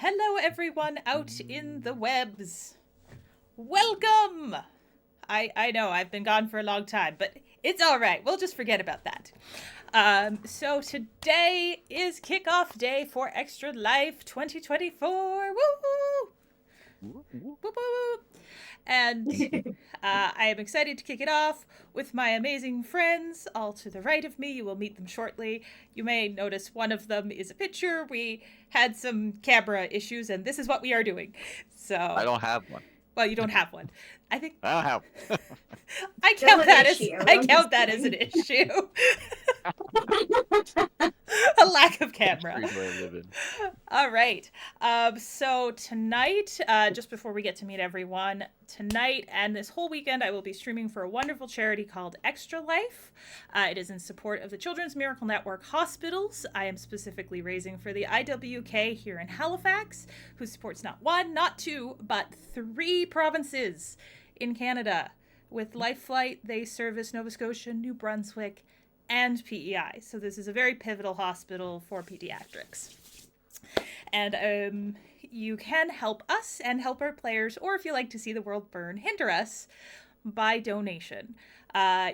Hello, everyone out in the webs. Welcome! I know I've been gone for a long time, but it's all right. We'll just forget about that. So today is kickoff day for Extra Life 2024. Woo! Woo woo! And I am excited to kick it off with my amazing friends all to the right of me. You will meet them shortly. You may notice one of them is a picture. We had some camera issues, and this is what we are doing. I So, don't have one. well, you don't have one. I think I don't have. I Still count an that as issue. I I'm count just that as an kidding. issue. A lack of camera. Country do I live in? All right. So tonight, just before we get to meet everyone, tonight and this whole weekend, I will be streaming for a wonderful charity called Extra Life. It is in support of the Children's Miracle Network hospitals. I am specifically raising for the IWK here in Halifax, who supports not one, not two, but 3 provinces in Canada. With Life Flight, they service Nova Scotia, New Brunswick, and PEI. So this is a very pivotal hospital for pediatrics. And you can help us and help our players, or if you like to see the world burn, hinder us by donation.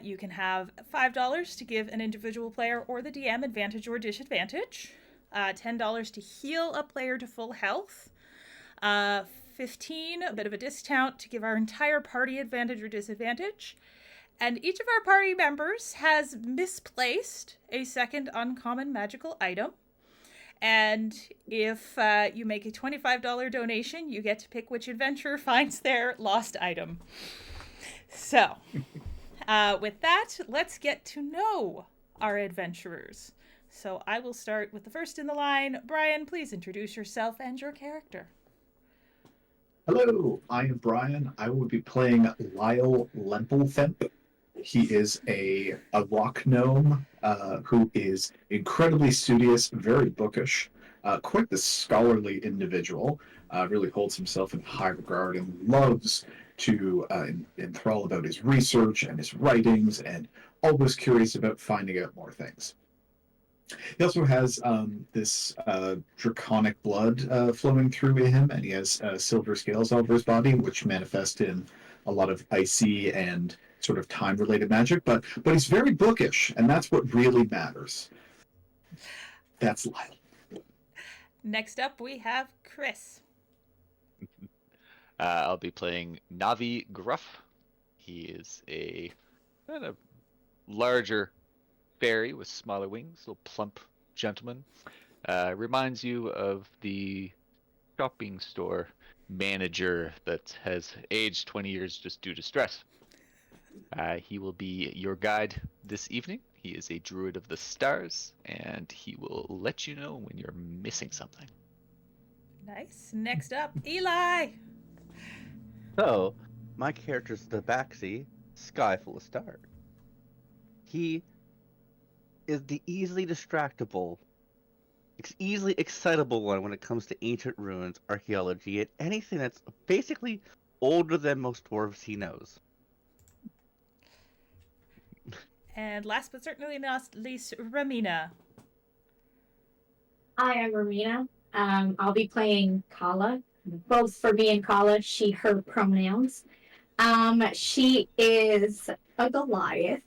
You can have $5 to give an individual player or the DM advantage or disadvantage, $10 to heal a player to full health, 15, a bit of a discount to give our entire party advantage or disadvantage. And each of our party members has misplaced a second uncommon magical item. And if you make a $25 donation, you get to pick which adventurer finds their lost item. So, with that, let's get to know our adventurers. So I will start with the first in the line. Brian, please introduce yourself and your character. Hello, I am Brian. I will be playing Lyle Lempelthemp. He is a rock gnome who is incredibly studious, very bookish, quite the scholarly individual, really holds himself in high regard and loves to enthrall about his research and his writings and always curious about finding out more things. He also has this draconic blood flowing through him, and he has silver scales all over his body, which manifest in a lot of icy and sort of time-related magic. But he's very bookish, and that's what really matters. That's Lyle. Next up, we have Chris. I'll be playing Navi Gruff. He is a kind of larger fairy with smaller wings, little plump gentleman. Reminds you of the shopping store manager that has aged 20 years just due to stress. He will be your guide this evening. He is a druid of the stars, and he will let you know when you're missing something. Nice. Next up, Eli. So, my character's the Baxi, Sky Full of Stars. He is the easily distractible, easily excitable one when it comes to ancient ruins, archaeology, and anything that's basically older than most dwarves he knows. And last but certainly not least, Ramina. Hi, I'm Romina. I'll be playing Kala. Both for me and Kala, she, her pronouns. She is a Goliath.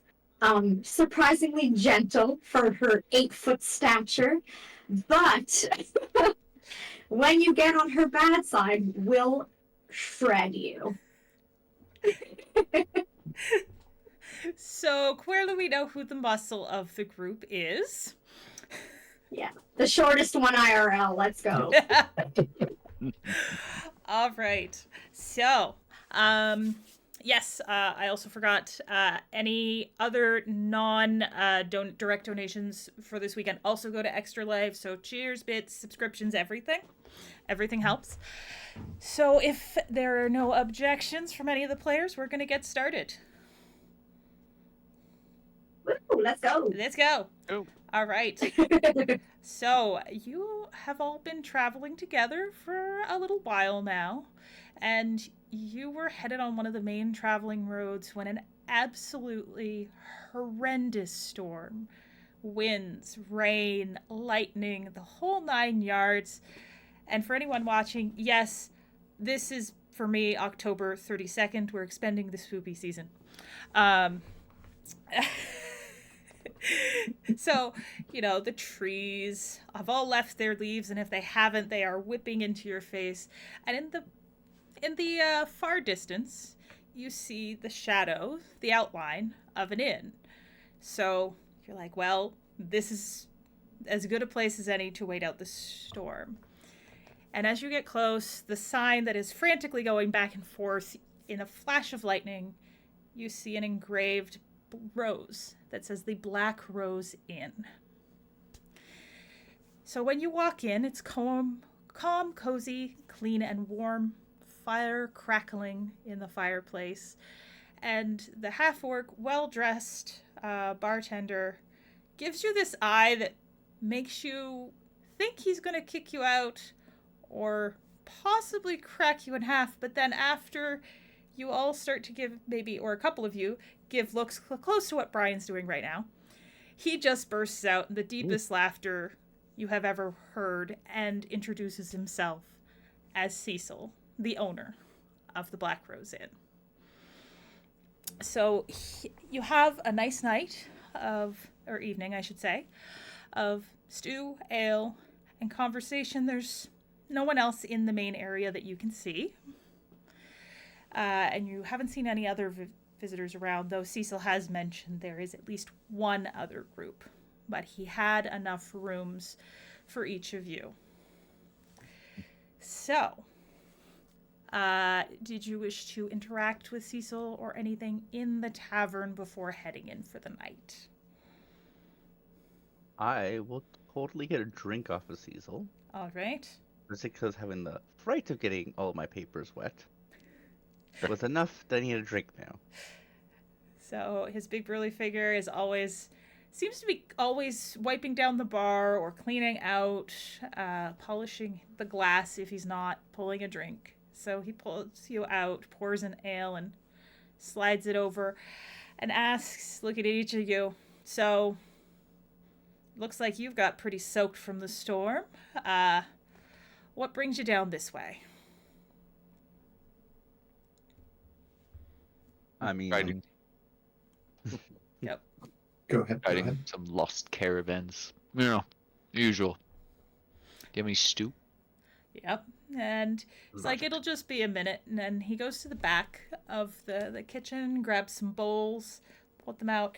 Surprisingly gentle for her 8-foot stature, but when you get on her bad side, will shred you. So clearly we know who the muscle of the group is. Yeah, the shortest one IRL. Let's go. All right. So, yes, I also forgot any other non-direct donations for this weekend also go to Extra Life. So cheers, bits, subscriptions, everything. Everything helps. So if there are no objections from any of the players, we're going to get started. Woo, let's go. Let's go. Oh. All right. So, you have all been traveling together for a little while now, and you were headed on one of the main traveling roads when an absolutely horrendous storm, winds, rain, lightning, the whole 9 yards, And for anyone watching, yes, this is for me October 32nd. We're expending the spoopy season. So, the trees have all left their leaves, and if they haven't, they are whipping into your face. And in the far distance, you see the shadow, the outline of an inn. So you're like, well, this is as good a place as any to wait out the storm. And as you get close, the sign that is frantically going back and forth in a flash of lightning, you see an engraved rose that says the Black Rose Inn. So when you walk in, it's calm, cozy, clean, and warm. Fire crackling in the fireplace. And the half-orc, well-dressed bartender gives you this eye that makes you think he's going to kick you out or possibly crack you in half. But then after you all start to give, maybe, or a couple of you, give looks close to what Brian's doing right now, he just bursts out in the deepest laughter you have ever heard and introduces himself as Cecil, the owner of the Black Rose Inn. So you have a nice night or evening, I should say, of stew, ale, and conversation. There's no one else in the main area that you can see. And you haven't seen any other visitors around, though Cecil has mentioned there is at least one other group. But he had enough rooms for each of you. So, did you wish to interact with Cecil or anything in the tavern before heading in for the night? I will totally get a drink off of Cecil. All right. Just because having the fright of getting all my papers wet was enough that I need a drink now. So his big burly figure seems to be always wiping down the bar or cleaning out, polishing the glass if he's not pulling a drink. So he pulls you out, pours an ale, and slides it over and asks, looking at each of you, so looks like you've got pretty soaked from the storm. What brings you down this way? I mean, Riding, Yep. Go ahead. Go riding ahead. some lost caravans. Usual. Do you have any stew? Yep. And it's like, it'll just be a minute. And then he goes to the back of the kitchen, grabs some bowls, pull them out.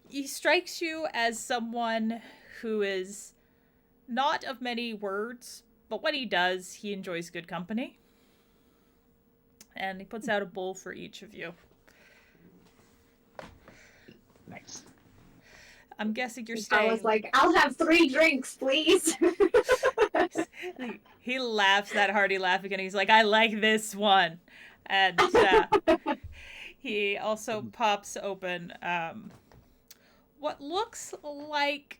He strikes you as someone who is not of many words, but when he does, he enjoys good company. And he puts out a bowl for each of you. Nice. I'm guessing you're I staying. was like, I'll have 3 drinks, please. He laughs that hearty laugh again. He's like, I like this one. And he also pops open what looks like,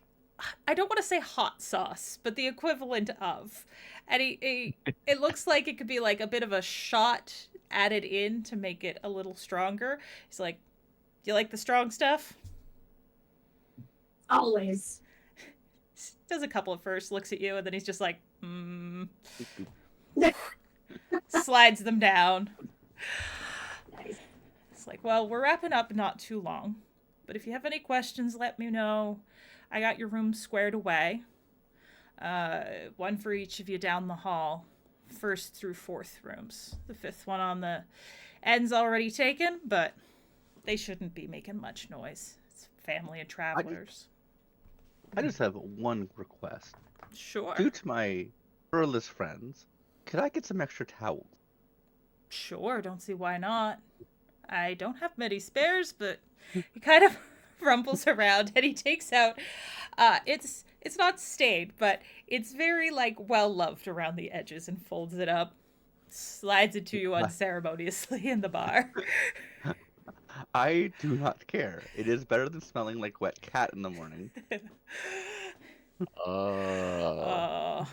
I don't want to say hot sauce, but the equivalent of. And it looks like it could be like a bit of a shot added in to make it a little stronger. He's like, do you like the strong stuff? Always. Does a couple at first, looks at you, and then he's just like, slides them down. Nice. It's like, well, we're wrapping up not too long. But if you have any questions, let me know. I got your room squared away. One for each of you down the hall. 1st through 4th rooms. The 5th one on the end's already taken, but they shouldn't be making much noise. It's family and travelers. I just have one request. Sure. Due to my furless friends, could I get some extra towels? Sure, don't see why not. I don't have many spares, but he kind of rumbles around and he takes out it's not stained, but it's very well loved around the edges, and folds it up, slides it to you unceremoniously in the bar. I do not care. It is better than smelling like wet cat in the morning. Oh.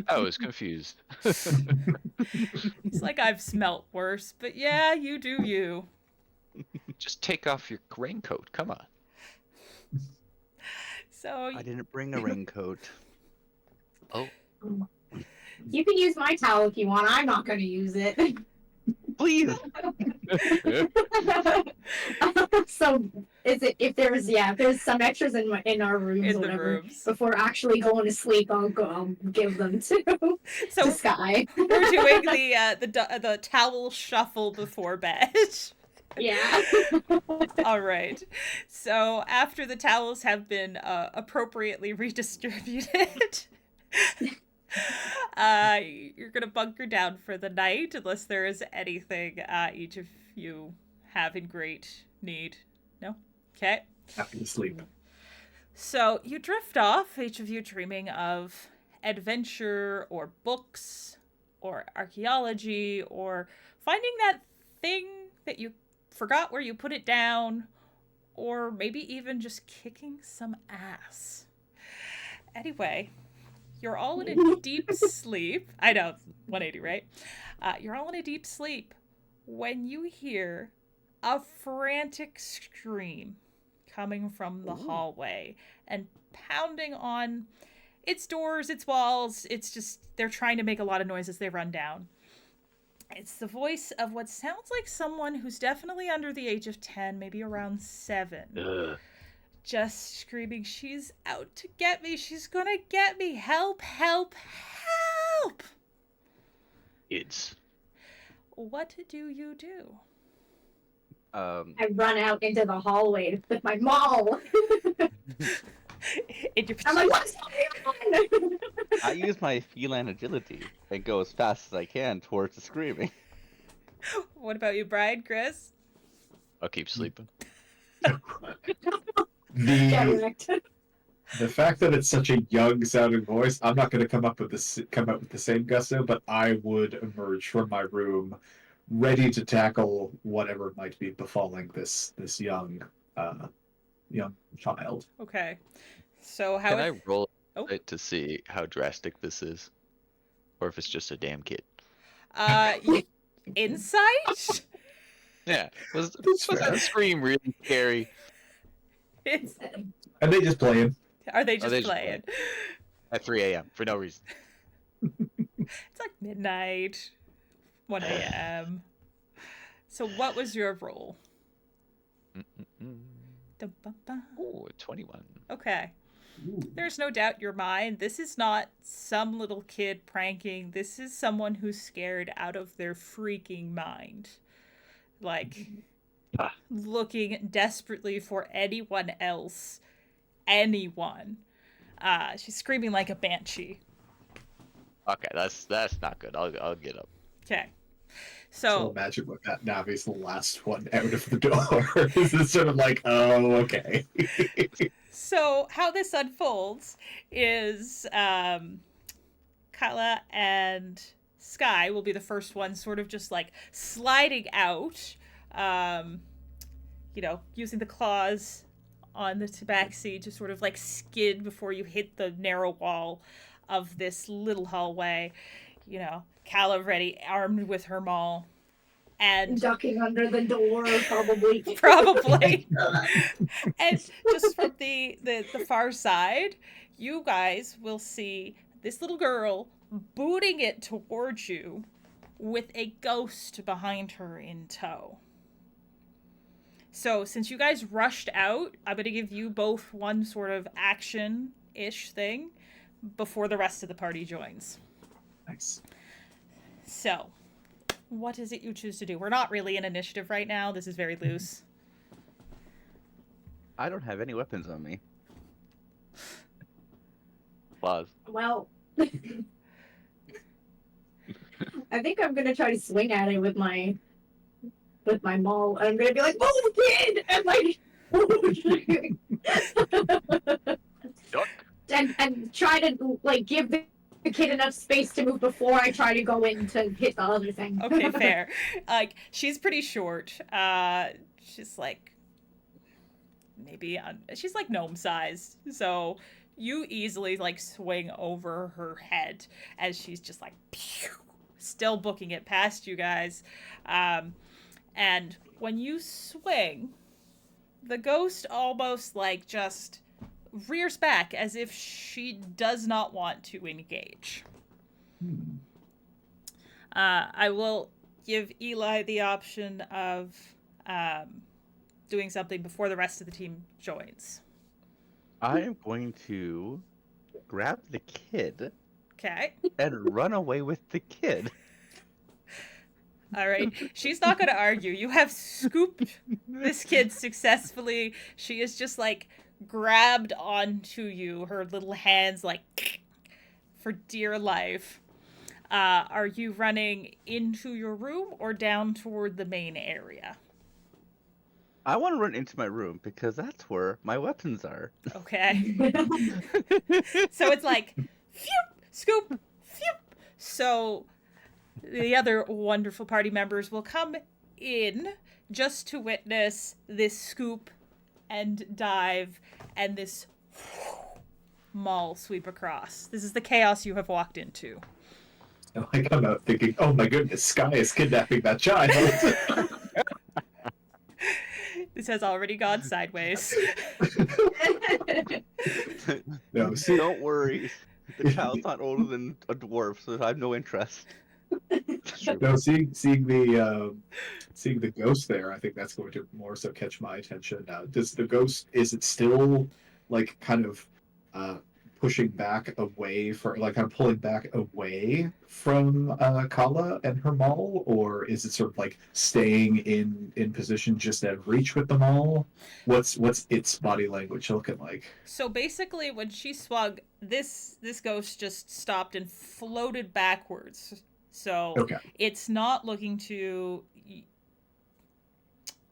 I was confused. It's like I've smelt worse, but yeah, you do you. Just take off your raincoat. Come on. So I didn't bring a raincoat. Oh, You can use my towel if you want. I'm not going to use it. Please. So is it if there's some extras in our rooms In or the whatever rooms. before actually going to sleep, I'll give them to So Sky. we're doing the towel shuffle before bed. Yeah. All right. So after the towels have been appropriately redistributed, you're gonna bunker down for the night unless there is anything each of you have in great need. No? Okay. Happy to sleep. So you drift off, each of you dreaming of adventure or books or archaeology or finding that thing that you forgot where you put it down, or maybe even just kicking some ass. Anyway, you're all in a deep sleep. I know, 180, right? You're all in a deep sleep when you hear a frantic scream coming from the hallway and pounding on its doors, its walls. It's just, they're trying to make a lot of noise as they run down. It's the voice of what sounds like someone who's definitely under the age of 10, maybe around 7. Ugh. Just screaming, she's out to get me. She's gonna get me. Help, help, help. It's What do you do? I run out into the hallway with my maul. I'm like, what's going on? I use my feline agility and go as fast as I can towards the screaming. What about you, Brian, Chris? I'll keep sleeping. The fact that it's such a young sounding voice, I'm not going to come up with the same gusto, but I would emerge from my room ready to tackle whatever might be befalling this young child. Okay. So how Can I roll Oh. it to see how drastic this is? Or if it's just a damn kid? Insight? Yeah. Was fair. that scream really scary? It's, And they just playing. are they just they just playing? At 3 a.m. for no reason. It's like midnight, 1 a.m. So what was your roll? Dum-bum-bum. Oh, 21. Okay. Ooh. There's no doubt in your mind, this is not some little kid pranking. This is someone who's scared out of their freaking mind. Like, looking desperately for anyone else. Anyone. She's screaming like a banshee. Okay, that's not good. I'll get up. Okay. So So, imagine what that Navi's the last one out of the door. This is sort of like, oh, okay. so how this unfolds is Kala and Sky will be the first ones sort of just like sliding out, using the claws on the tabaxi to sort of like skid before you hit the narrow wall of this little hallway. Kala ready, armed with her maul. And Ducking under the door, probably. probably. And just from the far side, you guys will see this little girl booting it towards you with a ghost behind her in tow. So since you guys rushed out, I'm going to give you both one sort of action-ish thing before the rest of the party joins. Nice. So, what is it you choose to do? We're not really in initiative right now. This is very loose. I don't have any weapons on me. Pause. Well, I think I'm gonna try to swing at it with my maul. I'm gonna be like, "Move, kid!" and like, Duck. and try to like give the kid enough space to move before I try to go in to hit the other thing. Okay, fair. Like, she's pretty short. She's like, she's like gnome sized. So you easily like swing over her head as she's just like, pew, still booking it past you guys. And when you swing, the ghost almost like just rears back as if she does not want to engage. I will give Eli the option of doing something before the rest of the team joins. I am going to grab the kid Okay. and run away with the kid. All right. She's not going to argue. You have scooped this kid successfully. She is just like grabbed onto you, her little hands like for dear life. Are you running into your room or down toward the main area? I want to run into my room because that's where my weapons are. Okay. So it's like, phew, scoop, phew. So the other wonderful party members will come in just to witness this scoop and dive and this maul sweep across. This is the chaos you have walked into. Like, I'm out thinking, oh my goodness, Sky is kidnapping that child. This has already gone sideways. No, see, Don't worry. The child's not older than a dwarf, so I have no interest. no, seeing the ghost there, I think that's going to more so catch my attention. Does the ghost, is it still like kind of pushing back away for like kind of pulling back away from Kala and her maul, or is it sort of like staying in position just at reach with the maul? What's its body language looking like? So basically, when she swung, this ghost just stopped and floated backwards. So Okay. it's not looking to.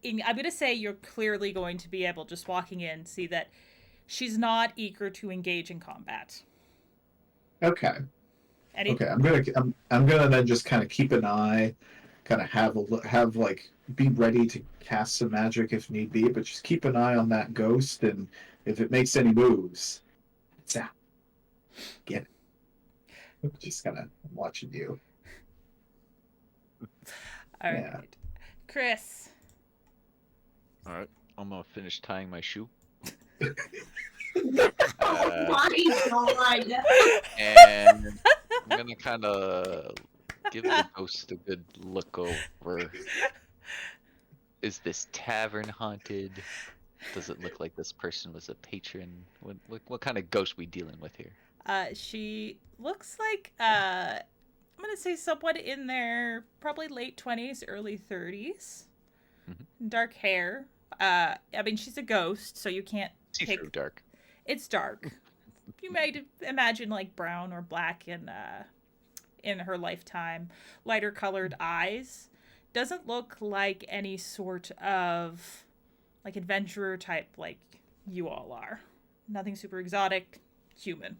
I'm going to say you're clearly going to be able, just walking in, see that she's not eager to engage in combat. Okay. And Okay, I'm gonna then just kind of keep an eye, kind of have like be ready to cast some magic if need be, but just keep an eye on that ghost, and if it makes any moves, it's out. Get it. Just kind of watching you. All right, Yeah. Chris. All right, I'm gonna finish tying my shoe. Oh my god! And I'm gonna kind of give the ghost a good look over. Is this tavern haunted? Does it look like this person was a patron? What kind of ghost we dealing with here? She looks like I'm gonna say someone in their probably late 20s, early 30s. Mhm. Dark hair. I mean, she's a ghost, so you can't See-through pick. dark. It's dark. You might imagine like brown or black in her lifetime. Lighter colored eyes. Doesn't look like any sort of like adventurer type like you all are. Nothing super exotic. Human.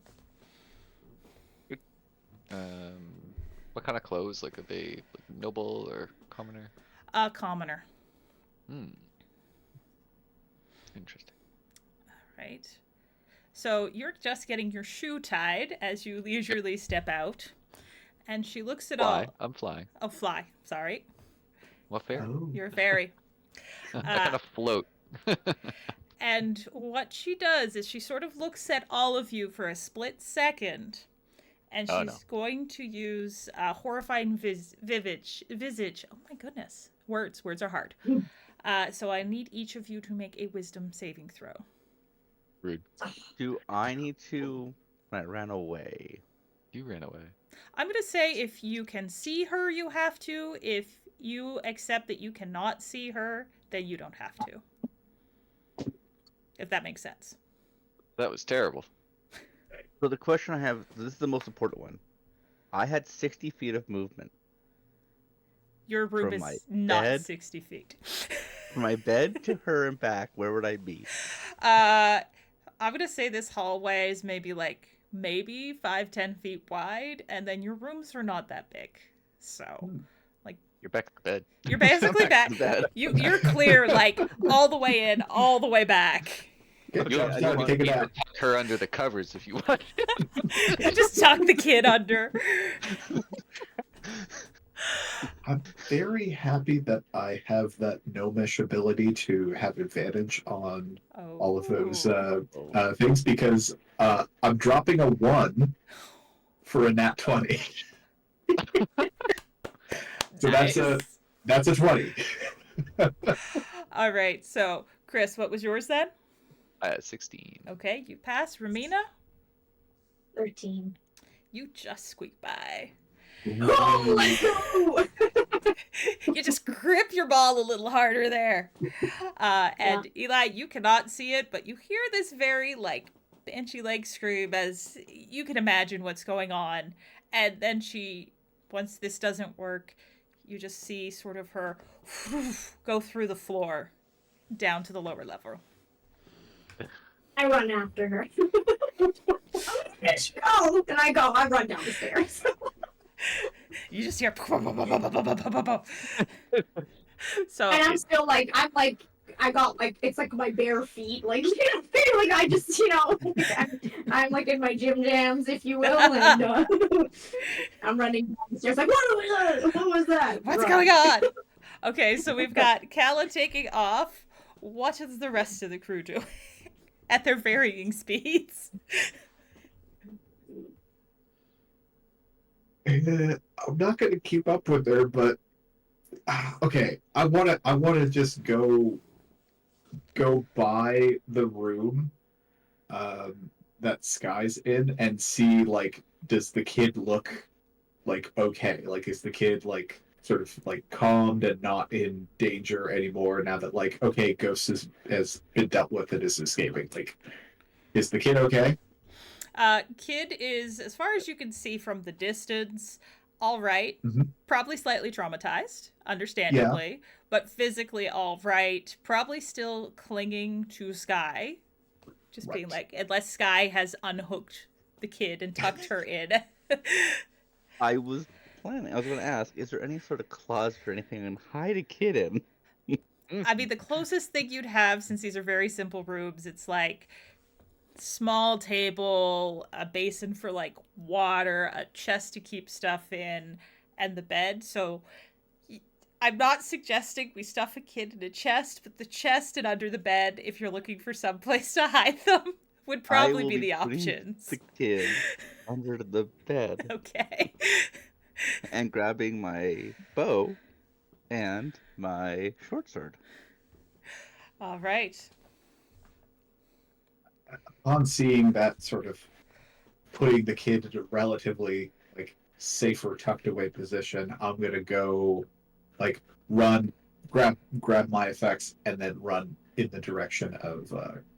What kind of clothes? Like, are they like noble or commoner? Commoner. Interesting. Right. So you're just getting your shoe tied as you leisurely step out. And she looks at Fly. all. I'm flying. Oh, fly. Sorry. What fair? Oh. You're a fairy. I kind of float. And what she does is she sort of looks at all of you for a split second. And she's Oh, no. going to use horrifying visage. Oh my goodness. Words are hard. So I need each of you to make a wisdom saving throw. Rude. Do I need to when I ran away? You ran away. I'm going to say if you can see her, you have to. If you accept that you cannot see her, then you don't have to. If that makes sense. That was terrible. So the question I have, this is the most important one. I had 60 feet of movement. Your room From my is not bed? 60 feet. From my bed to her and back, where would I be? I'm going to say this hallway is maybe 5-10 feet wide, and then your rooms are not that big. So, You're back to bed. you're basically Back to back. bed. You're clear, all the way in, all the way back. Get You time to want take me it to out. tuck her under the covers if you want. Just tuck the kid under. I'm very happy that I have that gnomish ability to have advantage on all of those things, because I'm dropping a 1 for a nat 20. So that's a 20. All right. So, Chris, what was yours then? 16. Okay, you pass. Ramina, 13. you just squeak by. Oh, let's go! You just grip your ball a little harder there. And Eli, you cannot see it, but you hear this very, like, banshee leg scream as you can imagine what's going on. And then once this doesn't work, you just see sort of her go through the floor down to the lower level. I run after her. Oh, and I run down the stairs. You just hear so And I'm still like, I got like, it's like my bare feet, like, like I just, I'm like in my gym jams, if you will, and I'm running down the stairs like, what was that? What's going on? Okay, so we've got Kala taking off. What is the rest of the crew doing at their varying speeds? I'm not going to keep up with her, but okay. I want to just go by the room that Sky's in and see, like, does the kid look like okay? Like, is the kid like sort of like calmed and not in danger anymore now that, like, okay, Ghost has been dealt with and is escaping? Like, is the kid okay? Kid is, as far as you can see from the distance, all right. Mm-hmm. Probably slightly traumatized, understandably, but physically all right. Probably still clinging to Sky. Just being like, unless Sky has unhooked the kid and tucked her in. I was going to ask, is there any sort of closet or anything I can hide a kid in? I mean, the closest thing you'd have, since these are very simple rooms, it's like small table, a basin for like water, a chest to keep stuff in, and the bed. So I'm not suggesting we stuff a kid in a chest, but the chest and under the bed, if you're looking for some place to hide them, would probably be the options. The kid under the bed. Okay. And grabbing my bow and my short sword. All right. On seeing that, sort of putting the kid in a relatively like safer, tucked away position, I'm gonna go like run, grab my effects, and then run in the direction of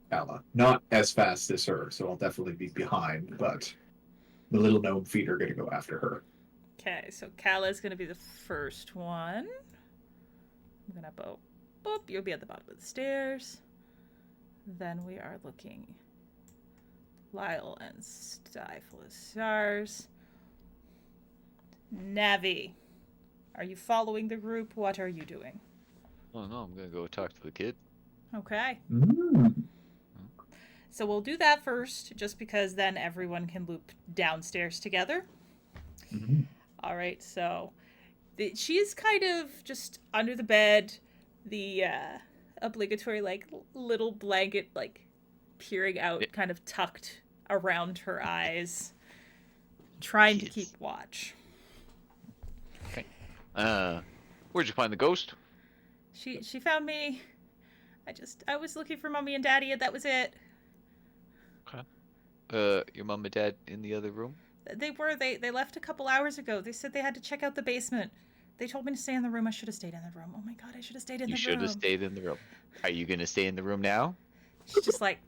Kala. Not as fast as her, so I'll definitely be behind, but the little gnome feet are gonna go after her. Okay, so Kala is gonna be the first one. I'm gonna boop, you'll be at the bottom of the stairs. Then we are looking Lyle and Stifle as stars. Navi, are you following the group? What are you doing? Oh no, I'm gonna go talk to the kid. Okay. Mm. So we'll do that first, just because then everyone can loop downstairs together. Mm-hmm. All right, so she's kind of just under the bed, the obligatory like little blanket like peering out, kind of tucked around her eyes, trying to keep watch. Okay. Where'd you find the ghost? She found me. I was looking for Mommy and Daddy, and that was it. Okay. Your mom and dad in the other room? They left a couple hours ago. They said they had to check out the basement. They told me to stay in the room. I should have stayed in the room. Oh my god, I should have stayed in the room. You should have stayed in the room. Are you gonna stay in the room now? She's just like,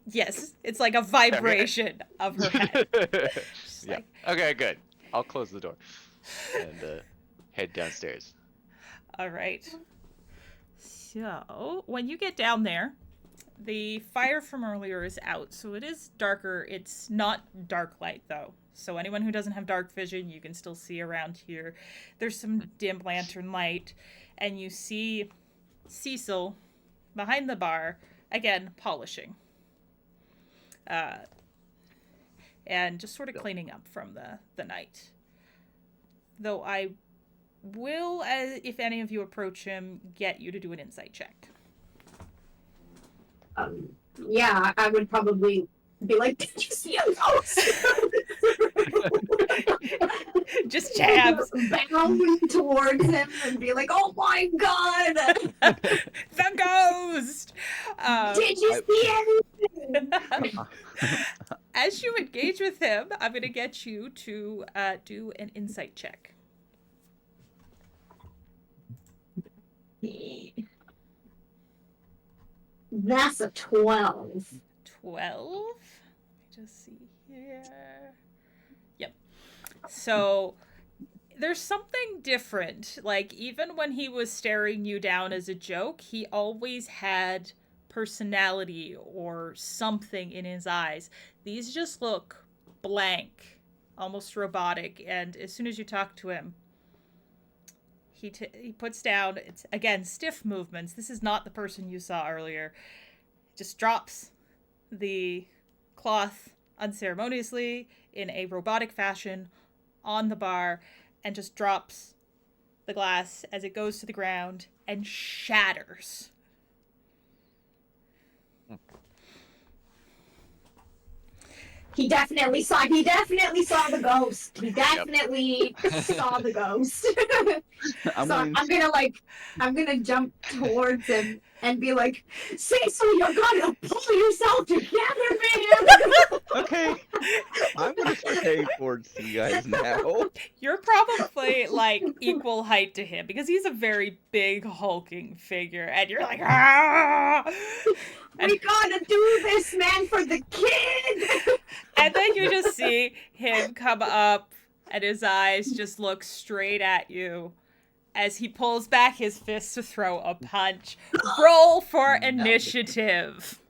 yes. It's like a vibration of her head. Yeah. Like, okay, good. I'll close the door and head downstairs. all right. So when you get down there, the fire from earlier is out, so it is darker. It's not dark light, though. So anyone who doesn't have dark vision, you can still see around here. There's some dim lantern light, and you see Cecil behind the bar, again, polishing. And just sort of cleaning up from the night. Though I will, if any of you approach him, get you to do an insight check. Yeah, I would probably be like, did you see a ghost? Just jabs. Bowing towards him and be like, "Oh my god! The ghost! Did you see anything?" As you engage with him, I'm going to get you to do an insight check. That's a 12. 12. Let me just see here. Yep. So there's something different. Like, even when he was staring you down as a joke, he always had personality or something in his eyes. These just look blank, almost robotic. And as soon as you talk to him, he puts down, it's again stiff movements. This is not the person you saw earlier. Just drops the cloth unceremoniously in a robotic fashion on the bar and just drops the glass as it goes to the ground and shatters. He definitely saw the ghost. He definitely saw the ghost. I'm gonna jump towards him and be like, Cecil, you're gonna pull yourself together, man. Okay. I'm gonna start heading towards you guys now. You're probably like equal height to him because he's a very big hulking figure, and you're like, ah! We gotta do this, man, for the kid. And then you just see him come up, and his eyes just look straight at you as he pulls back his fist to throw a punch. Roll for initiative.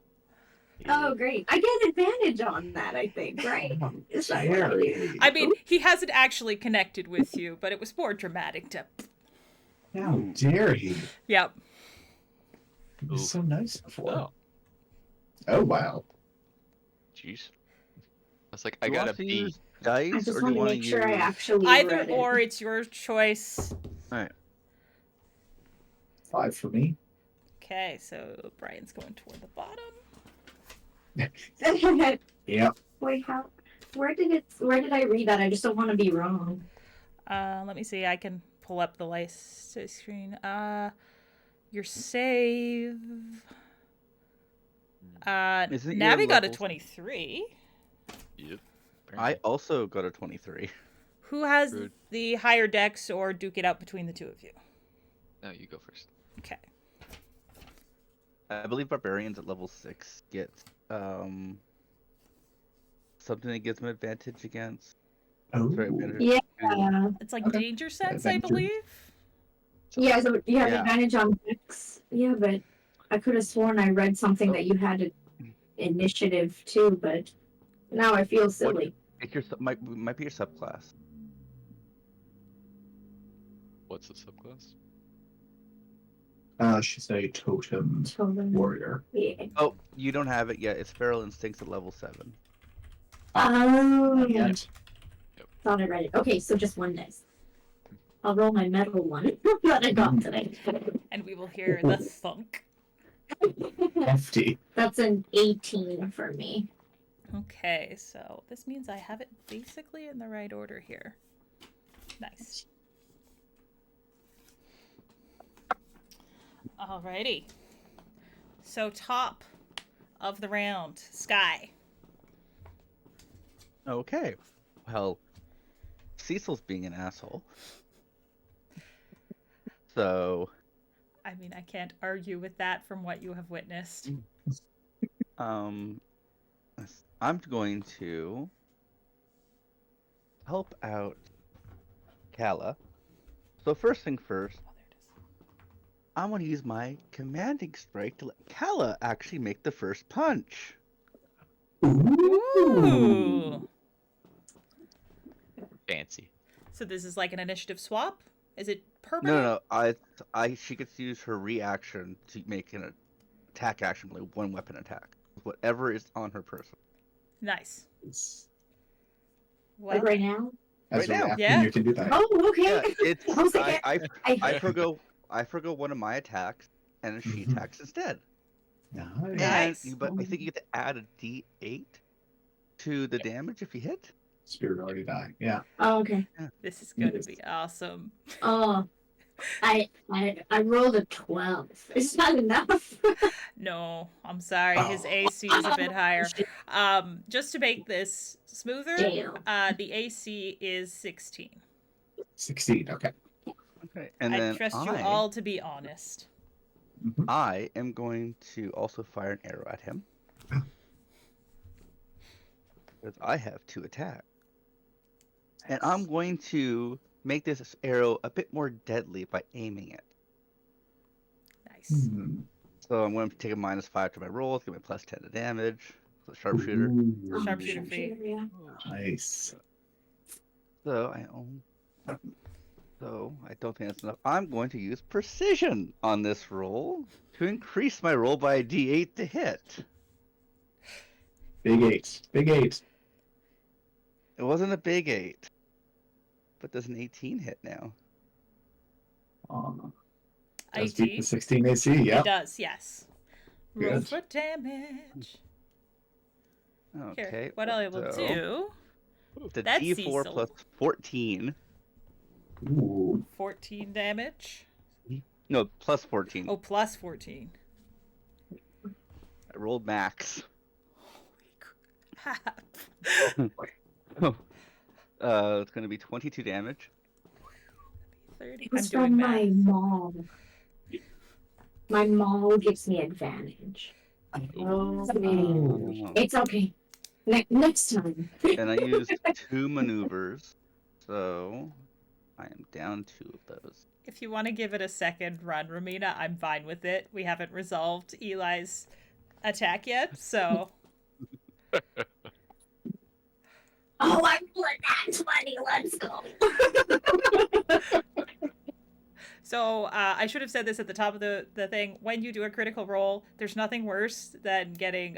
Oh, great. I get advantage on that, I think, right? Is that what I mean? I mean, he hasn't actually connected with you, but it was more dramatic to... How dare he? Yep. He was so nice before. Oh, Oh, wow. jeez. I was like, I Do you want gotta to be. use dice, I just or do want you to want make sure I use... actually Either read or, it. it's your choice. Alright. 5 for me. Okay, so Brian's going toward the bottom. Yep. Wait, where did I read that? I just don't want to be wrong. Let me see. I can pull up the license screen. Your save. Isn't Navi your got a level- 23. Yep. I also got a 23. Who has Rude. the higher dex, or duke it out between the two of you? No, you go first. Okay. I believe barbarians at level 6 get something that gives them advantage against. Oh. Sorry, advantage Yeah. It's like Okay. danger sense, I Adventure. believe. Yeah, so you have Yeah. advantage on dex. Yeah, but I could have sworn I read something that you had initiative too, but now I feel silly. It's your might be your subclass. What's the subclass? She's a totem Children. warrior. Yeah. Oh, you don't have it yet. It's feral instincts at level 7. Oh, Yet. thought I read it. Okay, so just one dice. I'll roll my metal one that I got today. And we will hear the thunk. Hefty. That's an 18 for me. Okay, so this means I have it basically in the right order here. Nice. Alrighty. So top of the round, Sky. Okay. Well, Cecil's being an asshole. So, I mean, I can't argue with that from what you have witnessed. I'm going to help out Kala. So first thing first, Oh, there it is. I want to use my commanding strike to let Kala actually make the first punch. Ooh. Fancy. So this is like an initiative swap? Is it No, permanent? no, she gets to use her reaction to make an attack action, like one weapon attack, whatever is on her person. Nice. Like Well, right now? As Right a now. reaction, Yeah. you can do that. Oh, okay. Yeah, it's I was like, I forgo one of my attacks, and she Mhm. attacks instead. Nice. Nice. But I think you get to add a D8 to the damage if you hit. Spirit already died. Yeah. Oh, okay. This is going to be awesome. Oh, I rolled a 12. It's not enough. No, I'm sorry. His Oh. AC is a bit higher. Just to make this smoother, Damn. the AC is 16. 16. Okay. Okay, and I then trust you all to be honest. Mhm. I am going to also fire an arrow at him. Because I have 2 attacks. And I'm going to make this arrow a bit more deadly by aiming it. Nice. Hmm. So I'm going to take a -5 to my rolls, give me +10 to damage. So sharpshooter. Ooh. Sharpshooter free. Yeah. Nice. So I don't think that's enough. I'm going to use precision on this roll to increase my roll by a D8 to hit. Big 8. Big 8. It wasn't a big 8, but does an 18 hit now? Does beat the IT? 16 AC. It Yep. does, yes. Roll Good. for damage. Okay. Here, what I will so do, The That's D4 Cecil. plus 14. Ooh. 14 damage. No, plus 14. Oh, plus 14. I rolled max. Holy crap. It's going to be 22 damage. 30. It was I'm doing from my math. mall. My mall gives me advantage. Oh. It's okay. Next time. And I used 2 maneuvers, so I am down 2 of those. If you want to give it a second run, Romina, I'm fine with it. We haven't resolved Eli's attack yet, so... Oh, I'm like that 20. Let's go. So I should have said this at the top of the thing. When you do a critical roll, there's nothing worse than getting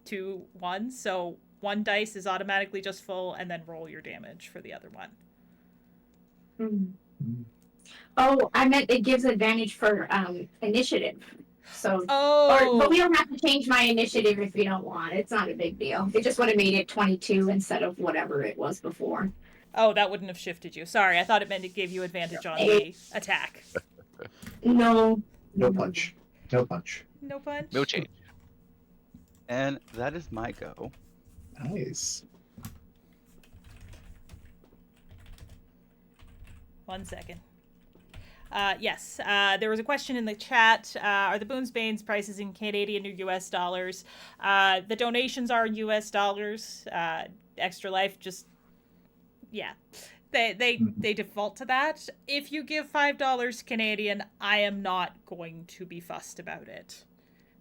2 1s. So 1 dice is automatically just full, and then roll your damage for the other one. Oh, I meant it gives advantage for initiative. So, but we don't have to change my initiative if we don't want. It's not a big deal. It just would have made it 22 instead of whatever it was before. Oh, that wouldn't have shifted you. Sorry, I thought it meant it gave you advantage on the attack. No. No punch. No punch. No punch? No change. And that is my go. Nice. 1 second. Yes, there was a question in the chat. Are the Boons Banes prices in Canadian or US dollars? The donations are in US dollars. Extra Life just, yeah, they default to that. If you give $5 Canadian, I am not going to be fussed about it.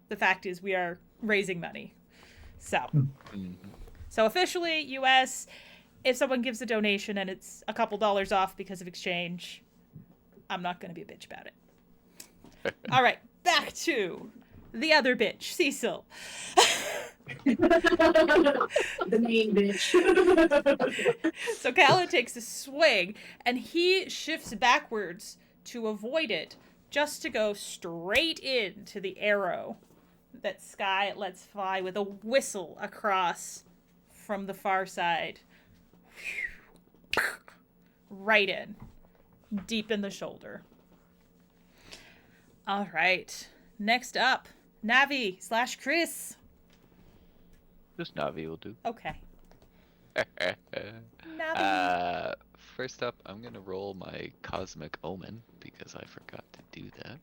The fact is we are raising money. So officially US, if someone gives a donation and it's a couple dollars off because of exchange, I'm not going to be a bitch about it. All right, back to the other bitch, Cecil. The main bitch. So Calla takes a swing, and he shifts backwards to avoid it, just to go straight into the arrow that Sky lets fly with a whistle across from the far side. Right in. Deep in the shoulder. All right. Next up, Navi/Chris. Just Navi will do. Okay. Navi. First up, I'm gonna roll my Cosmic Omen because I forgot to do that.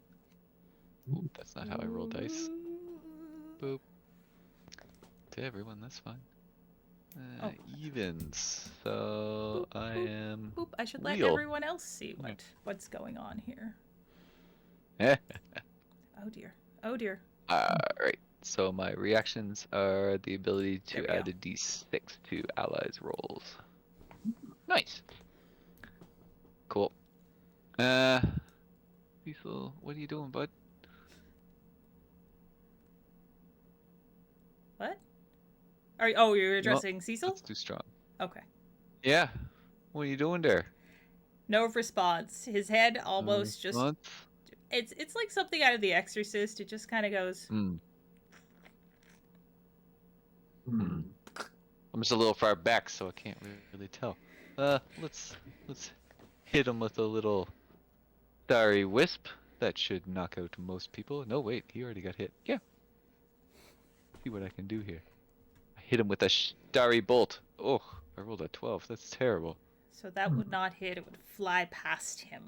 Ooh, that's not how I roll dice. Boop. To everyone, that's fine. Evens. So Boop, I boop, am. Boop. I should let Wheel. everyone else see what's going on here. Oh dear. Oh dear. Alright. So my reactions are the ability There to we add go. a d6 to allies' rolls. Nice. Cool. Cecil, what are you doing, bud? What? You're addressing Cecil? That's too strong. Okay. Yeah. What are you doing there? No response. His head almost just Month? it's like something out of The Exorcist. It just kind of goes. I'm I'm just a little far back, so I can't really tell. Let's hit him with a little starry wisp. That should knock out most people. No, wait, he already got hit. Yeah. See what I can do here. I hit him with a starry bolt. Oh, I rolled a 12. That's terrible. So that would not hit. It would fly past him.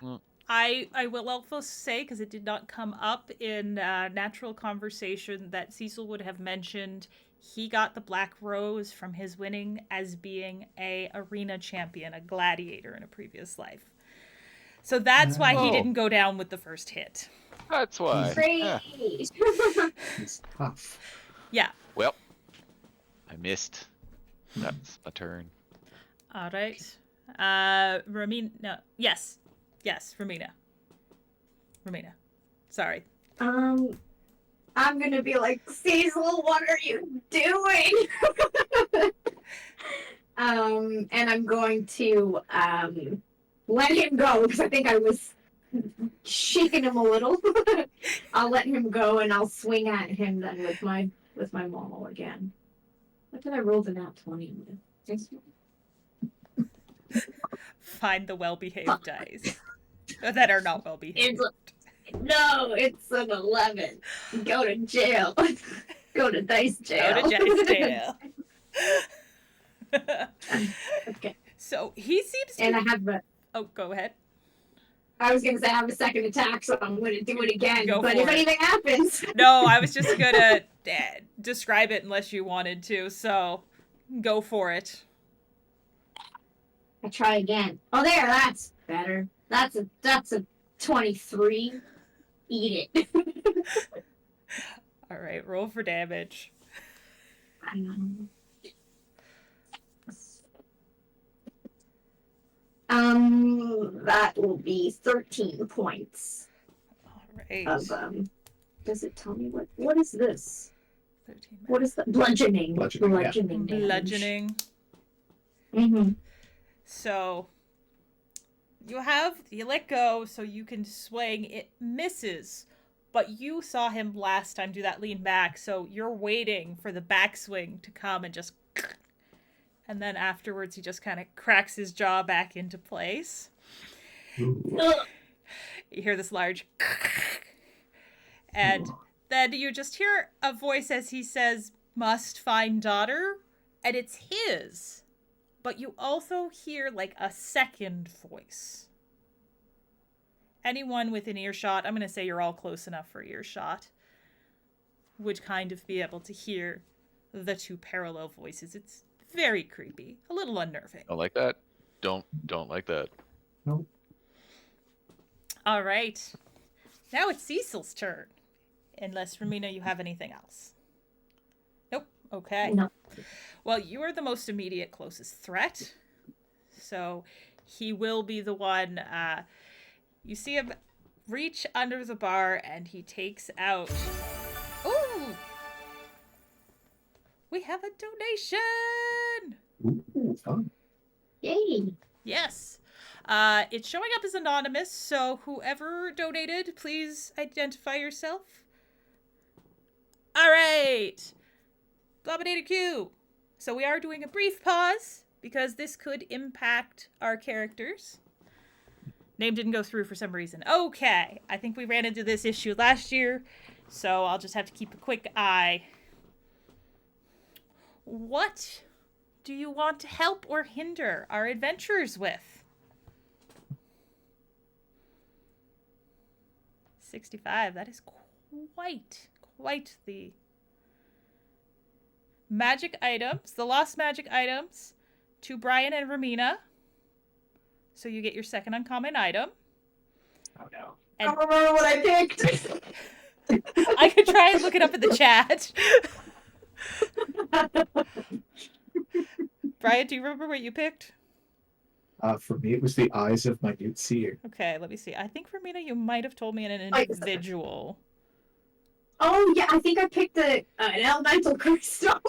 Mm. I will also say, because it did not come up in natural conversation, that Cecil would have mentioned he got the Black Rose from his winning as being a arena champion, a gladiator in a previous life. So that's why he didn't go down with the first hit. That's why. Great. Yeah. It's tough. Yeah. Well, I missed. That's my turn. All right. Ramina. No. Yes. Yes, Ramina. Ramina. Sorry. I'm gonna be like, Cecil, what are you doing? And I'm going to let him go because I think I was shaking him a little. I'll let him go and I'll swing at him then with my maul again. What did I roll the nat 20 with? Find the well-behaved dice that are not well-behaved. No, it's an 11. Go to jail. Go to dice jail. Go to dice jail. Okay. So he seems to. And I have a. Oh, go ahead. I was gonna say I have a second attack, so I'm gonna do it again. Go but for if it. anything happens, No, I was just gonna describe it unless you wanted to. So go for it. I try again. Oh, there. That's better. That's a 23. Eat it. All right, roll for damage. That will be 13 points All right. of Does it tell me what is this? 13 What is the bludgeoning? Bludgeoning, yeah. Bludgeoning. damage. bludgeoning. Mm-hmm. So you let go so you can swing. It misses, but you saw him last time do that lean back, so you're waiting for the backswing to come and just, and then afterwards he just kind of cracks his jaw back into place. Ooh. You hear this large and then you just hear a voice as he says, "Must find daughter," and it's his. But you also hear like a second voice. Anyone within earshot, I'm going to say you're all close enough for earshot, would kind of be able to hear the two parallel voices. It's very creepy, a little unnerving. Don't like that. Don't like that. Nope. All right. Now it's Cecil's turn. Unless, Ramina, you have anything else. Nope. Okay. No. Well, you are the most immediate closest threat. So he will be the one. You see him reach under the bar and he takes out. Ooh! We have a donation! Ooh, fun. Yay! Yes. It's showing up as anonymous, so whoever donated, please identify yourself. All right. Dominator Q. So we are doing a brief pause because this could impact our characters. Name didn't go through for some reason. Okay. I think we ran into this issue last year, so I'll just have to keep a quick eye. What do you want to help or hinder our adventurers with? 65. That is quite the magic items, the lost magic items, to Brian and Ramina. So you get your second uncommon item. Oh no. I don't remember what I picked. I could try and look it up in the chat. Brian, do you remember what you picked? For me, it was the eyes of minute seer. Okay, let me see. I think Ramina, you might have told me an individual. Oh yeah, I think I picked an elemental crystal,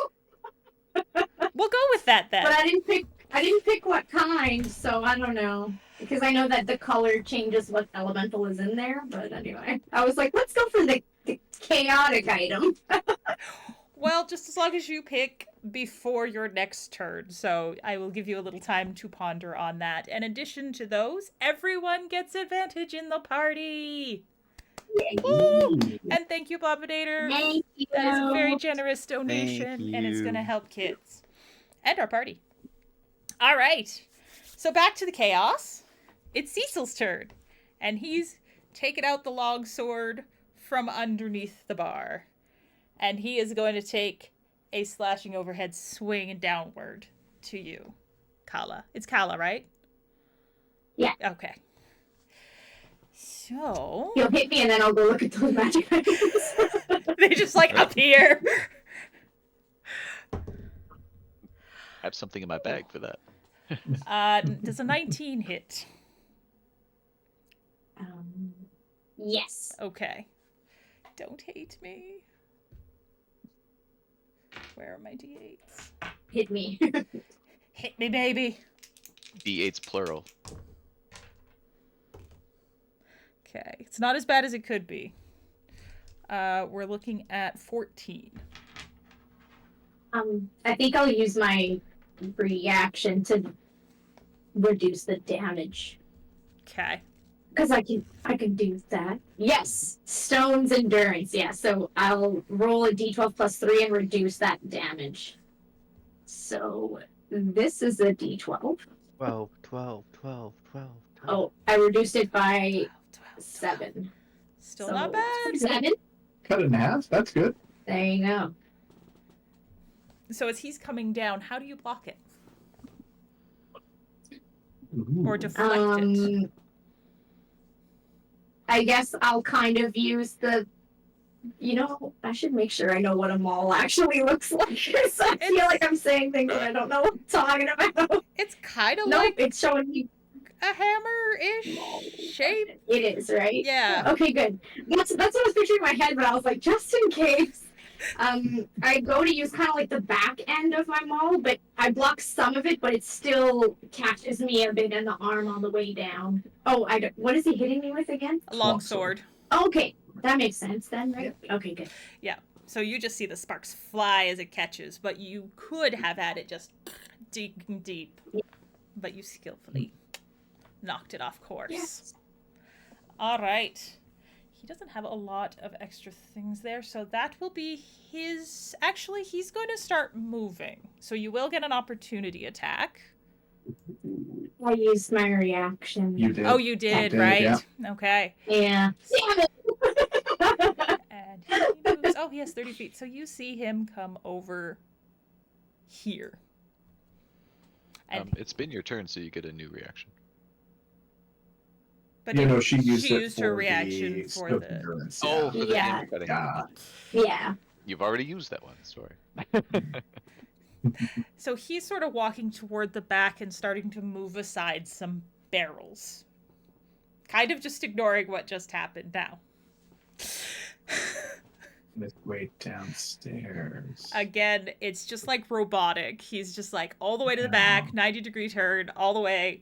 We'll go with that then. but I didn't pick what kind, so I don't know. Because I know that the color changes what elemental is in there, but anyway. I was like, let's go for the chaotic item. Well, just as long as you pick before your next turn. So I will give you a little time to ponder on that. In addition to those, everyone gets advantage in the party. Woo! And thank you, Bobbinator. Thank you. That is a very generous donation, and it's going to you. help kids and our party. All right. So back to the chaos. It's Cecil's turn, and he's taken out the long sword from underneath the bar. And he is going to take a slashing overhead swing downward to you, Kala. It's Kala, right? Yeah. Okay. So You'll hit me and then I'll go look at those magic items. they just like appear. I have something in my bag for that. Does a 19 hit? Yes. Okay. Don't hate me. Where are my d8s? Hit me. Hit me, baby. D8's plural. Okay. It's not as bad as it could be. We're looking at 14. I think I'll use my reaction to reduce the damage. Okay. Because I can do that. Yes, Stone's endurance. Yeah, so I'll roll a d12 plus 3 and reduce that damage. So this is a d12. 12, 12, 12, 12. Oh, I reduced it by 12. 7. Still So, not bad. 7. Cut it in half. That's good. There you go. So as he's coming down, how do you block it? Ooh. Or deflect it? I guess I'll kind of use the. I should make sure I know what a maul actually looks like. So I feel like I'm saying things that I don't know what I'm talking about. It's kind of Nope, like it's showing me. a hammer-ish shape. It is, right? Yeah. Okay, good. That's what I was picturing in my head, but I was like, just in case. I go to use kind of like the back end of my maul, but I block some of it, but it still catches me a bit in the arm on the way down. Oh, what is he hitting me with again? A long sword. Okay, that makes sense then, right? Okay, good. So you just see the sparks fly as it catches, but you could have had it just digging deep. Yeah. But you skillfully knocked it off course. Yes. All right. He doesn't have a lot of extra things there, so that will be his... Actually, he's going to start moving. So you will get an opportunity attack. I used my reaction. You did. Oh, you did, did, right? yeah. Okay. Yeah. Damn it! And he moves... Oh, he has 30 feet. So you see him come over here. And It's been your turn, so you get a new reaction. but She used it used for her reaction the for scope the... endurance, Oh, for the Yeah. hammer cutting. Yeah. Yeah. You've already used that one. Sorry. So he's sort of walking toward the back and starting to move aside some barrels. Kind of just ignoring what just happened now. Let's wait downstairs. Again, it's just like robotic. He's just like all the way to the back, 90-degree turn, all the way.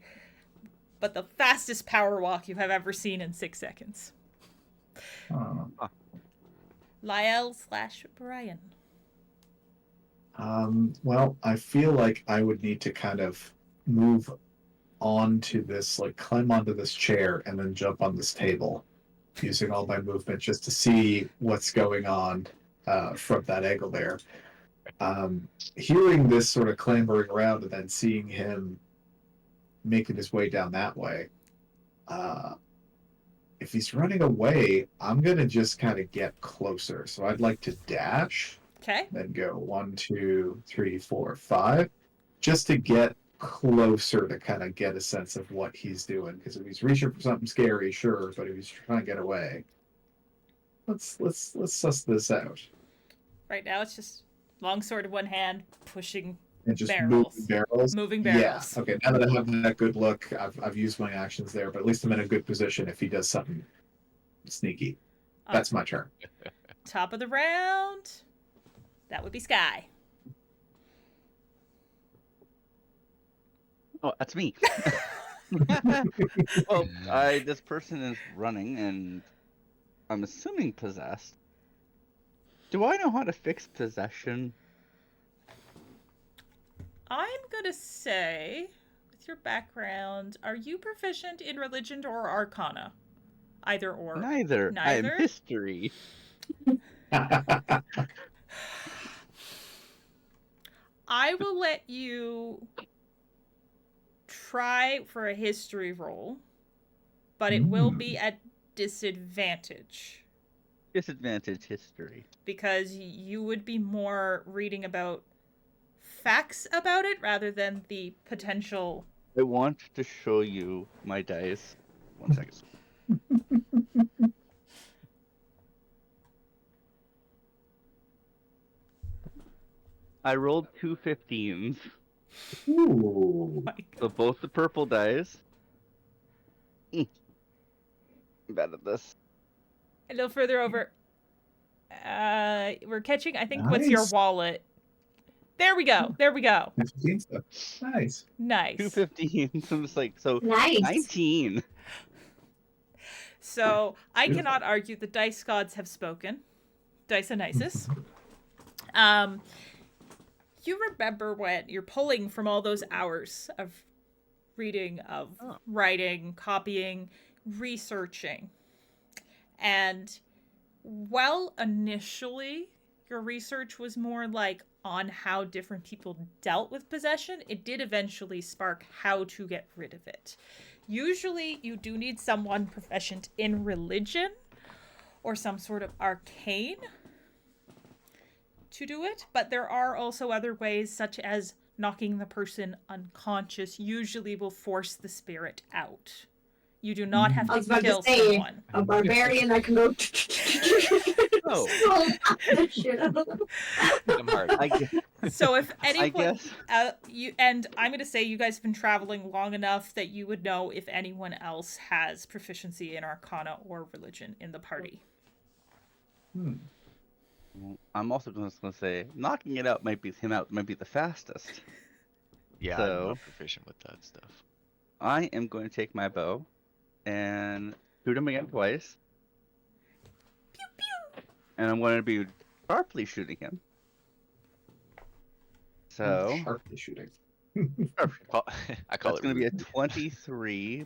But the fastest power walk you have ever seen in 6 seconds. Lyle/Brian. Well, I feel like I would need to kind of move onto this, like climb onto this chair and then jump on this table using all my movement just to see what's going on from that angle there. Hearing this sort of clambering around and then seeing him making his way down that way, if he's running away, I'm going to just kind of get closer. So I'd like to dash. Okay. Then go 1, 2, 3, 4, 5, just to get closer to kind of get a sense of what he's doing. Because if he's reaching for something scary, sure, but if he's trying to get away, let's suss this out. Right now it's just long sword in one hand, pushing And just barrels. moving barrels. Moving barrels. Yeah. Okay. Now that I have that good look, I've used my actions there, but at least I'm in a good position if he does something sneaky. That's my turn. Top of the round. That would be Sky. Oh, that's me. Well, this person is running, and I'm assuming possessed. Do I know how to fix possession? I'm gonna say, with your background, are you proficient in religion or arcana? Either or. Neither. I am Neither? history. I will let you try for a history roll, but it will be at disadvantage Disadvantage history. because you would be more reading about facts about it rather than the potential. I want to show you my dice. 1 second. I rolled 2 15s. Ooh. So both the purple dice. I'm bad at this. A little further over. We're catching, I think, what's your Nice. wallet? There we go. There we go. 15 stuff. Nice. Nice. 2 15s. I'm just like, so Nice. 19. So I Beautiful. cannot argue the dice gods have spoken. Dionysus. You remember when you're pulling from all those hours of reading, of writing, copying, researching. And while initially your research was more like on how different people dealt with possession, it did eventually spark how to get rid of it. Usually you do need someone proficient in religion or some sort of arcane to do it, but there are also other ways, such as knocking the person unconscious usually will force the spirit out. You do not have I was to about kill to say, someone. a barbarian that can go. Oh. I'm hard. I guess. So if I anyone, guess. you, and I'm going to say you guys have been traveling long enough that you would know if anyone else has proficiency in arcana or religion in the party. I'm also just going to say, knocking it out might be the fastest. Yeah, So- I'm not proficient with that stuff. I am going to take my bow and shoot him again twice. Pew pew. And I'm going to be sharply shooting him. So Sharply shooting. I call that's it going to be a rude. 23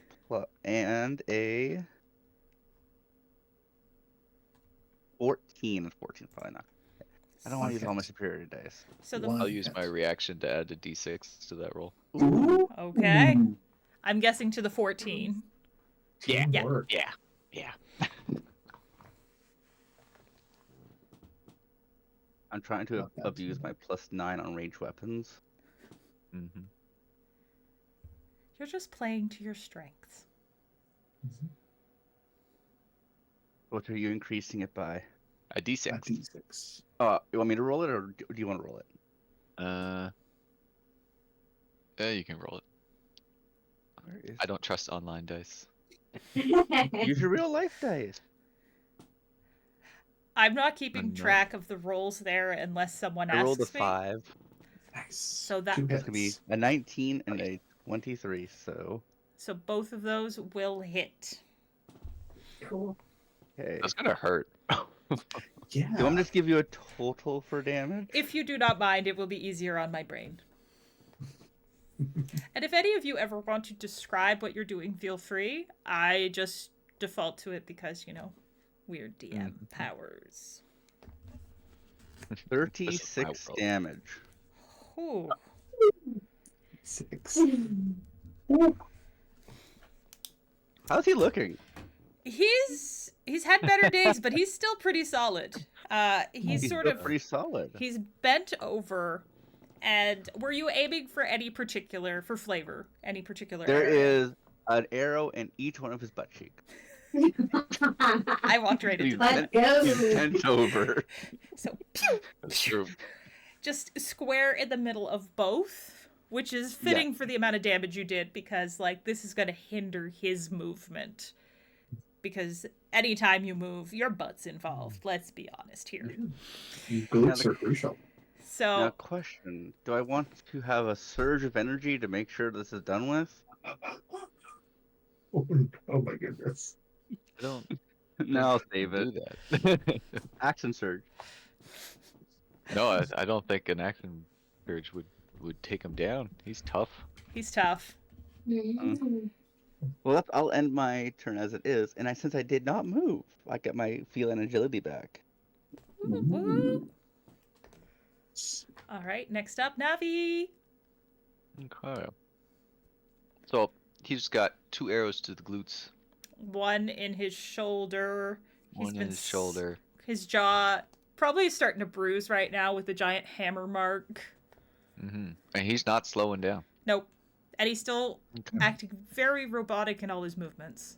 and a 14. 14 probably not. I don't want to use all my superiority dice. So the One. I'll use my reaction to add a d6 to that roll. Ooh. okay, Ooh. I'm guessing to the 14. Yeah. Yeah. Work. Yeah. I'm trying to Not bad. abuse my +9 on ranged weapons. Mm-hmm. You're just playing to your strengths. What are you increasing it by? A d6. A D6. You want me to roll it, or do you want to roll it? You can roll it. Where is I don't trust online dice. Use your real life dice. I'm not keeping I'm not. track of the rolls there unless someone I rolled a asks me. 5. Nice. So that- Two It's gonna be hits. a 19 and a 23. So So both of those will hit. Cool. okay. That's gonna hurt. Yeah. Do you want me to just give you a total for damage? If you do not mind, it will be easier on my brain. And if any of you ever want to describe what you're doing, feel free. I just default to it because, weird DM powers. 36 world. damage. Ooh. 6. How's he looking? He's had better days, but he's still pretty solid. He's sort still of pretty solid. he's bent over. And were you aiming for flavor? Any particular There area? is an arrow in each one of his butt cheeks. I walked right into that. Let's He's go. bent over. So pew, That's true. just square in the middle of both, which is fitting for the amount of damage you did because this is going to hinder his movement. Because anytime you move, your butt's involved. Let's be honest here. Glutes are crucial. So Now, question: do I want to have a surge of energy to make sure this is done with? Oh my goodness. I don't No, I'll save do it. that. Action surge. No, I don't think an action surge would take him down. He's tough. He's tough. Mm. Well, I'll end my turn as it is, and since I did not move, I get my feel and agility back. Woo, woo. All right, next up, Navi. Okay. So he's got 2 arrows to the glutes, One in his shoulder. He's one in been his shoulder. His jaw probably starting to bruise right now with the giant hammer mark. Mm-hmm. And he's not slowing down. Nope. And he's still Okay. acting very robotic in all his movements.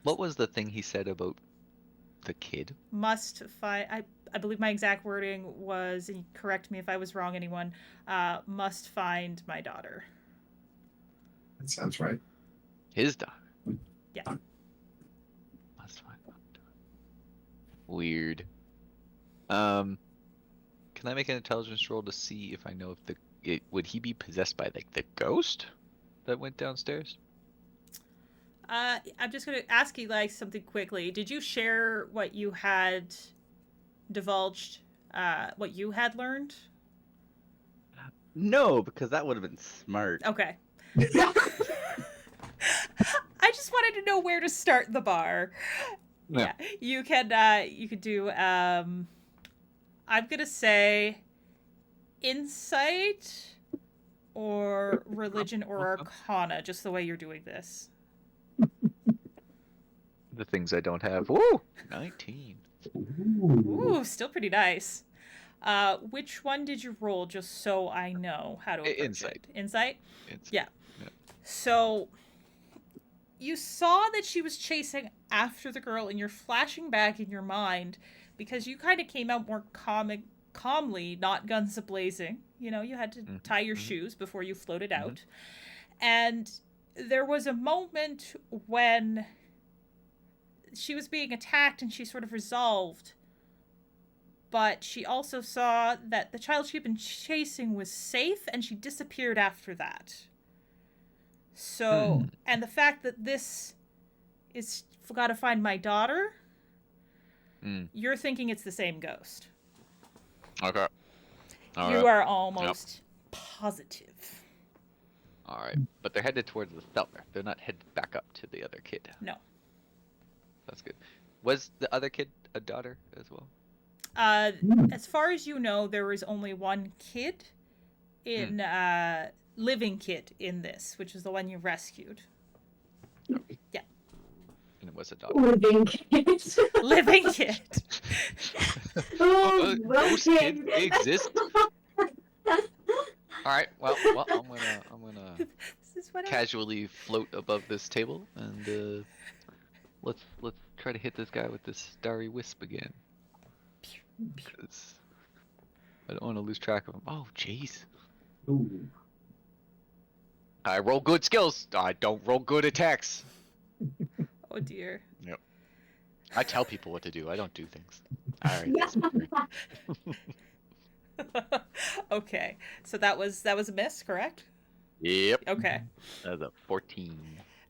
What was the thing he said about the kid? Must find. I believe my exact wording was, and correct me if I was wrong, anyone. Must find my daughter. That sounds right. His daughter. Yeah. Must find my daughter. Weird. Can I make an intelligence roll to see if I know if would he be possessed by like the ghost that went downstairs? I'm just gonna ask you like something quickly. Did you share what you had divulged? What you had learned? No, because that would have been smart. Okay. I just wanted to know where to start the bar. Yeah. You could do I'm gonna say insight or religion or arcana, just the way you're doing this. The things I don't have. Woo! 19. Ooh, still pretty nice. Which one did you roll, just so I know how to approach Insight. it? Insight? It's, Yeah. So you saw that she was chasing after the girl, and you're flashing back in your mind because you kind of came out more calmly, not guns a-blazing. You know, you had to tie your shoes before you floated out. And there was a moment when she was being attacked and she sort of resolved. But she also saw that the child she'd been chasing was safe, and she disappeared after that. So, and the fact that this is gotta find my daughter, you're thinking it's the same ghost. Okay. You are almost positive. All right. But they're headed towards the feller. They're not headed back up to the other kid. No. That's good. Was the other kid a daughter as well? As far as you know, there was only one kid in living kid in this, which is the one you rescued. Yeah. And it was a daughter. Living kids. Living kid. Oh, Those okay. kids exist. All right. Well, I'm gonna This is what casually float above this table and let's try to hit this guy with this starry wisp again. Because I don't want to lose track of him. Oh, jeez. Ooh. I roll good skills. I don't roll good attacks. Oh dear. Yep. I tell people what to do. I don't do things. All right. Okay, so that was a miss, correct? Yep. Okay. That's a 14.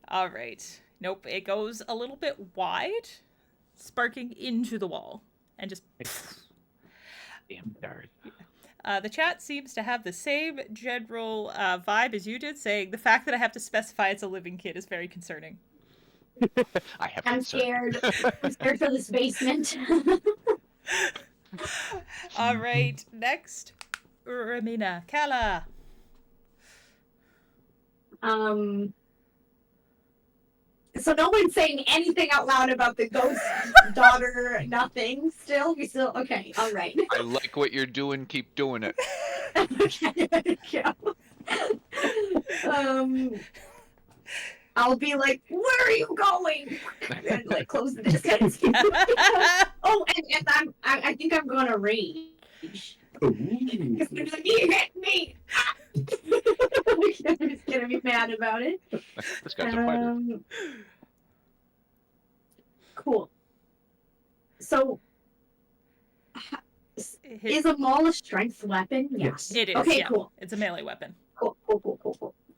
All right. Nope. It goes a little bit wide, sparking into the wall, and just. Damn dart. The chat seems to have the same general vibe as you did, saying the fact that I have to specify it's a living kid is very concerning. I have I'm concern. scared. I'm scared for this basement. All right, next, Ramina, Kala. So no one's saying anything out loud about the ghost daughter. Nothing. Still, we still okay. All right. I like what you're doing. Keep doing it. Okay, there you go. I'll be like, "Where are you going?" And like close the distance. Oh, and I think I'm gonna rage. Ooh. It's gonna be, you hit me. I'm just gonna be mad about it. This guy's a fighter. Cool. So, is a maul a strength weapon? Yes. It is. Okay, yeah. cool. It's a melee weapon. Cool.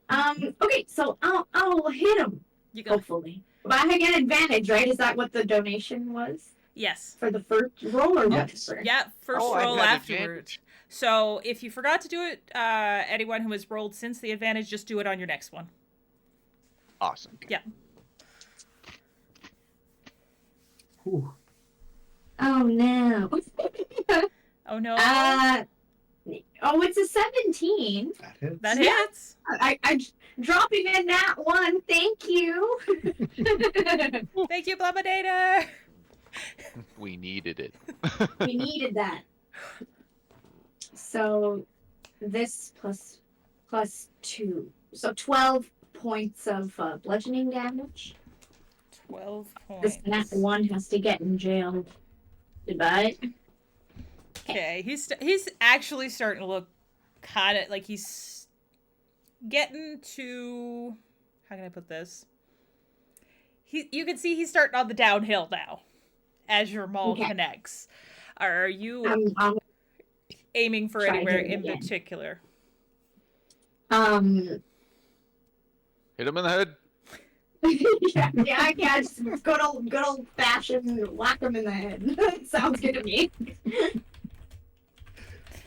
Okay, so I'll hit him. You go. Hopefully, but I get advantage, right? Is that what the donation was? Yes. For the first roll or Yes. whatever? Yeah, first Oh, I roll had afterward. advantage. So if you forgot to do it, anyone who has rolled since the advantage, just do it on your next one. Awesome. Yeah. Whew. Oh no. Oh no. Oh, it's a 17. That hits. That yeah. hits. I dropping in that one. Thank you. Thank you, Blubberdator. We needed it. We needed that. So this plus 2. So 12 points of bludgeoning damage. 12 This points. nat one has to get in jail. Goodbye. Okay, he's actually starting to look kind of like he's getting to, how can I put this? You can see he's starting on the downhill now as your maul Okay. connects. Are you I'm aiming for try anywhere hitting in again. particular? Hit him in the head. yeah, just good old fashioned whack him in the head. Sounds good to me.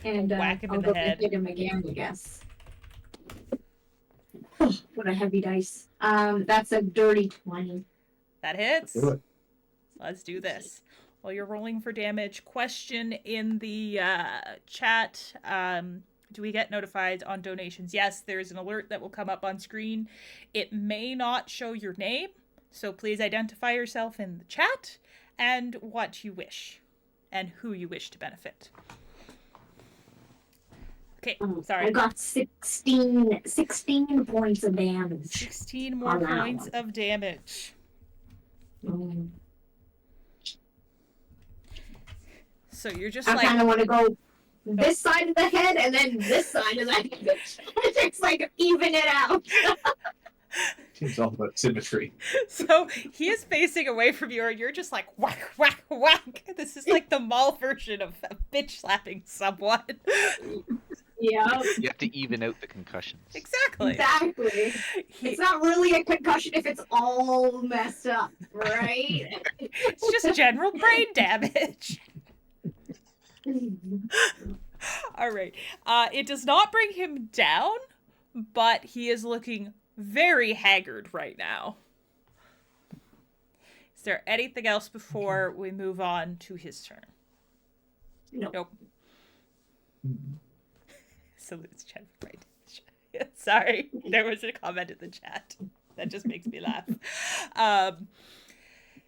And Whack him I'll in the go head. hit him again, I guess. What a heavy dice. That's a dirty 20. That hits. Do it. Let's do this. While you're rolling for damage, question in the chat. Do we get notified on donations? Yes, there's an alert that will come up on screen. It may not show your name, so please identify yourself in the chat and what you wish and who you wish to benefit. Okay, I sorry. got 16 points of damage. 16 more on that points one. of damage. Mm. So you're just I like, kind of want to go this side of the head and then this side of the head. It's like even it out. Seems all about symmetry. so he is facing away from you and you're just like whack, whack, whack. This is like the mall version of bitch slapping someone. Yeah, You have to even out the concussions. Exactly. exactly. It's not really a concussion if it's all messed up, right? It's just general brain damage. All right. It does not bring him down, but he is looking very haggard right now. Is there anything else before we move on to his turn? Nope. Salutes chat. Right. Sorry, there was a comment in the chat. That just makes me laugh.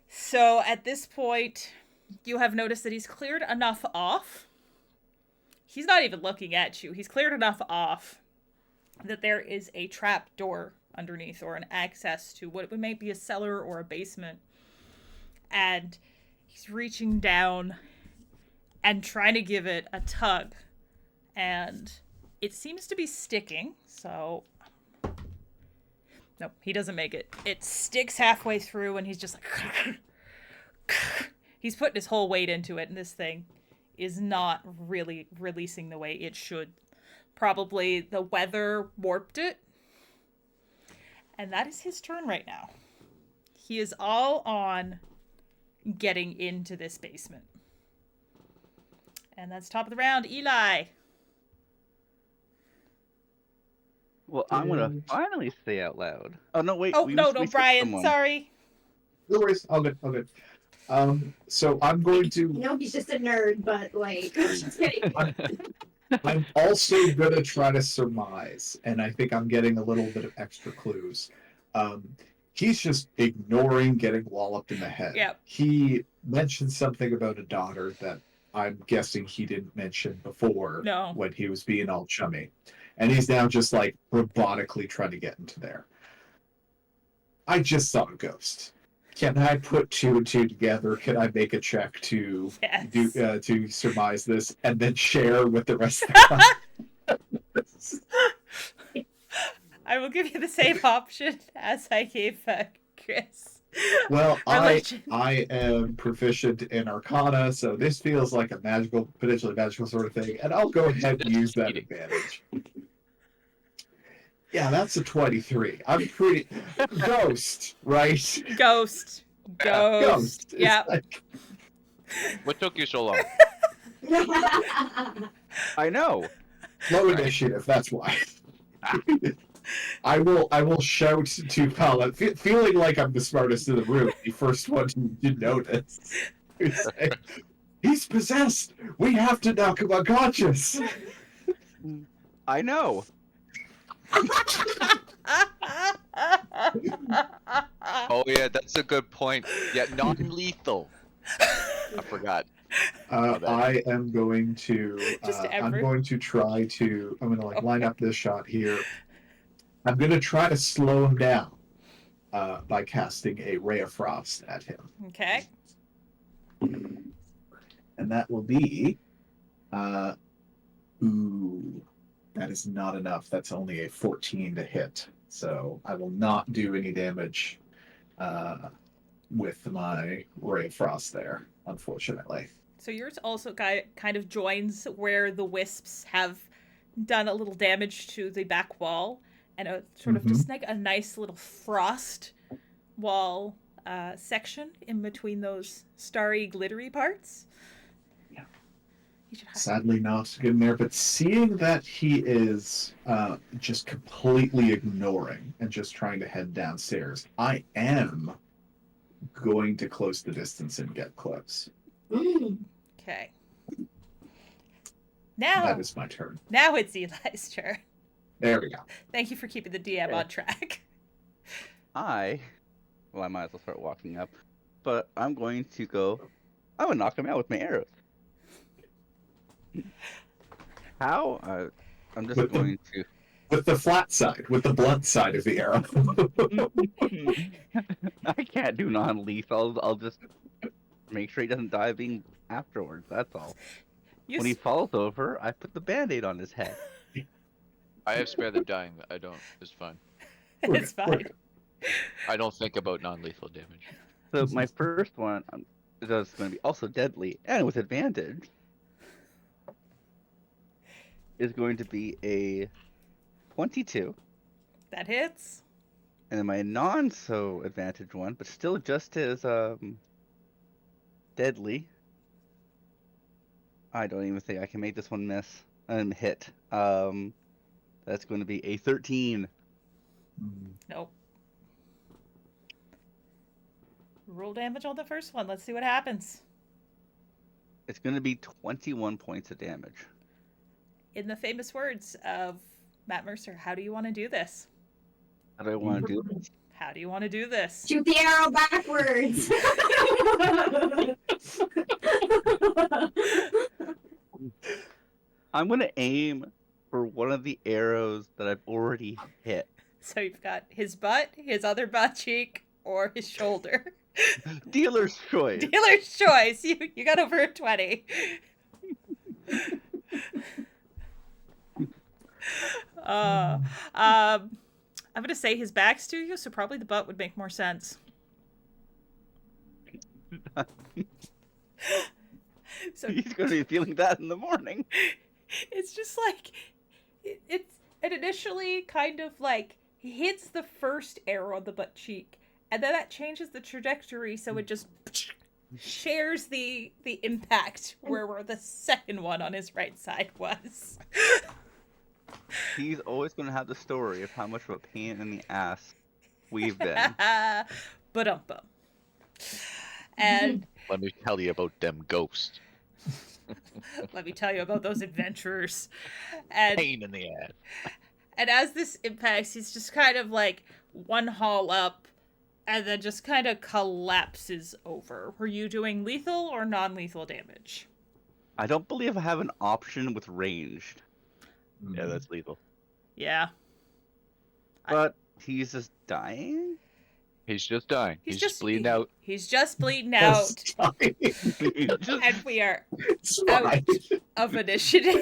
So at this point, you have noticed that he's cleared enough off. He's not even looking at you. He's cleared enough off that there is a trap door underneath or an access to what might be a cellar or a basement. And he's reaching down and trying to give it a tug. And it seems to be sticking, so nope, he doesn't make it. It sticks halfway through and he's just like he's putting his whole weight into it, and this thing is not really releasing the way it should. Probably the weather warped it. And that is his turn right now. He is all on getting into this basement. And that's top of the round. Eli. Well, I'm gonna finally say out loud. Oh no, wait. Oh, we no, skipped Brian. someone. Sorry. No worries. All good. All good. So I'm going to. No, he's just a nerd, but like, just kidding. I'm also gonna try to surmise, and I think I'm getting a little bit of extra clues. He's just ignoring getting walloped in the head. Yep. He mentioned something about a daughter that I'm guessing he didn't mention before No. when he was being all chummy. And he's now just like robotically trying to get into there. I just saw a ghost. Can I put 2 and 2 together? Can I make a check to Yes. to surmise this and then share with the rest of the class? I will give you the same option as I gave Chris. Well, Religion. I am proficient in Arcana, so this feels like a magical, potentially magical sort of thing, and I'll go ahead and use that advantage. Yeah, that's a 23. I'm pretty ghost, right? Ghost. Ghost. It's Yeah. like- What took you so long? I know. Low initiative, that's why. I will shout to Kala, feeling like I'm the smartest in the room, the first one to notice. Say, he's possessed! We have to knock him unconscious! I know. Oh yeah, that's a good point. Yeah, non-lethal. I forgot. I am going to Just I'm ever. going to try to I'm gonna line up this shot here. I'm gonna try to slow him down by casting a ray of frost at him. Okay. And that will be ooh, that is not enough. That's only a 14 to hit. So I will not do any damage with my ray of frost there, unfortunately. So yours also kind of joins where the wisps have done a little damage to the back wall, and a sort of just like a nice little frost wall section in between those starry, glittery parts. Yeah. You should Sadly not getting there, but seeing that he is just completely ignoring and just trying to head downstairs, I am going to close the distance and get close. Okay. Now That is my turn. Now it's Eli's turn. There we go. Thank you for keeping the DM on track. I might as well start walking up, but I'm going to knock him out with my arrows. How? I'm just going to. With the flat side, with the blunt side of the arrow. I can't do non-lethal. I'll just make sure he doesn't die being afterwards. That's all. When he falls over, I put the band-aid on his head. I have spare the dying. I don't. It's fine. It's fine. I don't think about non-lethal damage. So my first one is going to be also deadly and with advantage. Is going to be a 22. That hits. And then my non-so-advantage one, but still just as deadly. I don't even think I can make this one miss and hit. That's going to be a 13. Nope. Roll damage on the first one. Let's see what happens. It's going to be 21 points of damage. In the famous words of Matt Mercer, how do you want to do this? How do I want to do this? How do you want to do this? Shoot the arrow backwards. I'm going to aim for one of the arrows that I've already hit. So you've got his butt, his other butt cheek, or his shoulder. Dealer's choice. Dealer's choice. You got over a 20. I'm going to say his back's to you, so probably the butt would make more sense. So he's going to be feeling that in the morning. It's just like it initially kind of like hits the first arrow on the butt cheek, and then that changes the trajectory, so it just shares the impact where the second one on his right side was. He's always going to have the story of how much of a pain in the ass we've been. Ba-dum-bum. And let me tell you about them ghosts. Let me tell you about those adventurers. And pain in the ass. And as this impacts, he's just kind of like one haul up and then just kind of collapses over. Were you doing lethal or non-lethal damage? I don't believe I have an option with ranged. Yeah, that's lethal. Yeah. But he's just dying? He's just dying. He's just bleeding out. He's just bleeding out. And we are out of initiative.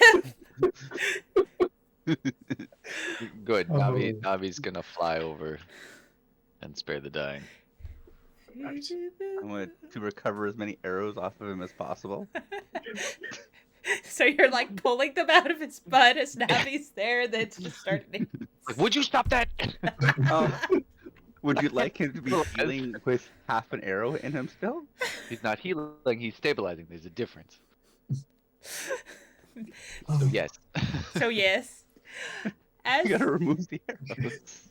Good. Navi's gonna fly over and spare the dying. I want to recover as many arrows off of him as possible. So you're like pulling them out of his butt as Navi's there, that's just starting. Would you stop that? Would you like him to be Well, healing with half an arrow in him still? He's not healing, he's stabilizing. There's a difference. Oh, So yes. So yes, as You gotta remove the arrows.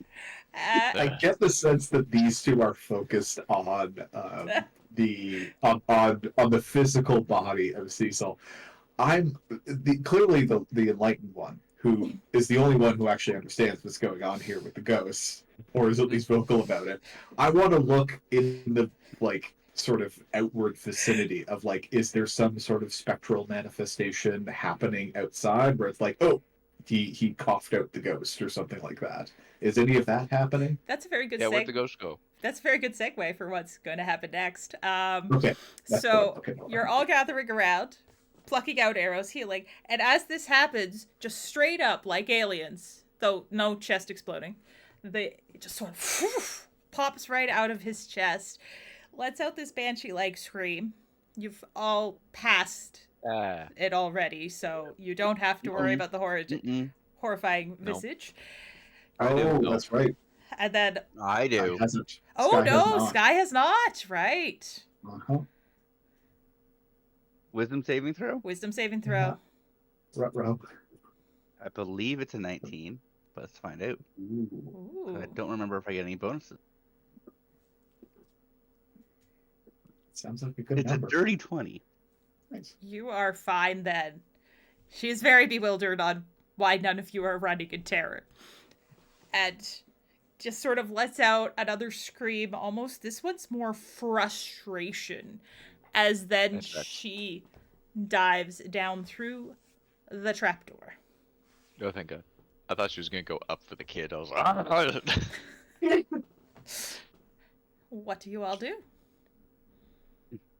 I get the sense that these two are focused on on the physical body of Cecil. I'm clearly the enlightened one, who is the only one who actually understands what's going on here with the ghosts, or is at least vocal about it. I want to look in the like sort of outward vicinity of like, is there some sort of spectral manifestation happening outside where it's like, oh, he coughed out the ghost or something like that. Is any of that happening? that's a very good Yeah, where'd the ghost go? That's a very good segue for what's going to happen next. Okay. So okay. you're all gathering around, plucking out arrows, healing, and as this happens, just straight up like aliens, though no chest exploding, they just sort of pops right out of his chest, lets out this banshee-like scream. You've all passed it already, so you don't have to worry about the horrifying No. visage. Oh, No. that's right. And then, I do. Hasn't. oh Sky has no, not. Sky has not. Right. Uh-huh. Wisdom saving throw? Wisdom saving throw. Ruh-roh. I believe it's a 19, but let's find out. Ooh. Ooh. I don't remember if I get any bonuses. Sounds like a good It's number. a dirty 20. Nice. You are fine then. She is very bewildered on why none of you are running in terror. And just sort of lets out another scream, almost this one's more frustration, as then That's right. she dives down through the trapdoor. Oh, thank God. I thought she was gonna go up for the kid. I was like, What do you all do?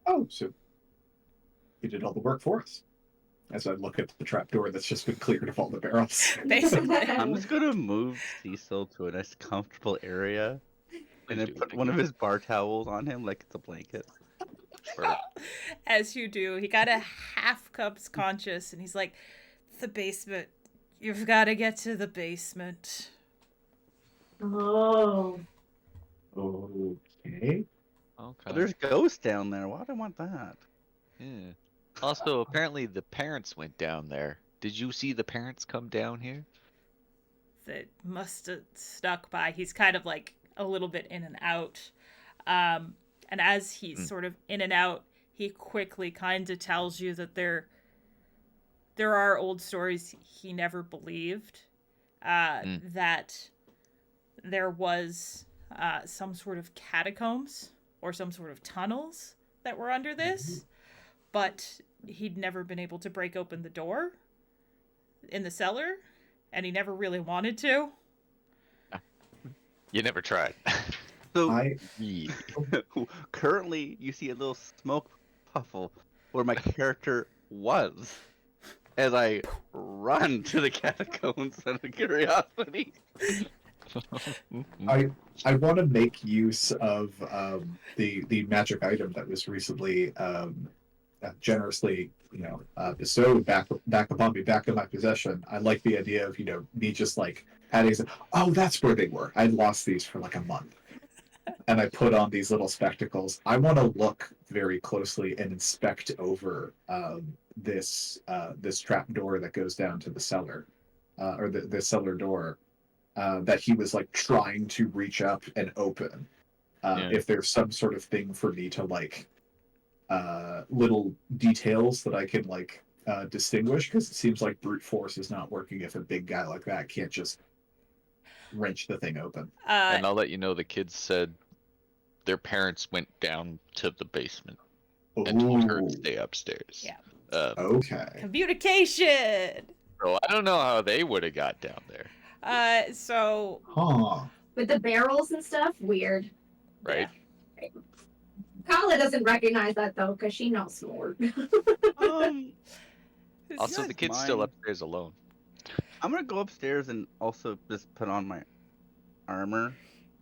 Oh, so he did all the work for us. As I look at the trapdoor that's just been cleared of all the barrels. Basically. I'm just gonna move Cecil to a nice comfortable area and then put one of his bar towels on him like it's a blanket. As you do, he kind of half comes conscious and he's like, the basement. You've got to get to the basement. Oh. Okay. Okay. There's ghosts down there. Why do I want that? Yeah. Also, apparently the parents went down there. Did you see the parents come down here? That must have stuck by. He's kind of like a little bit in and out. And as he's sort of in and out, he quickly kind of tells you that there are old stories he never believed. That there was some sort of catacombs or some sort of tunnels that were under this, but he'd never been able to break open the door in the cellar, and he never really wanted to. You never tried. So Yeah. currently, you see a little smoke puffle where my character was as I run to the catacombs out of curiosity. I want to make use of the magic item that was recently generously bestowed back upon me, back in my possession. I like the idea of me just like adding, oh, that's where they were. I lost these for like a month, and I put on these little spectacles. I want to look very closely and inspect over this trap door that goes down to the cellar, or the cellar door. That he was like trying to reach up and open. If there's some sort of thing for me to like little details that I can like distinguish, because it seems like brute force is not working if a big guy like that can't just wrench the thing open. And I'll let you know the kids said their parents went down to the basement and told her to stay upstairs. Yeah. Okay. Communication! So I don't know how they would have got down there. So Huh. With the barrels and stuff, weird. Right? Kala doesn't recognize that though, because she knows more. Also, guys the kid's still mind? upstairs alone. I'm gonna go upstairs and also just put on my armor,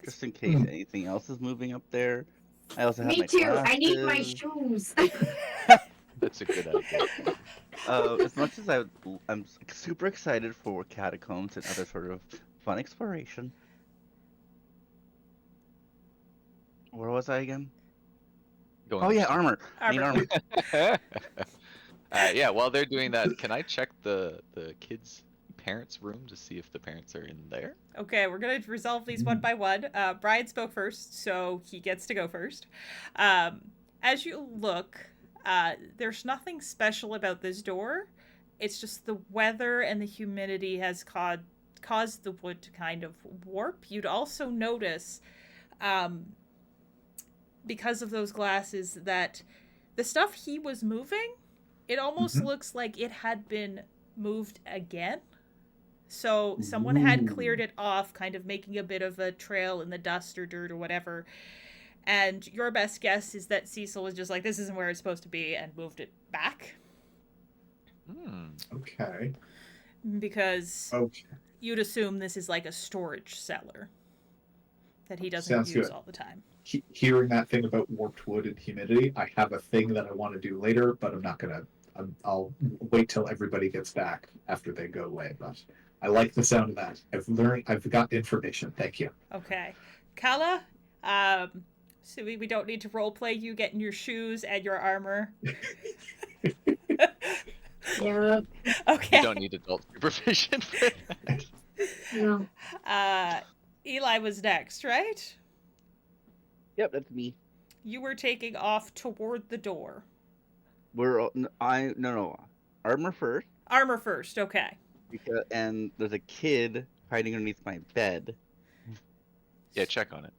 just in case anything else is moving up there. I also have Me my too. I need my glasses. shoes. That's a good idea. As much as I'm super excited for catacombs and other sort of fun exploration, Where was I again? Going Oh yeah, upstairs. armor. I need Armor. armor. Yeah, while they're doing that, can I check the kids' parents' room to see if the parents are in there? Okay, we're gonna resolve these one by one. Brian spoke first, so he gets to go first. As you look, there's nothing special about this door. It's just the weather and the humidity has caused the wood to kind of warp. You'd also notice, because of those glasses, that the stuff he was moving, it almost looks like it had been moved again. So someone had cleared it off, kind of making a bit of a trail in the dust or dirt or whatever. And your best guess is that Cecil was just like, this isn't where it's supposed to be, and moved it back. Okay. Because Okay. you'd assume this is like a storage cellar that he doesn't Sounds use good. all the time. Hearing that thing about warped wood and humidity, I have a thing that I want to do later, but I'm not gonna. I'll wait till everybody gets back after they go away. But I like the sound of that. I've got information. Thank you. Okay. Kala, so we don't need to role play you getting your shoes and your armor. Yeah. Okay. You don't need adult supervision for that. No. Eli was next, right? Yep, that's me. You were taking off toward the door. No. Armor first, Armor first, okay. and there's a kid hiding underneath my bed. Yeah, check on it.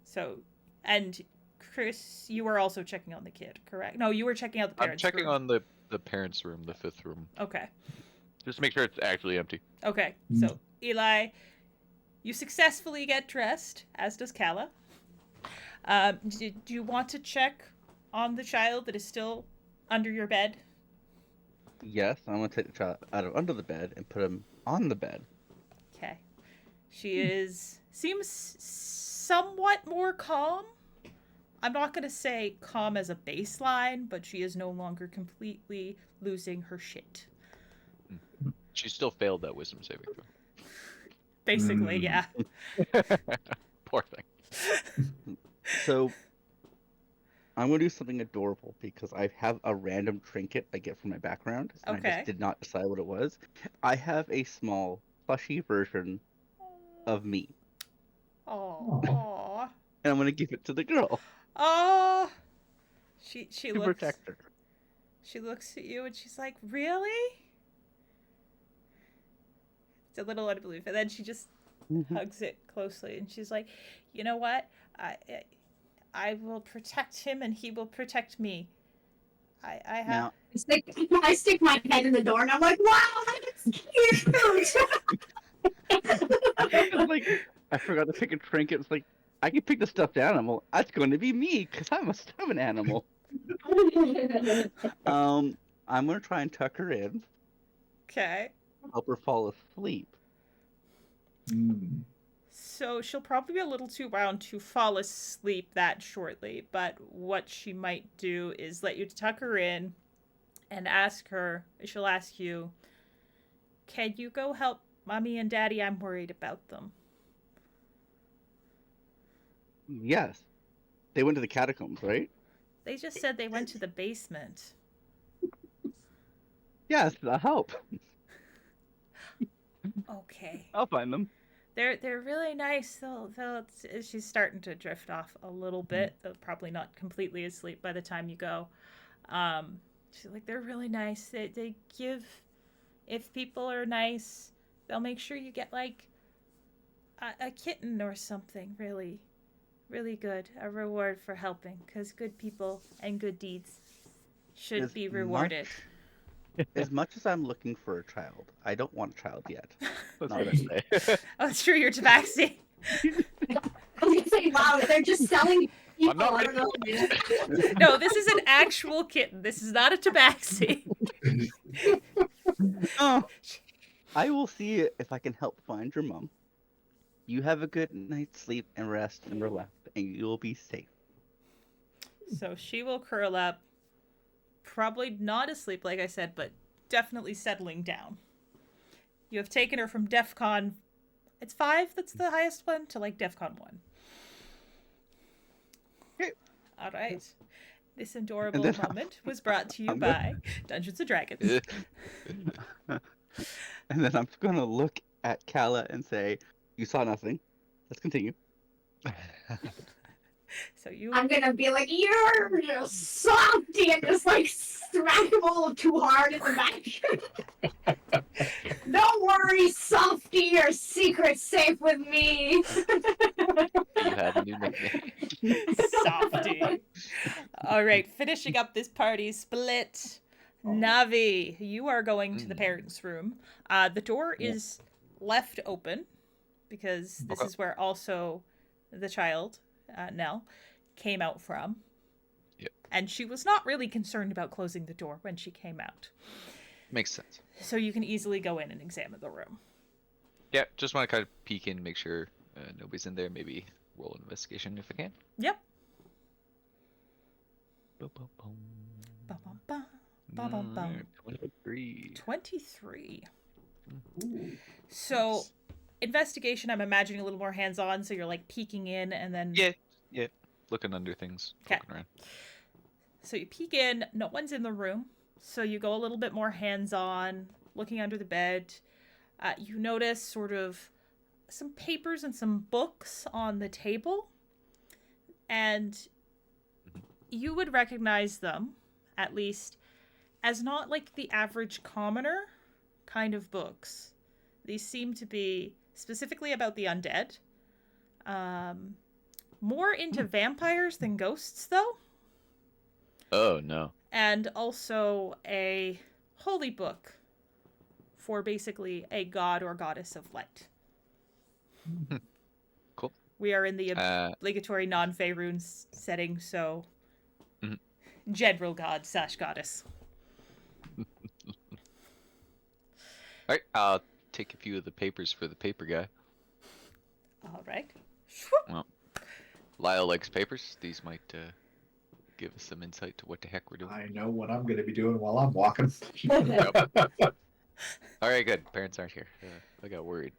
So, and Chris, you were also checking on the kid, correct? No, you were checking out the I'm parents' checking room. on the parents' room, the 5th room, Okay. just to make sure it's actually empty. Okay. So, Eli, you successfully get dressed, as does Kala. Do you want to check on the child that is still under your bed? Yes, I'm gonna take the child out of under the bed and put him on the bed. Okay. She seems somewhat more calm. I'm not going to say calm as a baseline, but she is no longer completely losing her shit. She still failed that wisdom saving throw. Basically, yeah. Poor thing. So I'm gonna do something adorable because I have a random trinket I get from my background, and I Okay. just did not decide what it was. I have a small plushy version of me, Aww. and I'm gonna give it to the girl Oh. She to looks protect her. She looks at you and she's like, "Really?" It's a little unbelievable. And then she just hugs it closely and she's like, "You know what? I will protect him and he will protect me. I have Now, I stick my head in the door and I'm like, wow, that's cute. it's like I forgot to pick a trinket. It's like I can pick the stuffed animal. That's going to be me because I'm an animal. I'm gonna try and tuck her in, Okay. help her fall asleep. So she'll probably be a little too round to fall asleep that shortly, but what she might do is let you tuck her in and she'll ask you, "Can you go help Mommy and Daddy? I'm worried about them." Yes, they went to the catacombs, right? They just said they went to the basement. Yes, I'll help. Okay. I'll find them. They're really nice. She's starting to drift off a little bit. They're probably not completely asleep by the time you go. She's like, they're really nice. They give, if people are nice, they'll make sure you get like a kitten or something. Really, really good. A reward for helping, because good people and good deeds should be rewarded. As much as I'm looking for a child, I don't want a child yet. That's Not what I yet. say. Oh, it's true. You're tabaxi. I was gonna say, wow, they're just selling people. I'm not I don't know, man. No, this is an actual kitten. This is not a tabaxi. Oh, I will see if I can help find your mom. You have a good night's sleep and rest and relax, and you'll be safe. So she will curl up, probably not asleep, like I said, but definitely settling down. You have taken her from DEFCON, it's 5, that's the highest one, to like DEFCON 1. All right. This adorable then moment was brought to you I'm by Dungeons and Dragons. And then I'm gonna look at Kala and say, "You saw nothing. Let's continue." So you I'm gonna be like, you're just softy, and just like smack him a little too hard in the back. Don't worry, softy, your secret's safe with me. You had a new nickname. softy. All right, finishing up this party split. Navi, you are going to the parents' room. The door is left open because this Okay. is where also the child, Nell, came out from. Yep. And she was not really concerned about closing the door when she came out. Makes sense. So you can easily go in and examine the room. Yeah, just want to kind of peek in, make sure nobody's in there. Maybe roll an investigation if I can. Yep. Ba-ba-bum. Ba-bum-bum. Ba-bum-bum. Alright, 23. 23. So, investigation, I'm imagining a little more hands-on, so you're like peeking in and then... Yeah. Looking under things. 'Kay. Poking around. So you peek in, no one's in the room, so you go a little bit more hands-on, looking under the bed. You notice sort of some papers and some books on the table, and you would recognize them, at least, as not like the average commoner kind of books. These seem to be specifically about the undead. More into vampires than ghosts, though. Oh, no. And also a holy book for basically a god or goddess of light. Cool. We are in the obligatory non-Faerun setting, so Mhm. general god / goddess. Alright, I'll take a few of the papers for the paper guy. All right. Well, Lyle likes papers. These might give us some insight to what the heck we're doing. I know what I'm going to be doing while I'm walking. Alright, good. Parents aren't here. I got worried.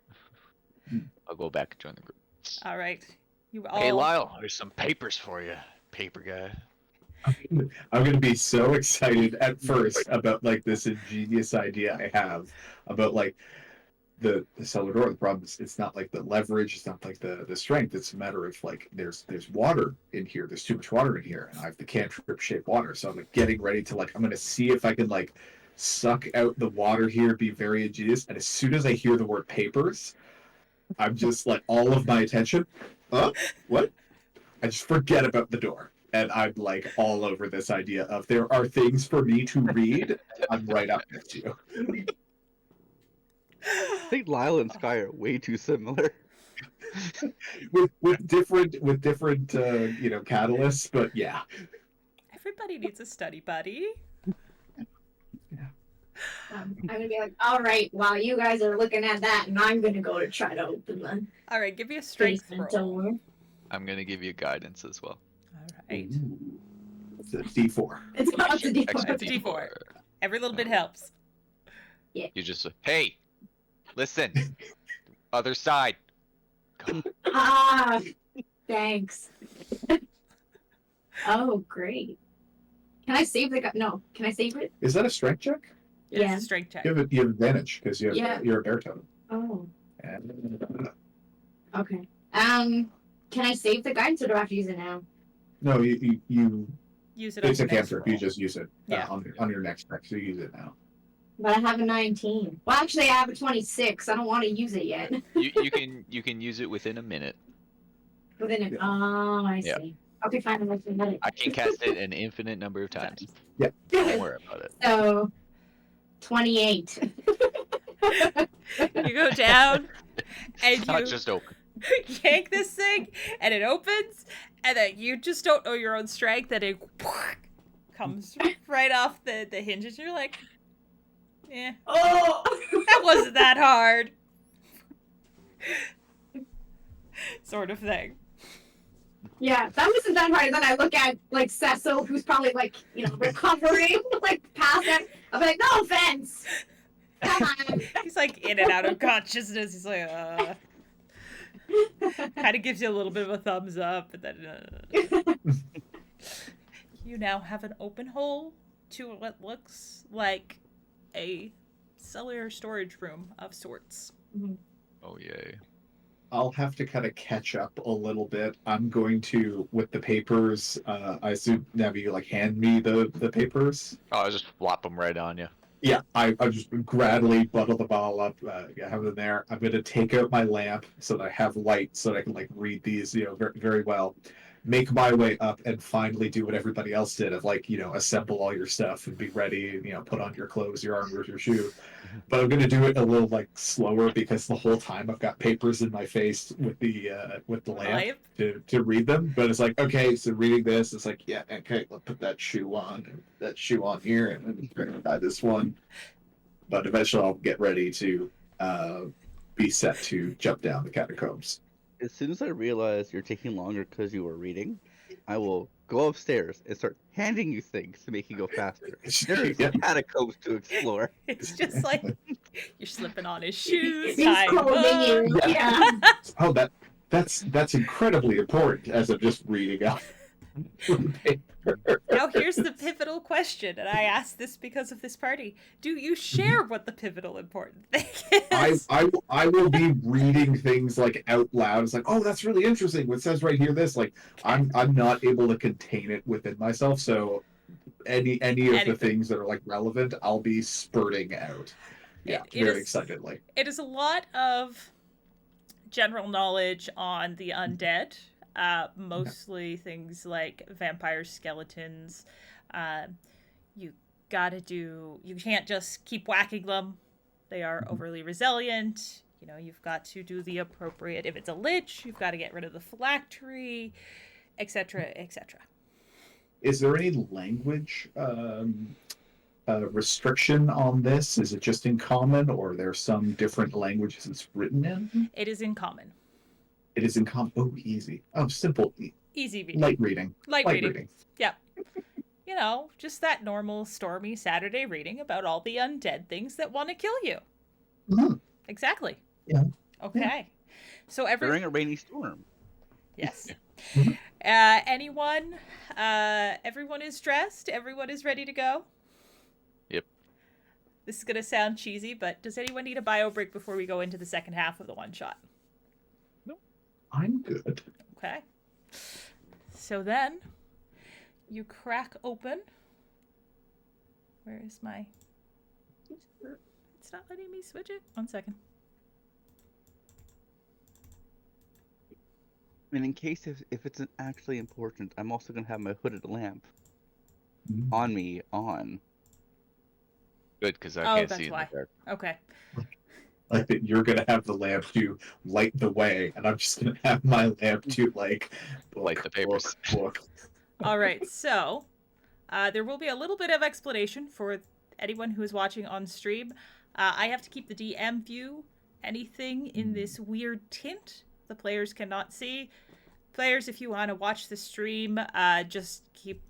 I'll go back and join the group. All right. You all... Hey, Lyle, there's some papers for you, paper guy. I'm going to be so excited at first about like this ingenious idea I have about like the cellar door. The problem is it's not like the leverage, it's not like the strength. It's a matter of like there's water in here. There's too much water in here, and I have the cantrip shaped water. So I'm like getting ready to like I'm going to see if I can like suck out the water here, be very ingenious. And as soon as I hear the word papers, I'm just like all of my attention. What? I just forget about the door. And I'm like all over this idea of there are things for me to read. I'm right up next to you. I think Lyle and Sky are way too similar. with different catalysts, but yeah. Everybody needs a study buddy. I'm gonna be like, all right, while you guys are looking at that, and I'm gonna go to try to open the All right, give me a strength basement roll. door. I'm gonna give you guidance as well. All right. It's a D4. It's not the Extra default. It's a D4. Every little bit helps. You just hey, listen, other side. God. Ah, thanks. Oh, great. Can I save the guy? No, can I save it? Is that a strength check? Yeah. It's a strength check. You have advantage because you're a bear totem. Oh, And, okay. Can I save the guidance or do I have to use it now? no, you Use it on it's a your next cantrip. You roll. just use it Yeah. on your next check. So you use it now. But I have a 19. Well, actually, I have a 26. I don't want to use it yet. You can use it within a minute. Within it. Yeah. Oh, I Yeah. see. Okay, fine. I'm looking at it. I can cast it an infinite number of times. Yeah. Don't worry about it. So, 28. You go down and It's not you just open. yank this thing and it opens and then you just don't know your own strength and it comes right off the hinges. You're like, yeah, Oh! that wasn't that hard. Sort of thing. Yeah, that wasn't that hard. Then I look at, like, Cecil, who's probably, like, recovering, like, past it. I'm like, no offense. Come on. He's like in and out of consciousness. He's like, kind of gives you a little bit of a thumbs up, and then You now have an open hole to what looks like a cellular storage room of sorts. Oh yay. I'll have to kind of catch up a little bit. I'm going to, with the papers, I assume, Navi, you like hand me the papers? Oh, I'll just flop them right on you. Yeah, I just gradually bundle them all up, have them there. I'm going to take out my lamp so that I have light so that I can like read these, very, very well. Make my way up and finally do what everybody else did of like, assemble all your stuff and be ready, put on your clothes, your armor, your shoe. But I'm going to do it a little like slower because the whole time I've got papers in my face with the lamp to read them. But it's like, okay, so reading this, it's like, yeah, okay, let's put that shoe on here, and then try this one. But eventually, I'll get ready to be set to jump down the catacombs. As soon as I realize you're taking longer because you were reading, I will go upstairs and start handing you things to make you go faster. There's Yeah. catacombs to explore. It's just like you're slipping on his shoes. He's tying clothing them you. up. Yeah. Oh, that's incredibly important as I'm just reading out. Now here's the pivotal question, and I ask this because of this party. Do you share what the pivotal important thing is? I will be reading things like out loud. It's like, oh, that's really interesting. What says right here, this like I'm not able to contain it within myself. So any of the things that are like relevant, I'll be spurting out. Yeah, very excitedly. It is a lot of general knowledge on the undead. Mostly things like vampires, skeletons. You can't just keep whacking them. They are overly resilient. You've got to do the appropriate, if it's a lich, you've got to get rid of the phylactery, etc., etc. Is there any language restriction on this? Is it just in common, or are there some different languages it's written in? It is in common. It is in common. Oh, easy. Oh, simple. Easy reading. Light reading. Light reading. Yep. Just that normal stormy Saturday reading about all the undead things that want to kill you. Mm. Exactly. Yeah. Okay. Yeah. So During a rainy storm. Yes. Mhm. Everyone is dressed? Everyone is ready to go? Yep. This is going to sound cheesy, but does anyone need a bio break before we go into the second half of the one shot? I'm good. Okay. So then, you crack open. Where is my... It's not letting me switch it. 1 second. And in case if it's actually important, I'm also going to have my hooded lamp Mm. on me on. Good, because I Oh, can't that's see in why. the dark. Okay. Like that you're gonna have the lamp to light the way, and I'm just gonna have my lamp to like Light the papers. book. All right. So, there will be a little bit of explanation for anyone who is watching on stream. I have to keep the DM view. Anything in this weird tint, the players cannot see. Players, if you want to watch the stream, just keep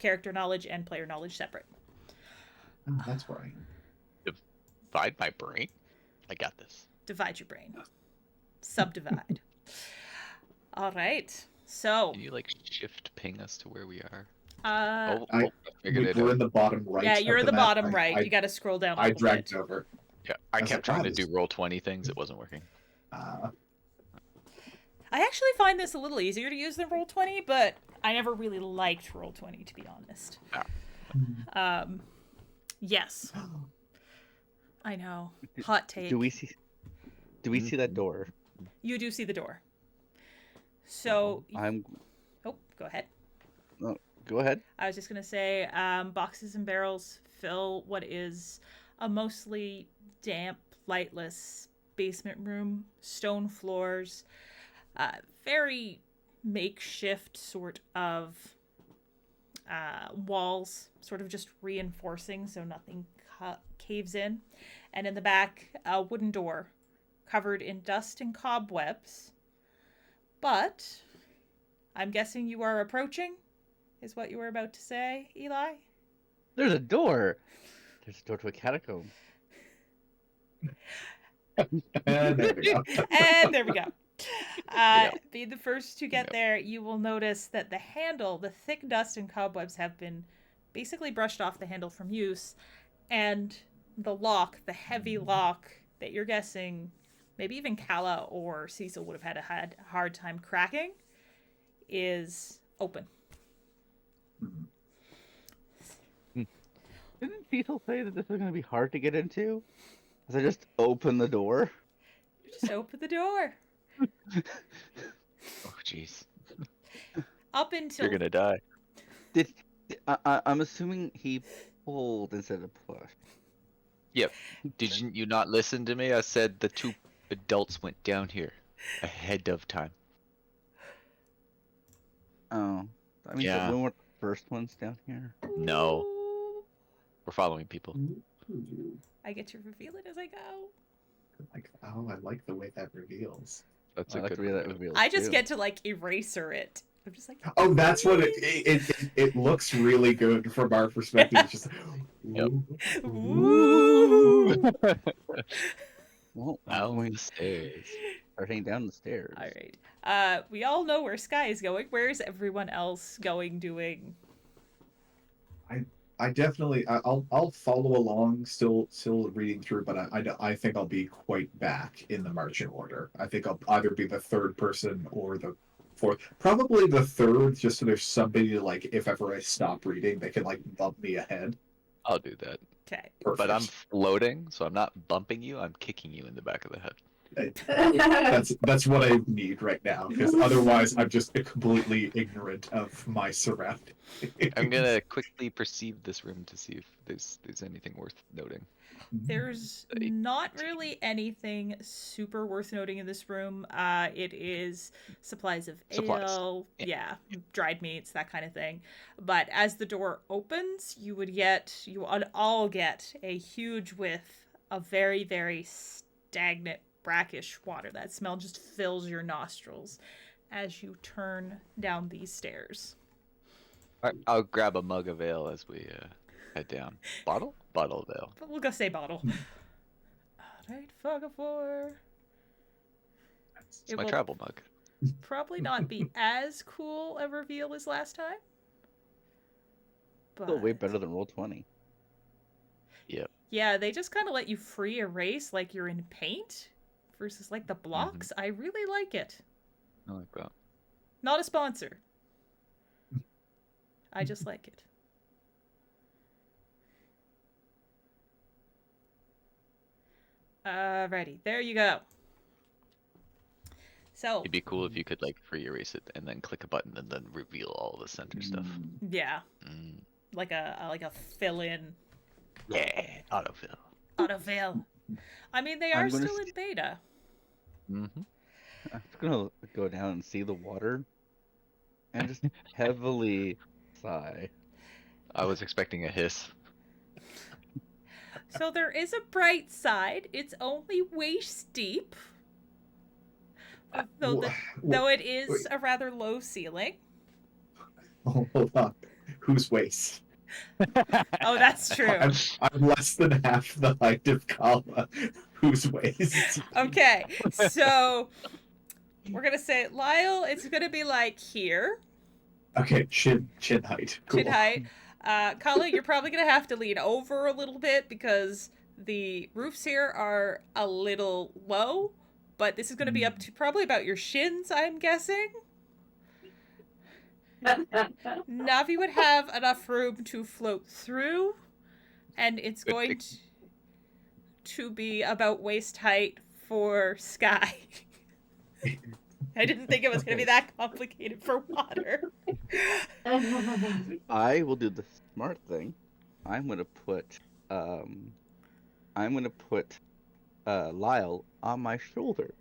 character knowledge and player knowledge separate. Oh, that's right. Divide my brain. I got this. Divide your brain. Subdivide. All right. So, Can you shift ping us to where we are? uh, I figured it We're out. in the bottom right. yeah, you're of in the map. bottom right. You got to scroll down a I little dragged bit. over. Yeah, I was kept like, trying wow, to do roll 20 things. It wasn't working. Uh, I actually find this a little easier to use than Roll20, but I never really liked Roll20, to be honest. Yes. I know. Hot take. Do we see that door? You do see the door. So, I'm. oh, go ahead. Go ahead. I was just going to say, boxes and barrels fill what is a mostly damp, lightless basement room, stone floors, very makeshift sort of walls, sort of just reinforcing so nothing caves in. And in the back, a wooden door covered in dust and cobwebs. But I'm guessing you are approaching, is what you were about to say, Eli? There's a door. There's a door to a catacomb. and there we go. And there we go. Being the first to get there, you will notice that the handle, the thick dust and cobwebs have been basically brushed off the handle from use, and the lock, the heavy lock that you're guessing maybe even Kala or Cecil would have had a hard time cracking, is open. Didn't Cecil say that this was going to be hard to get into? So I just open the door. Just open the door. Oh, jeez. Up until You're gonna die. I'm assuming he pulled instead of pushed. Yep. Did you not listen to me? I said the two adults went down here ahead of time. Oh, I mean, Yeah. we weren't the first ones down here. No. We're following people. I get to reveal it as I go. I like the way that reveals. That's I a like good the way that one. reveals. I just too. get to like eraser it. I'm just like, Oh, that's what it looks really good from our perspective. It's just Yep. ooh. Well, I'm Down going the stairs. starting down the stairs. All right. We all know where Sky is going. Where is everyone else going, doing? I definitely I'll follow along, still reading through, but I think I'll be quite back in the marching order. I think I'll either be the third person or the fourth, probably the third, just so there's somebody to, like, if ever I stop reading, they can like bump me ahead. I'll do that. Okay. Perfect. But I'm floating, so I'm not bumping you. I'm kicking you in the back of the head. That's what I need right now, because otherwise I'm just completely ignorant of my surroundings. I'm gonna quickly perceive this room to see if there's anything worth noting. There's not really anything super worth noting in this room. It is supplies of ale, yeah, dried meats, that kind of thing. But as the door opens, you would all get a huge whiff of very, very stagnant, brackish water. That smell just fills your nostrils as you turn down these stairs. I'll grab a mug of ale as we head down. Bottle of ale. But we'll go say bottle. Alright, fog of war. It's It my will travel mug. probably not be as cool a reveal as last time. But Still way better than Roll20. Yep. yeah, they just kind of let you free erase like you're in paint versus like the blocks. I really like it. I like that. Not a sponsor. I just like it. Alrighty, there you go. So It'd be cool if you could like free erase it and then click a button and then reveal all the center stuff. yeah, Mm. like a fill-in Yeah, autofill. autofill. I mean, they are I'm gonna still in beta. Mm-hmm. I'm just gonna go down and see the water, and just heavily sigh. I was expecting a hiss. So there is a bright side. It's only waist deep. Though it is a rather low ceiling. Hold on. Whose waist? Oh, that's true. I'm less than half the height of Kala. Whose waist? Okay, so we're gonna say Lyle. It's gonna be like here, Okay, chin height. Cool. chin height. Kala, you're probably gonna have to lean over a little bit because the roofs here are a little low. But this is gonna be up to probably about your shins, I'm guessing. Navi would have enough room to float through, and it's going to be about waist height for Sky. I didn't think it was going to be that complicated for water. I will do the smart thing. I'm gonna put Lyle on my shoulder.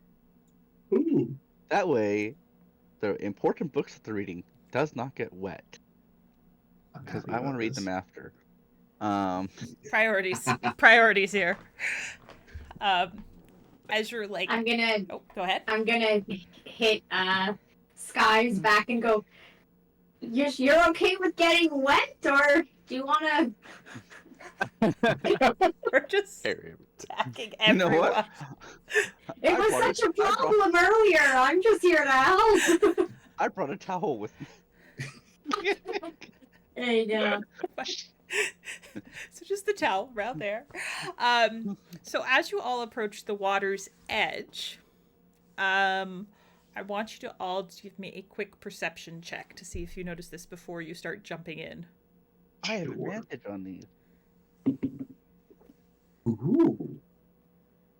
Ooh. That way, the important books that they're reading does not get wet. I'm Because happy I want about to read this. them after. Priorities here. As you're like, I'm gonna oh, go ahead. hit Sky's back and go. You're okay with getting wet, or do you wanna? We're just Area. attacking You know everyone. what? It I was brought such a I brought- problem earlier. I'm just here to help. I brought a towel with me. There you go. So just the towel right there. So as you all approach the water's edge, I want you to all give me a quick perception check to see if you notice this before you start jumping in. I have Sure. advantage on these. Ooh.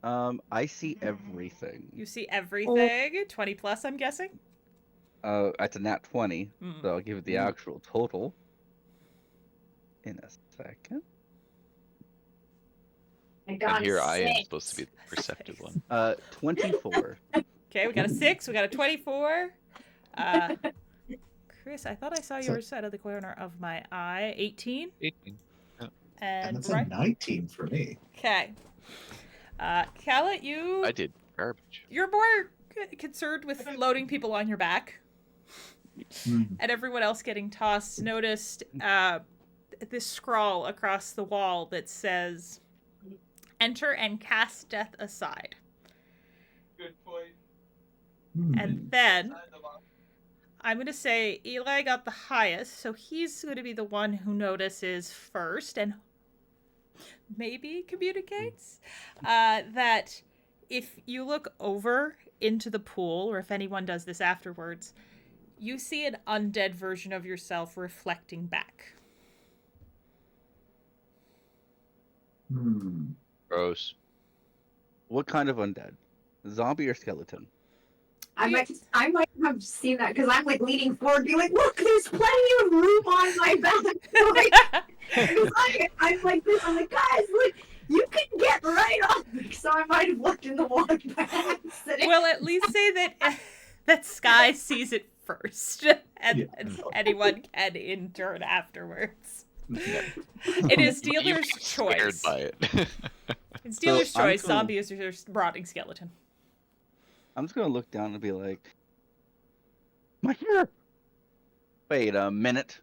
I see everything. You see everything. 20 plus, I'm guessing. It's a nat 20, Mm. so I'll give it the actual total in a second. I got And here I am 6. supposed to be the perceptive one. 24. Okay, we got a 6, we got a 24. Chris, I thought I saw yours out of the corner of my eye. 18. 18. And And that's right. a 19 for me. Okay. Calla, I did garbage. you're more concerned with loading people on your back. Hmm. And everyone else getting tossed noticed this scrawl across the wall that says, "Enter and cast death aside." Hmm. And then I'm going to say Eli got the highest, so he's going to be the one who notices first and maybe communicates that if you look over into the pool, or if anyone does this afterwards, you see an undead version of yourself reflecting back. Hmm. Gross. What kind of undead? Zombie or skeleton? I might have seen that because I'm like leaning forward, being like, "Look, there's plenty of room on my back." I'm like this. I'm like, guys, look, you can get right off. So I might have looked in the water by accident. We'll at least say that that Sky sees it first, and then anyone can in turn afterwards. It is You dealer's get scared choice. by it. It's dealer's I'm choice. gonna- Zombie is your rotting skeleton. I'm just gonna look down and be like, my hair! Wait a minute.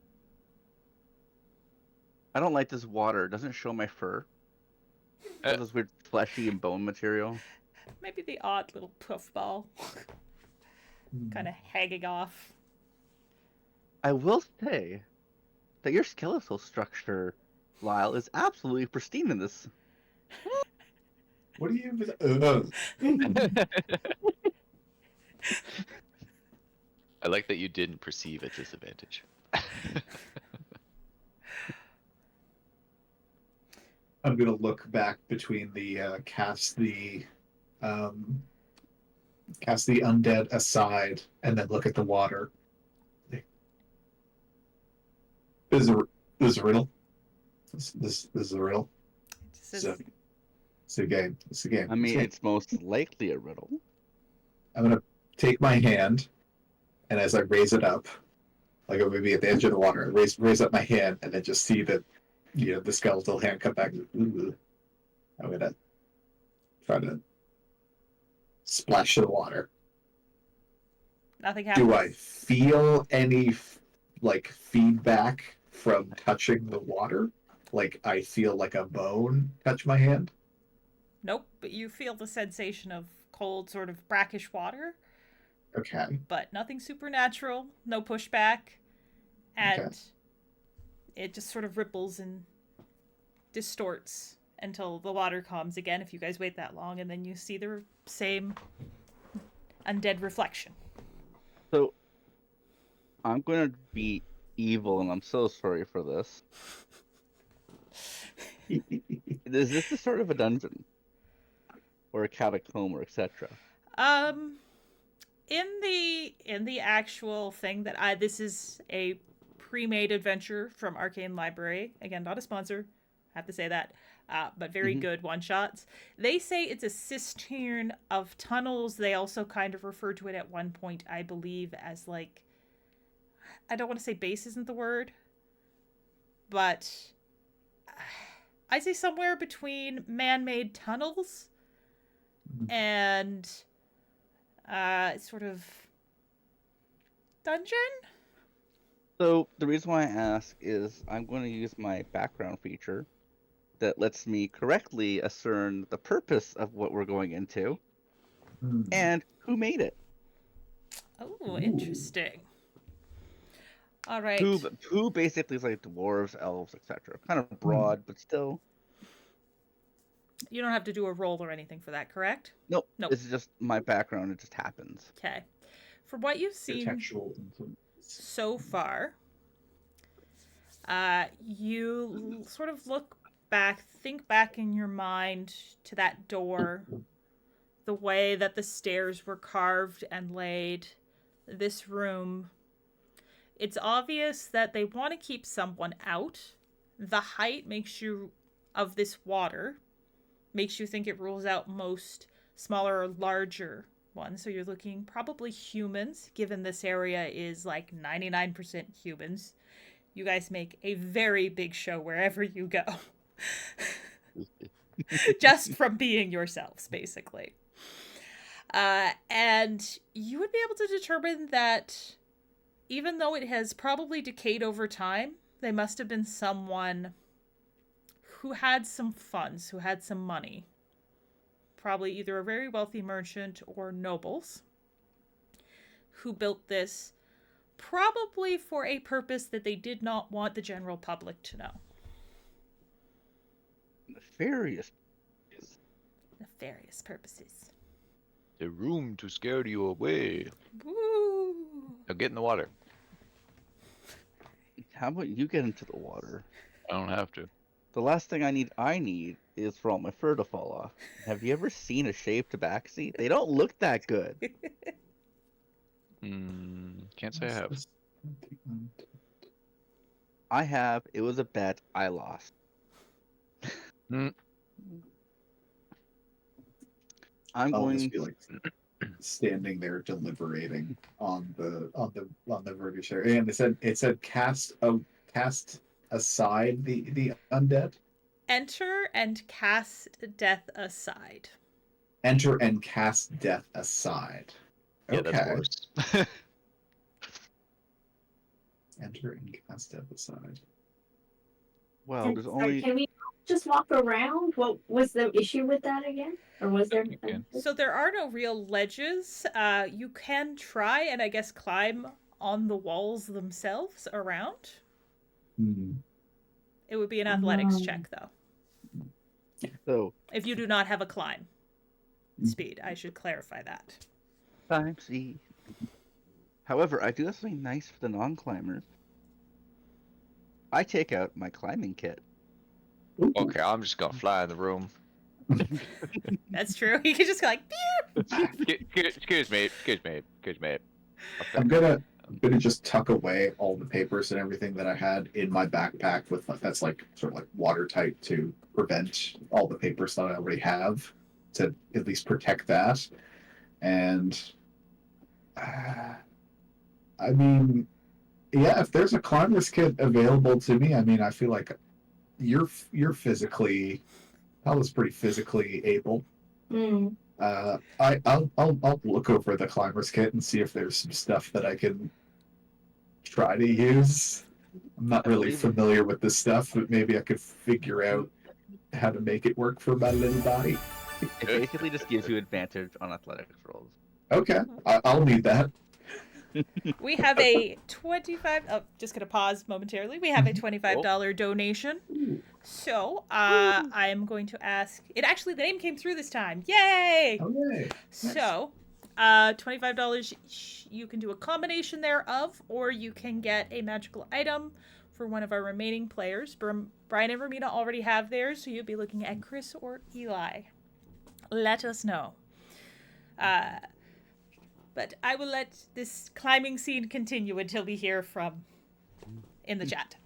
I don't like this water. It doesn't show my fur. All this weird fleshy and bone material. Maybe the odd little puffball kind of hanging off. I will say that your skeletal structure, Lyle, is absolutely pristine in this. What do you? I like that you didn't perceive a disadvantage. I'm gonna look back between the cast the undead aside, and then look at the water. This is a riddle. This is a riddle. It just says, So, it's a game. It's a game. I mean, it's most likely a riddle. I'm gonna take my hand, and as I raise it up, like I'm maybe at the edge of the water, I raise up my hand, and then just see that, the skeletal hand come back. Ooh. I'm gonna try to splash the water. nothing happens. Do I feel any feedback from touching the water? Like I feel like a bone touch my hand? Nope, but you feel the sensation of cold, sort of brackish water, Okay. but nothing supernatural, no pushback, and Okay. it just sort of ripples and distorts until the water calms again, if you guys wait that long, and then you see the same undead reflection. So, I'm gonna be evil, and I'm so sorry for this. Is this a sort of a dungeon? Or a catacomb, or etc.? In the actual thing that this is a pre-made adventure from Arcane Library. Again, not a sponsor, I have to say that. But very good one-shots. They say it's a cistern of tunnels. They also kind of refer to it at one point, I believe, as like, I don't want to say base isn't the word, but I say somewhere between man-made tunnels and sort of dungeon? So, the reason why I ask is I'm going to use my background feature that lets me correctly discern the purpose of what we're going into. and who made it. Oh, interesting. All right. Who basically is like dwarves, elves, etc. Kind of broad, but still. You don't have to do a roll or anything for that, correct? Nope. Nope. This is just my background. It just happens. Okay. From what you've seen Contextual influence. so far, you sort of think back in your mind to that door, the way that the stairs were carved and laid, this room. It's obvious that they want to keep someone out. The height of this water makes you think it rules out most smaller or larger ones. So you're looking probably humans, given this area is like 99% humans. You guys make a very big show wherever you go. Just from being yourselves, basically. And you would be able to determine that even though it has probably decayed over time, they must have been someone who had some funds, who had some money. Probably either a very wealthy merchant or nobles who built this, probably for a purpose that they did not want the general public to know. Nefarious. Nefarious purposes. The room to scare you away. Woo! Now get in the water. How about you get into the water? I don't have to. The last thing I need is for all my fur to fall off. Have you ever seen a shaved tabaxi? They don't look that good. Can't say I have. I have. It was a bet. I lost. Hmm. I'll just be like standing there deliberating on the verbiage there. And it said cast aside the undead. Enter and cast death aside. Enter and cast death aside. Yeah, Okay. that's worse. Enter and cast death aside. Well, And there's so only. Can we just walk around? What was the issue with that again? Or was there? You can. So there are no real ledges. You can try and I guess climb on the walls themselves around. It would be an athletics check though. So, If you do not have a climb speed, I should clarify that. time see. However, I do have something nice for the non-climbers. I take out my climbing kit. Okay, I'm just gonna fly in the room. That's true. You could just go like, Excuse me. I'm gonna just tuck away all the papers and everything that I had in my backpack that's like sort of like watertight to prevent all the papers that I already have to at least protect that. And I mean, yeah, if there's a climber's kit available to me, I mean, I feel like you're physically, I was pretty physically able. I'll look over the climber's kit and see if there's some stuff that I can try to use. I'm not really familiar with this stuff, but maybe I could figure out how to make it work for my little body. It basically just gives you advantage on athletics rolls. Okay, I'll need that. we have a 25. Oh, just gonna pause momentarily. We have a $25 donation. So I am going to ask. It actually the name came through this time. Yay! Okay. So, $25. You can do a combination thereof, or you can get a magical item for one of our remaining players. Brian and Romina already have theirs, so you'll be looking at Chris or Eli. Let us know. But I will let this climbing scene continue until we hear from in the chat.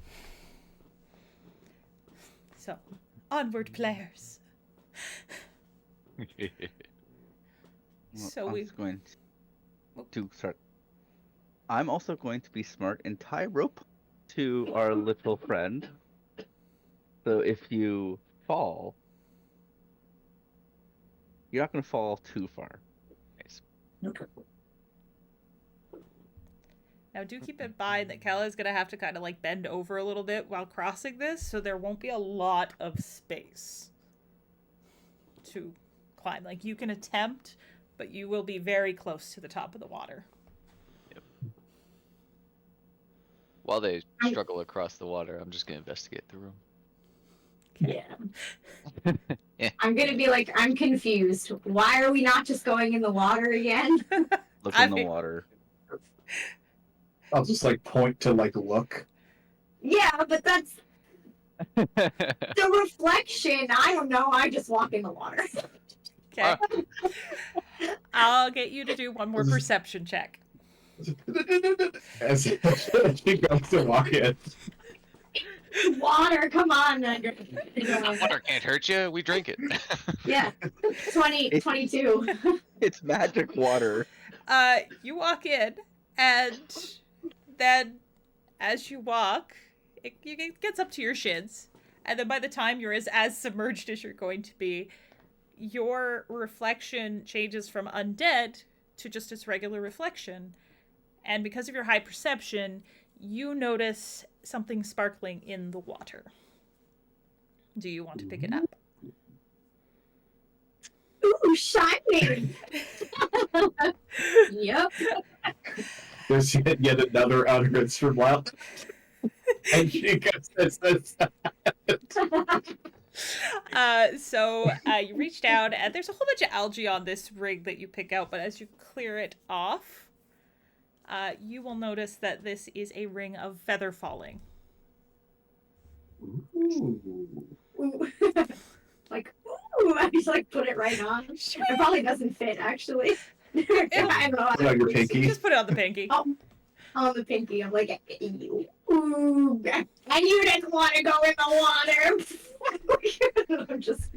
So, onward, players. So I'm going to start. I'm also going to be smart and tie rope to our little friend. So if you fall, you're not going to fall too far. Nice. Okay. Now, do keep in mind that Kella is going to have to kind of like bend over a little bit while crossing this, so there won't be a lot of space to climb. Like, you can attempt, but you will be very close to the top of the water. While they struggle across the water, I'm just gonna investigate the room. Yeah. Yeah. I'm gonna be like, I'm confused. Why are we not just going in the water again? Look I in the mean- water. I'll just like point to like look. Yeah, but that's the reflection. I don't know. I just walk in the water. Okay. I'll get you to do one more perception check. As she goes to walk in. Water, come on. Water can't hurt you. We drink it. Yeah. 22. It's magic water. You walk in, and then as you walk, it gets up to your shins. And then by the time you're as submerged as you're going to be, your reflection changes from undead to just its regular reflection. And because of your high perception, you notice something sparkling in the water. Do you want to pick it up? Ooh, shining. Yep. There's yet another utterance from Wild. And she goes, this. So you reach down, and there's a whole bunch of algae on this ring that you pick out, but as you clear it off, you will notice that this is a ring of feather falling. Ooh. Like, ooh, I just like put it right on. It probably doesn't fit, actually. I don't know. Put it on your pinky. Just put it on the pinky. On the pinky. I'm like, ooh, and you didn't want to go in the water. I'm just,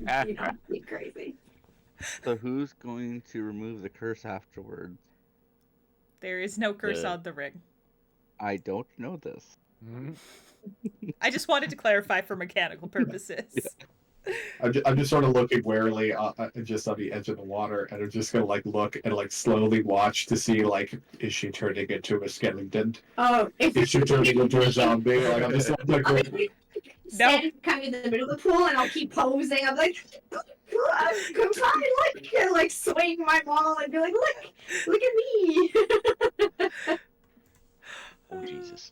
being crazy. So who's going to remove the curse afterwards? There is no curse on the ring. I don't know this. I just wanted to clarify for mechanical purposes. I'm just sort of looking warily just on the edge of the water, and I'm just gonna like look and like slowly watch to see like, is she turning into a skeleton? Oh, Is she turning into a zombie? Like I'm just like stand kind of in the middle of the pool, and I'll keep posing. I'm like, come on, like swing my ball and be like, look at me. Oh Jesus.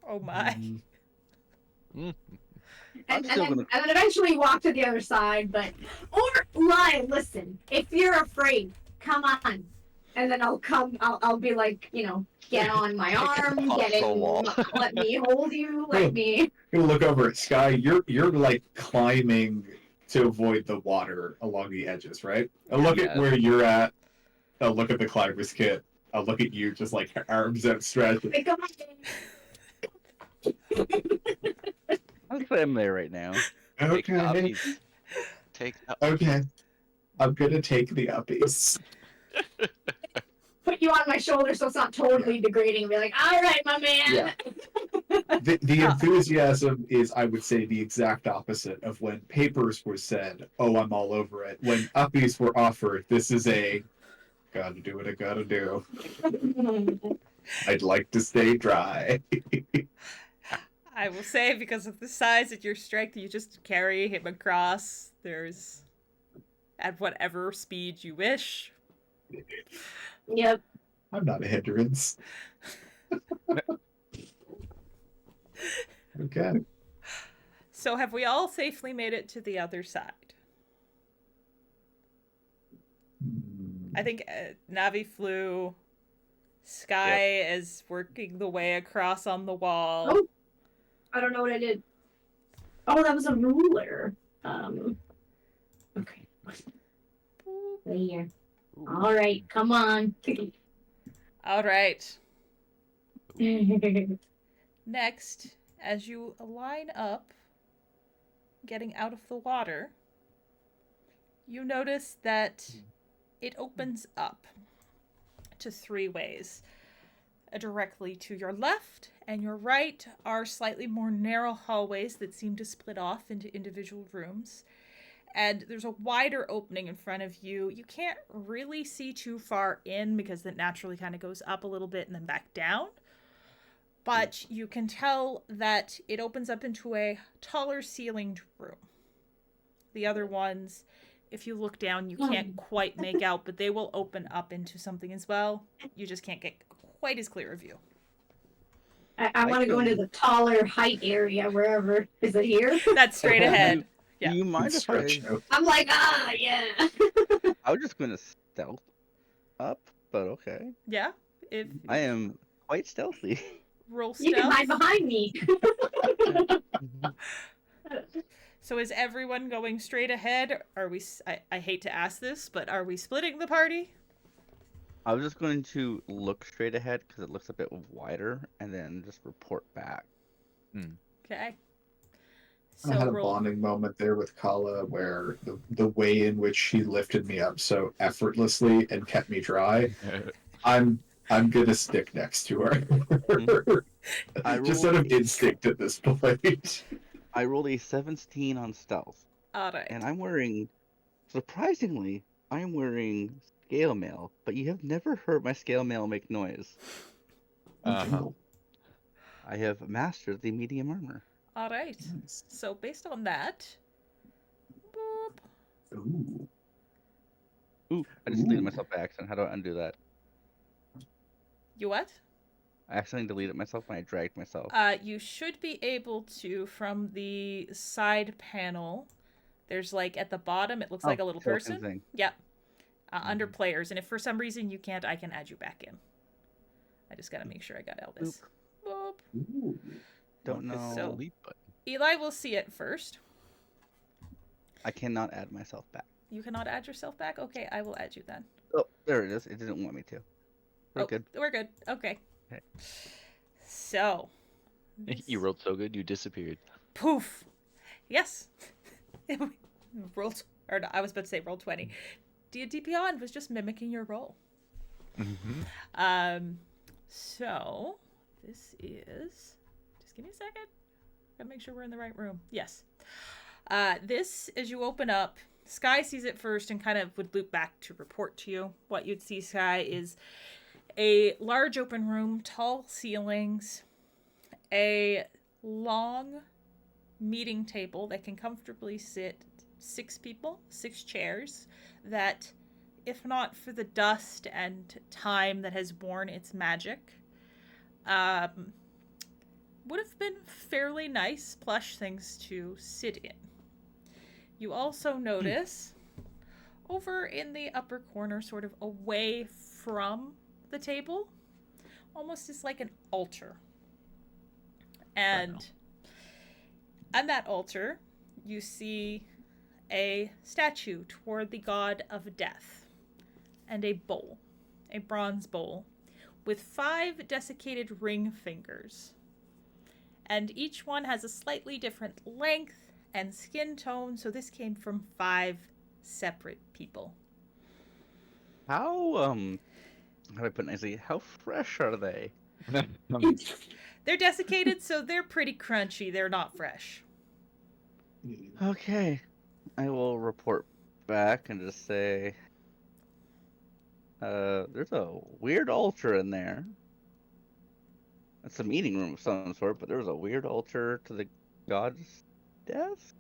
Oh my. And then eventually walk to the other side, or lie, listen, if you're afraid, come on. And then I'll be like, get on my arm, get in, let me hold you, let me. You look over at Sky. You're like climbing to avoid the water along the edges, right? And look at where you're at. I'll look at the climber's kit. I'll look at you, just like arms outstretched. Like, come on. I'll put him there right now. Okay. Take Okay. I'm gonna take the uppies. Put you on my shoulder so it's not totally degrading. Be like, all right, my man. Yeah. The enthusiasm is, I would say, the exact opposite of when papers were said, oh, I'm all over it. When uppies were offered, this is a, gotta do what I gotta do. I'd like to stay dry. I will say, because of the size and your strength, you just carry him across. There's at whatever speed you wish. Yep. I'm not a hindrance. Okay. So have we all safely made it to the other side? I think Navi flew. Sky is working the way across on the wall. Oh, I don't know what I did. Oh, that was a ruler. Okay. Right here. All right, come on. All right. Next, as you line up, getting out of the water, you notice that it opens up to three ways. Directly to your left and your right are slightly more narrow hallways that seem to split off into individual rooms. And there's a wider opening in front of you. You can't really see too far in because it naturally kind of goes up a little bit and then back down. But you can tell that it opens up into a taller ceilinged room. The other ones if you look down, you can't quite make out, but they will open up into something as well. You just can't get quite as clear a view. I want to go into the taller height area, wherever. Is it here? That's straight ahead. Do you mind if I... Stretch out. I'm like, yeah. I was just going to stealth up, but okay. Yeah. If I am quite stealthy. roll You can hide stealth. behind me. So is everyone going straight ahead? Are we? I hate to ask this, but are we splitting the party? I was just going to look straight ahead because it looks a bit wider, and then just report back. Okay. I had a roll. bonding moment there with Kala where the way in which she lifted me up so effortlessly and kept me dry. I'm gonna stick next to her. Just out of instinct at this point. I rolled a 17 on stealth, All right. and I'm wearing, surprisingly, I'm wearing scale mail, but you have never heard my scale mail make noise. Uh-huh. I have mastered the medium armor. All right. Nice. So based on that, boop. Ooh. Ooh, I just deleted myself by accident. How do I undo that? You what? I accidentally deleted myself when I dragged myself. You should be able to from the side panel. There's like at the bottom, it looks like a little token person. thing. Yep. Under players, and if for some reason you can't, I can add you back in. I just gotta make sure I got all this. Boop. Ooh. Don't know. So- Delete button. Eli will see it first. I cannot add myself back. You cannot add yourself back? Okay, I will add you then. Oh, there it is. It didn't want me to. We're good. We're good. Okay. Okay. So. You rolled so good, you disappeared. Poof. Yes. Rolled, or no, I was about to say roll 20. D&D Beyond was just mimicking your roll. So this is, just give me a second. Gotta make sure we're in the right room. Yes. This, as you open up, Sky sees it first and kind of would loop back to report to you. What you'd see, Sky, is a large open room, tall ceilings, a long meeting table that can comfortably sit 6 people, 6 chairs, that, if not for the dust and time that has worn its magic, would have been fairly nice plush things to sit in. You also notice over in the upper corner, sort of away from the table, almost is like an altar. And on that altar, you see a statue toward the god of death, and a bowl, a bronze bowl, with 5 desiccated ring fingers. And each one has a slightly different length and skin tone, so this came from 5 separate people. How do I put it nicely? How fresh are they? They're desiccated, so they're pretty crunchy. They're not fresh. Okay. I will report back and just say, there's a weird altar in there. It's a meeting room of some sort, but there was a weird altar to the god's death?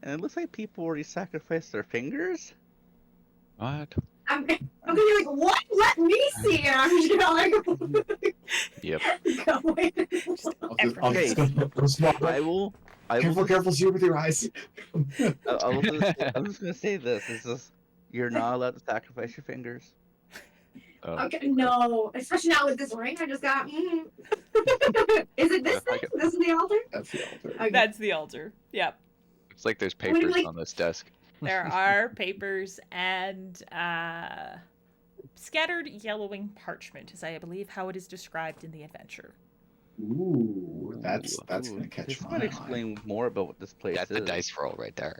And it looks like people already sacrificed their fingers? What? I'm gonna be like, what? Let me see it. I'm just gonna like Yep. go in. I'll just small. I will Careful, see with your eyes. I'm just gonna say this. It's just, you're not allowed to sacrifice your fingers. Okay, no. Especially now with this ring I just got. Is it this thing? This is the altar? That's the altar. Okay. That's the altar. Yep. It's like there's What do you papers like- on this desk. There are papers and scattered yellowing parchment, is I believe how it is described in the adventure. Ooh, that's Ooh, gonna catch this my might eye. explain more about what this place That's is. a dice roll right there.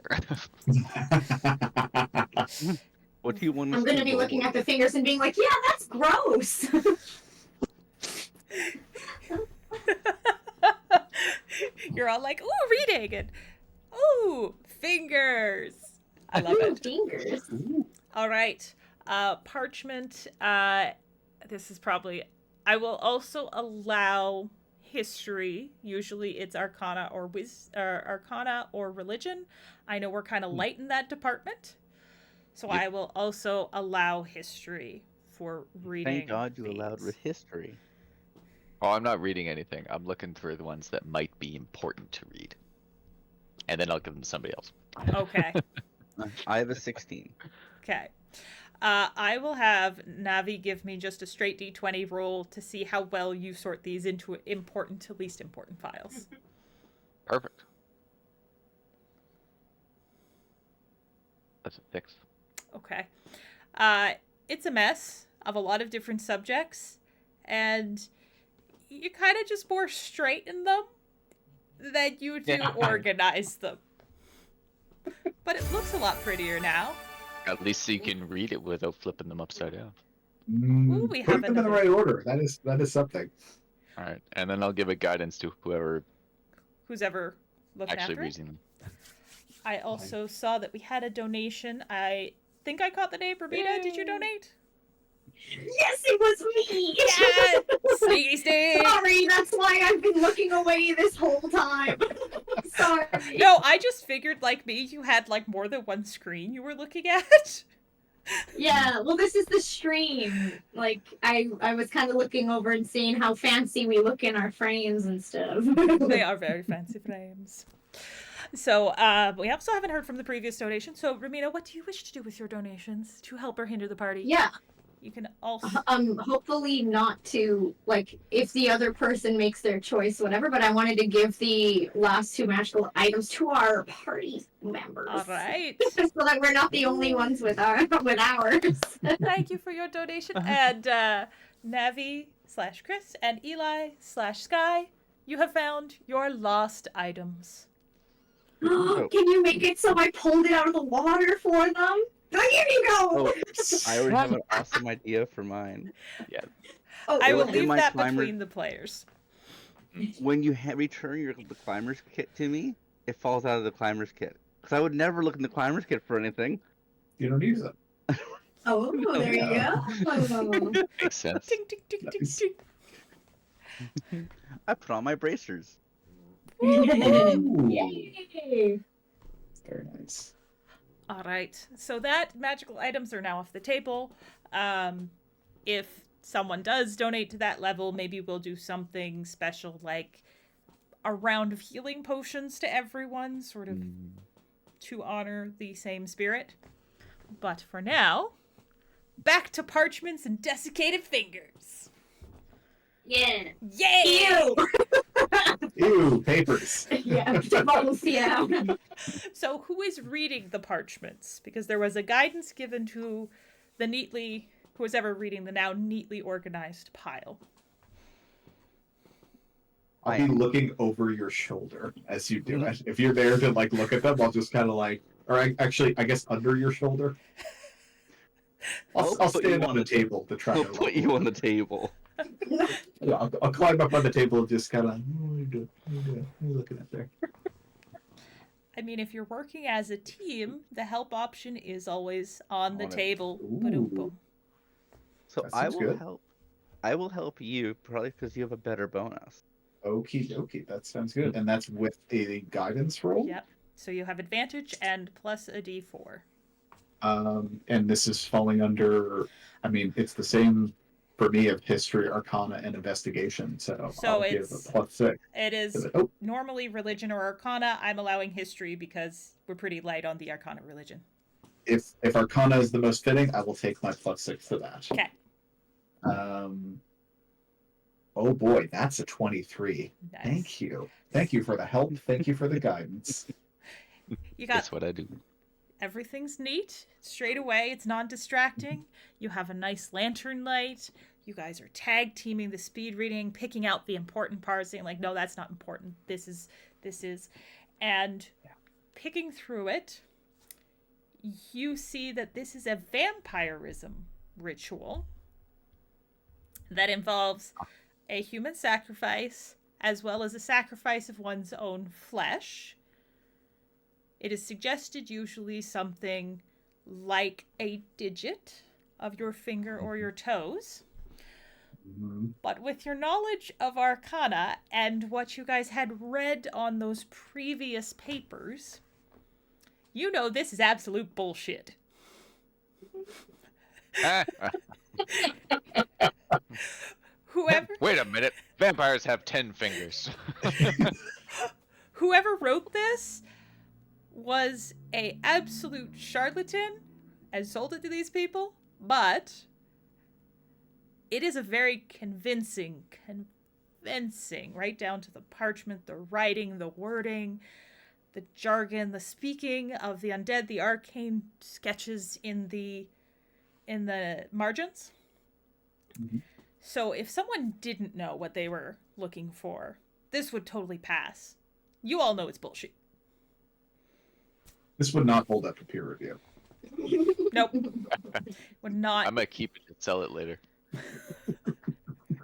What do you want? I'm gonna be looking at the fingers and being like, yeah, that's gross. You're all like, ooh, reading, and ooh, fingers. I love it. Fingers. All right. Parchment. This is probably. I will also allow history. Usually it's Arcana or religion. I know we're kind of light in that department. So Yep. I will also allow history for reading. Thank God you allowed these. with history. Oh, I'm not reading anything. I'm looking for the ones that might be important to read. And then I'll give them to somebody else. Okay. I have a 16. Okay. I will have Navi give me just a straight D20 roll to see how well you sort these into important to least important files. Perfect. That's a 6. Okay. It's a mess of a lot of different subjects, and you kind of just more straighten them than you do organize them. But it looks a lot prettier now. At least you can read it without flipping them upside down. Ooh, we Put have them in the another- right order. That is something. All right, and then I'll give a guidance to whoever Who's ever looking actually after it. reading them. I also saw that we had a donation. I think I caught the name. Romina, did you donate? Yes, it was me. Yeah! Sneaky Steve! Sorry, that's why I've been looking away this whole time. Sorry. No, I just figured, like me, you had like more than one screen you were looking at. Yeah, well, this is the stream. Like, I was kind of looking over and seeing how fancy we look in our frames and stuff. They are very fancy frames. So, we also haven't heard from the previous donation. So, Romina, what do you wish to do with your donations to help or hinder the party? Yeah. You can also... Hopefully not to, like, if the other person makes their choice, whatever, but I wanted to give the last 2 magical items to our party members. All right. So that we're not the only ones with ours. Thank you for your donation. And Navi/Chris and Eli/Sky, you have found your lost items. Can you make it so I pulled it out of the water for them? There you go! Oh, I already have an awesome idea for mine. Oh, I will in leave my that climber- between the players. When you return the climber's kit to me, it falls out of the climber's kit. Because I would never look in the climber's kit for anything. You don't use it. Oh, there you go. Makes sense. Ding, ding, ding, ding, Nice. ding. I put on my bracers. Yay! Very nice. All right. So that magical items are now off the table. If someone does donate to that level, maybe we'll do something special like a round of healing potions to everyone, sort of to honor the same spirit. But for now, back to parchments and desiccated fingers. Yeah. Yay! Ew! Ew, papers. Yeah, both, yeah. So who is reading the parchments? Because there was a guidance given to the who is ever reading the now neatly organized pile. I'll be looking over your shoulder as you do it. If you're there to like look at them, I'll just kind of like, actually, I guess under your shoulder. I'll put you stand on on the the table to try I'll to put you on the table. Yeah, I'll climb up on the table and just kind of, what are you doing? What are you looking at there? I mean, if you're working as a team, the help option is always on the On it. table. Ooh. Ba-dum-bum. So That I seems will good. help. I will help you probably because you have a better bonus. Okie dokie, that sounds good. And that's with a guidance roll? Yep. So you have advantage and plus a d4. And this is falling under, I mean, it's the same for me of history, arcana, and investigation. So I'll give a it's- +6. It is Oh, normally religion or arcana. I'm allowing history because we're pretty light on the arcana religion. if arcana is the most fitting, I will take my +6 for that. Okay. Oh boy, that's a 23. Nice. Thank you. Thank you for the help. Thank you for the guidance. You got That's what I do. everything's neat straight away. It's non-distracting. You have a nice lantern light. You guys are tag teaming the speed reading, picking out the important parts, saying like, no, that's not important. This is, and picking through it. You see that this is a vampirism ritual that involves a human sacrifice as well as a sacrifice of one's own flesh. It is suggested usually something like a digit of your finger or your toes. Mhm. But with your knowledge of Arcana and what you guys had read on those previous papers, you know this is absolute bullshit. Ah, Whoever wait a minute. Vampires have 10 fingers. whoever wrote this was a absolute charlatan and sold it to these people, but it is a very convincing, right down to the parchment, the writing, the wording, the jargon, the speaking of the undead, the arcane sketches in the margins. Mhm. So if someone didn't know what they were looking for, this would totally pass. You all know it's bullshit. This would not hold up to peer review. Nope. Would not. I'm gonna keep it and sell it later.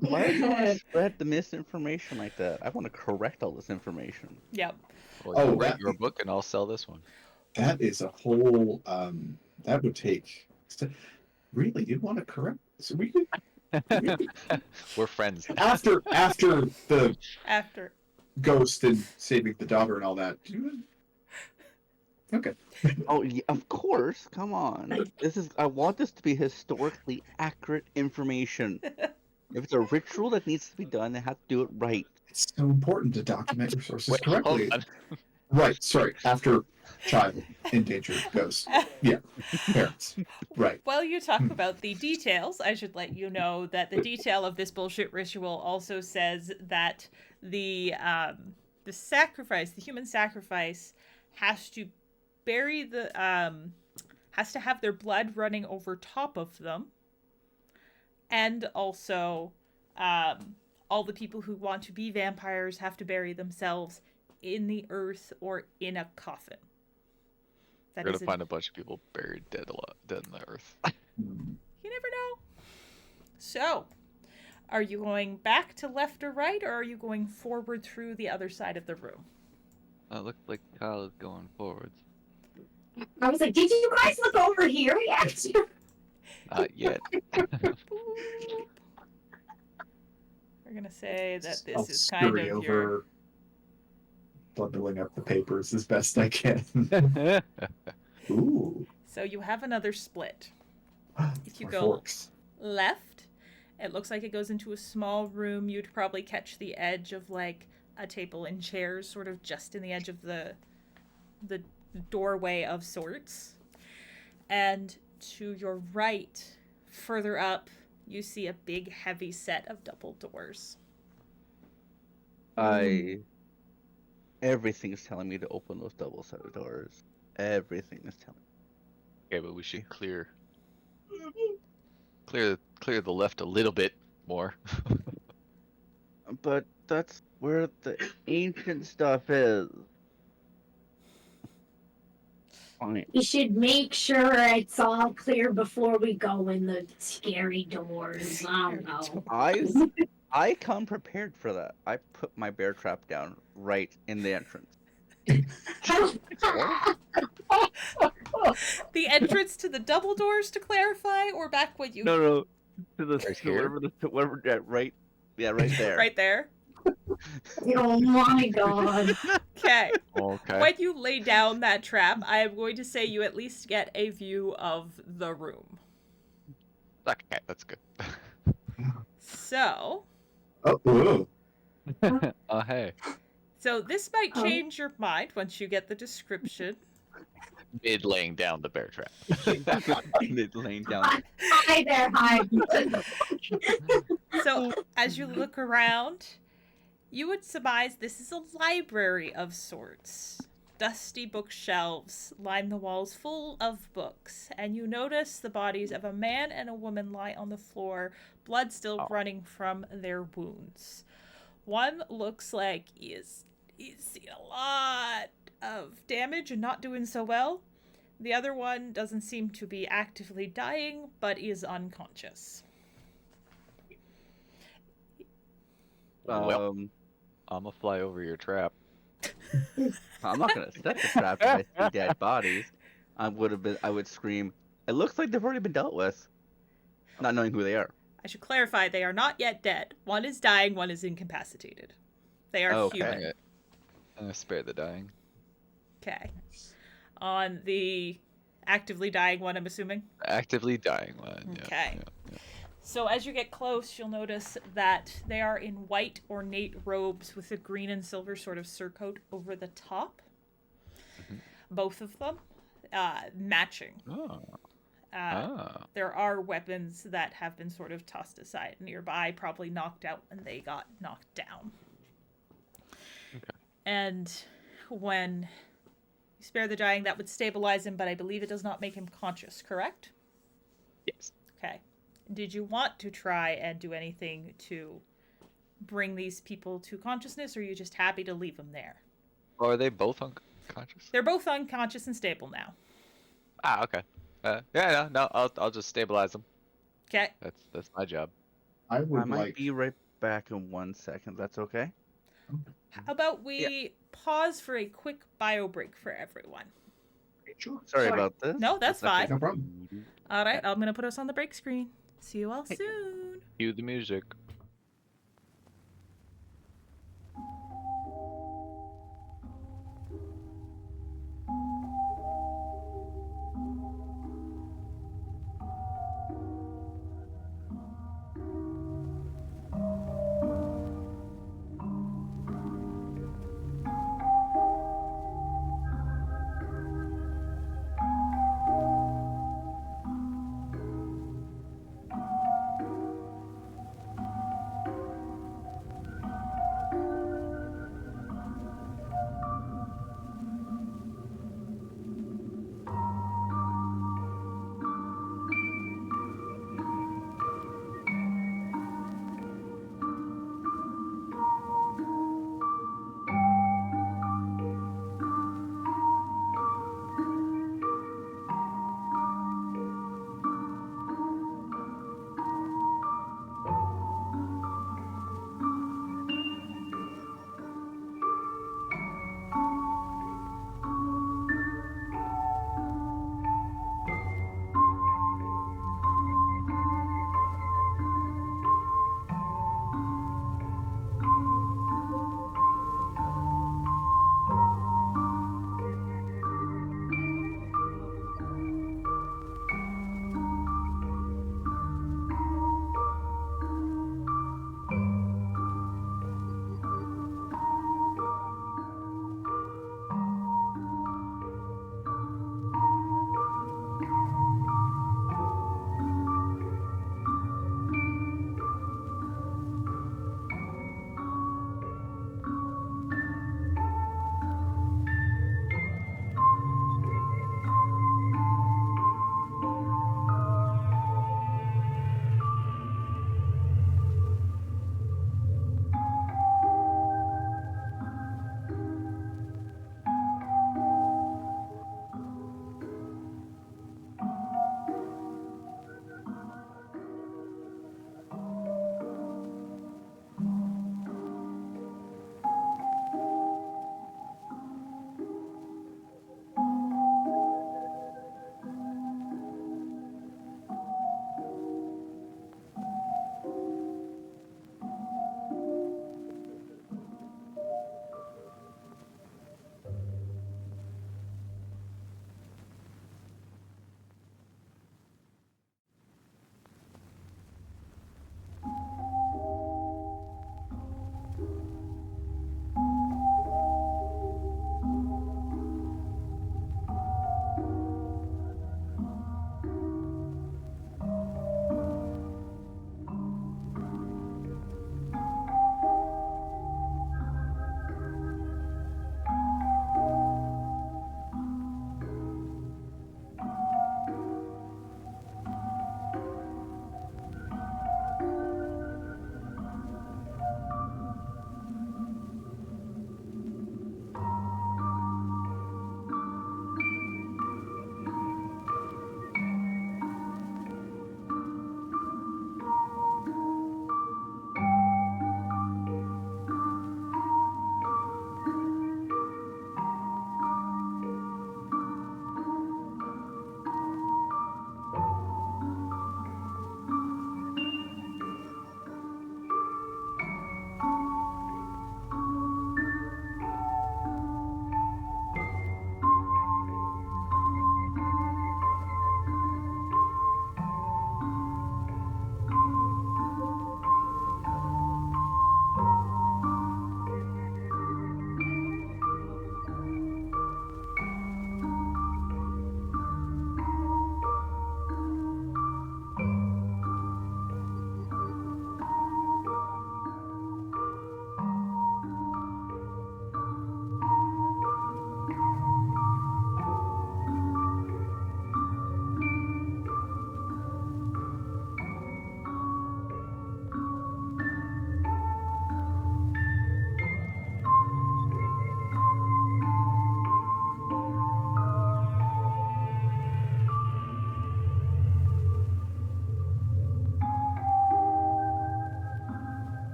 Why do you spread the misinformation like that? I want to correct all this information. Yep. Well, Oh, you write that- your book and I'll sell this one. That is a whole. That would take. Really, you want to correct? So we could We're friends. after the After. ghost and saving the daughter and all that. Okay. Oh, yeah, of course. Come on. I want this to be historically accurate information. If it's a ritual that needs to be done, they have to do it right. It's so important to document your sources Wait, hold correctly. on. Right. Sorry. After child, endangered, ghost. Yeah. Parents. Right. While you talk about the details, I should let you know that the detail of this bullshit ritual also says that the sacrifice, the human sacrifice, has to bury has to have their blood running over top of them, and also all the people who want to be vampires have to bury themselves in the earth or in a coffin. That We're is gonna find a bunch of people buried dead in the earth. You never know. So, are you going back to left or right, or are you going forward through the other side of the room? It looked like Kyle is going forwards. I was like, did you guys look over here yet? Not yet. Boop. We're gonna say that I'll this is kind scurry of over, your. bundling up the papers as best I can. Ooh. So you have another split. If you More go forks. left, it looks like it goes into a small room. You'd probably catch the edge of like a table and chairs, sort of just in the edge of the doorway of sorts. And to your right, further up, you see a big heavy set of double doors. Everything is telling me to open those double set of doors. Everything is telling me. Okay, but we should clear the left a little bit more. But that's where the ancient stuff is. Fine. We should make sure it's all clear before we go in the scary doors. I don't know. I come prepared for that. I put my bear trap down right in the entrance. The entrance to the double doors, to clarify, or back when you No, to the Right to here? whatever yeah, right there. right there. Oh my god. Okay. Okay. When you lay down that trap, I am going to say you at least get a view of the room. Okay, that's good. So, Oh, whoa. Oh, hey. so this might Oh. change your mind once you get the description. Mid laying down the bear trap. Mid laying down. Hi there, hi. So, as you look around, you would surmise this is a library of sorts. Dusty bookshelves line the walls full of books, and you notice the bodies of a man and a woman lie on the floor, blood still running from their wounds. One looks like he's seen a lot of damage and not doing so well. The other one doesn't seem to be actively dying, but is unconscious. Well, I'm gonna fly over your trap. I'm not gonna set the trap if I see dead bodies. I would scream. It looks like they've already been dealt with, not knowing who they are. I should clarify, they are not yet dead. One is dying, one is incapacitated. They are Okay. human. Alright. I'm gonna spare the dying. Okay. On the actively dying one, I'm assuming? Actively dying one. Yeah, Okay. yeah. So as you get close, you'll notice that they are in white ornate robes with a green and silver sort of surcoat over the top. Mhm. Both of them matching. Oh. Ah. There are weapons that have been sort of tossed aside nearby, probably knocked out when they got knocked down. Okay. And when you spare the dying, that would stabilize him, but I believe it does not make him conscious, correct? Yes. Okay. Did you want to try and do anything to bring these people to consciousness, or are you just happy to leave them there? Or are they both unconscious? They're both unconscious and stable now. Ah, okay. Yeah, no, I'll just stabilize them. Okay. That's my job. I I would might like. be right back in 1 second. That's okay. How about we pause for a quick bio break for everyone? Sure. Sorry Sure. about this. No, that's okay. fine. No problem. All right, I'm going to put us on the break screen. See you all soon. Cue the music.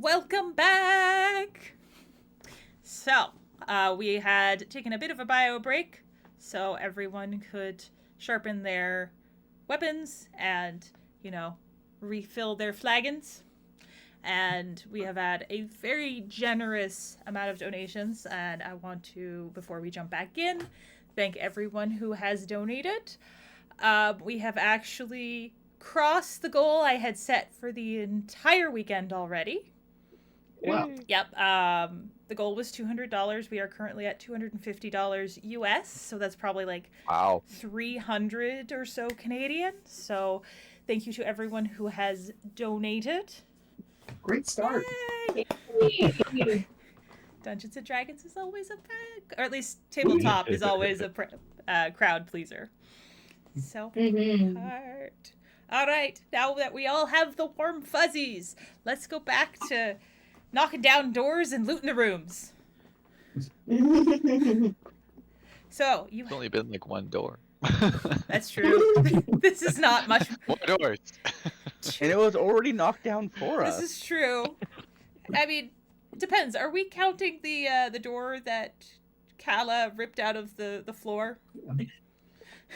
welcome back. So, we had taken a bit of a bio break so everyone could sharpen their weapons and, refill their flagons. And we have had a very generous amount of donations, and I want to, before we jump back in, thank everyone who has donated. We have actually crossed the goal I had set for the entire weekend already. Wow. Yep. The goal was $200. We are currently at $250 US, so that's probably like Wow. 300 or so Canadian. So thank you to everyone who has donated. Great start. Yay! Dungeons and Dragons is always a or at least tabletop is always a crowd pleaser. So hard. All right, now that we all have the warm fuzzies, let's go back to knocking down doors and looting the rooms. So It's only been like one door. That's true. This is not much. More doors. And it was already knocked down for us. This is true. I mean, it depends. Are we counting the door that Kala ripped out of the floor?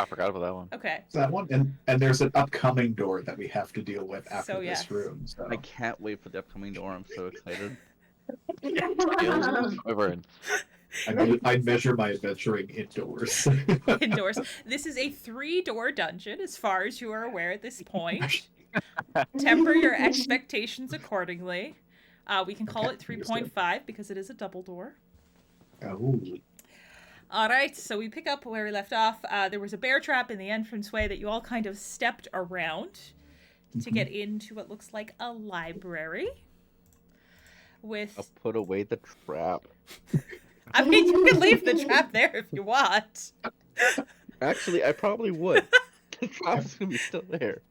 I forgot about that one. Okay. So that one, and there's an upcoming door that we have to deal with after So, this yes. room. So I can't wait for the upcoming door. I'm so excited. Wyvern. I measure my adventuring indoors. Indoors. This is a 3-door dungeon, as far as you are aware at this point. Temper your expectations accordingly. We can call Okay, it 3.5 because it is a double door. Oh, All right, so we pick up where we left off. There was a bear trap in the entranceway that you all kind of stepped around to get into what looks like a library. I'll With, put away the trap. I mean, you can leave the trap there if you want. Actually, I probably would. The trap's gonna be still there.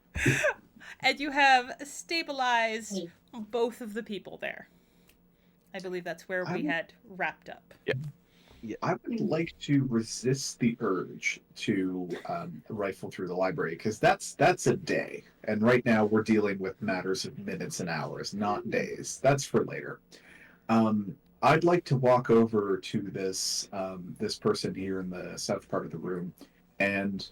And you have stabilized both of the people there. I believe that's where we had wrapped up. I would like to resist the urge to rifle through the library because that's a day, and right now we're dealing with matters of minutes and hours, not days. That's for later. I'd like to walk over to this person here in the south part of the room, and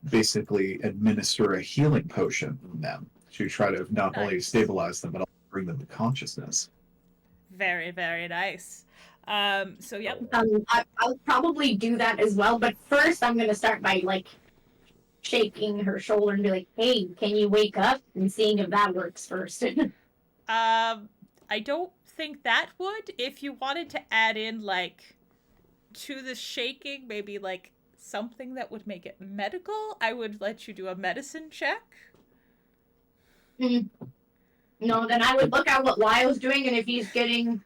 basically administer a healing potion on them to try to not only Nice. stabilize them but also bring them to consciousness. Very, very nice. So, yep. I'll probably do that as well, but first I'm gonna start by shaking her shoulder and be like, "Hey, can you wake up?" and seeing if that works first. I don't think that would. If you wanted to add in, to the shaking, maybe, something that would make it medical, I would let you do a medicine check. No, then I would look at what Lyle's doing, and if he's getting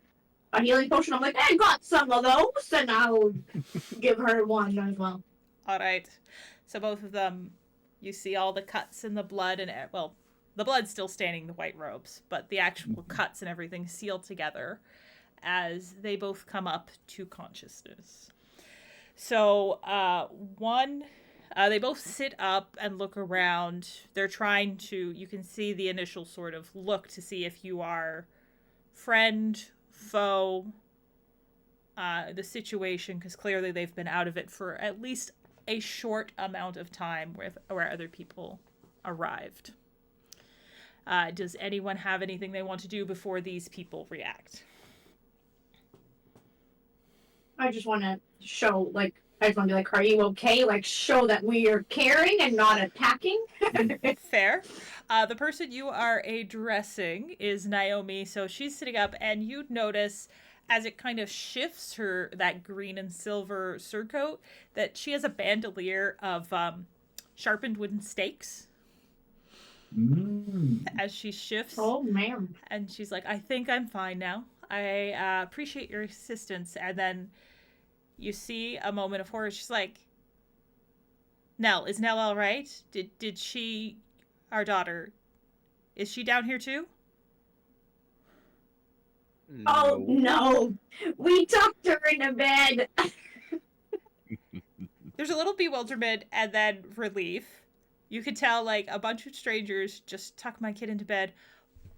a healing potion, I'm like, I got some of those, and I'll give her one as well. All right. So both of them, you see all the cuts and the blood and, well, the blood's still staining the white robes, but the actual cuts and everything sealed together as they both come up to consciousness. So, they both sit up and look around. They're trying to, you can see the initial sort of look to see if you are friend, foe, the situation, because clearly they've been out of it for at least a short amount of time where other people arrived. Does anyone have anything they want to do before these people react? I just want to show, I just want to be like, are you okay? Show that we are caring and not attacking. Fair. The person you are addressing is Naomi, so she's sitting up, and you'd notice as it kind of shifts that green and silver surcoat that she has a bandolier of sharpened wooden stakes. As she shifts. Oh, man. And she's like, I think I'm fine now. I appreciate your assistance. And then you see a moment of horror. She's like, Nell, is Nell all right? Did she, our daughter, is she down here too? Oh, no. We tucked her into bed. There's a little bewilderment and then relief. You could tell, a bunch of strangers just tuck my kid into bed.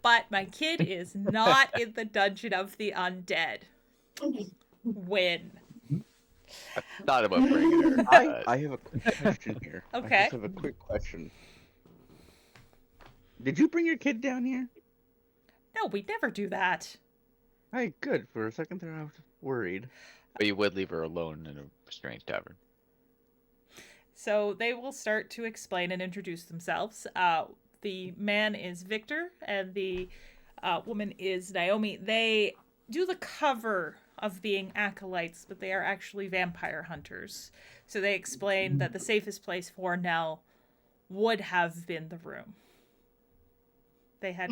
But my kid is not in the Dungeon of the Undead. Win. I thought about bringing her. I have a quick question here. I Okay. just have a quick question. Did you bring your kid down here? No, we'd never do that. Hey, good. For a second there, I was worried. But you would leave her alone in a restrained tavern. So they will start to explain and introduce themselves. The man is Victor, and the woman is Naomi. They do the cover of being acolytes, but they are actually vampire hunters. So they explain that the safest place for Nell would have been the room. They had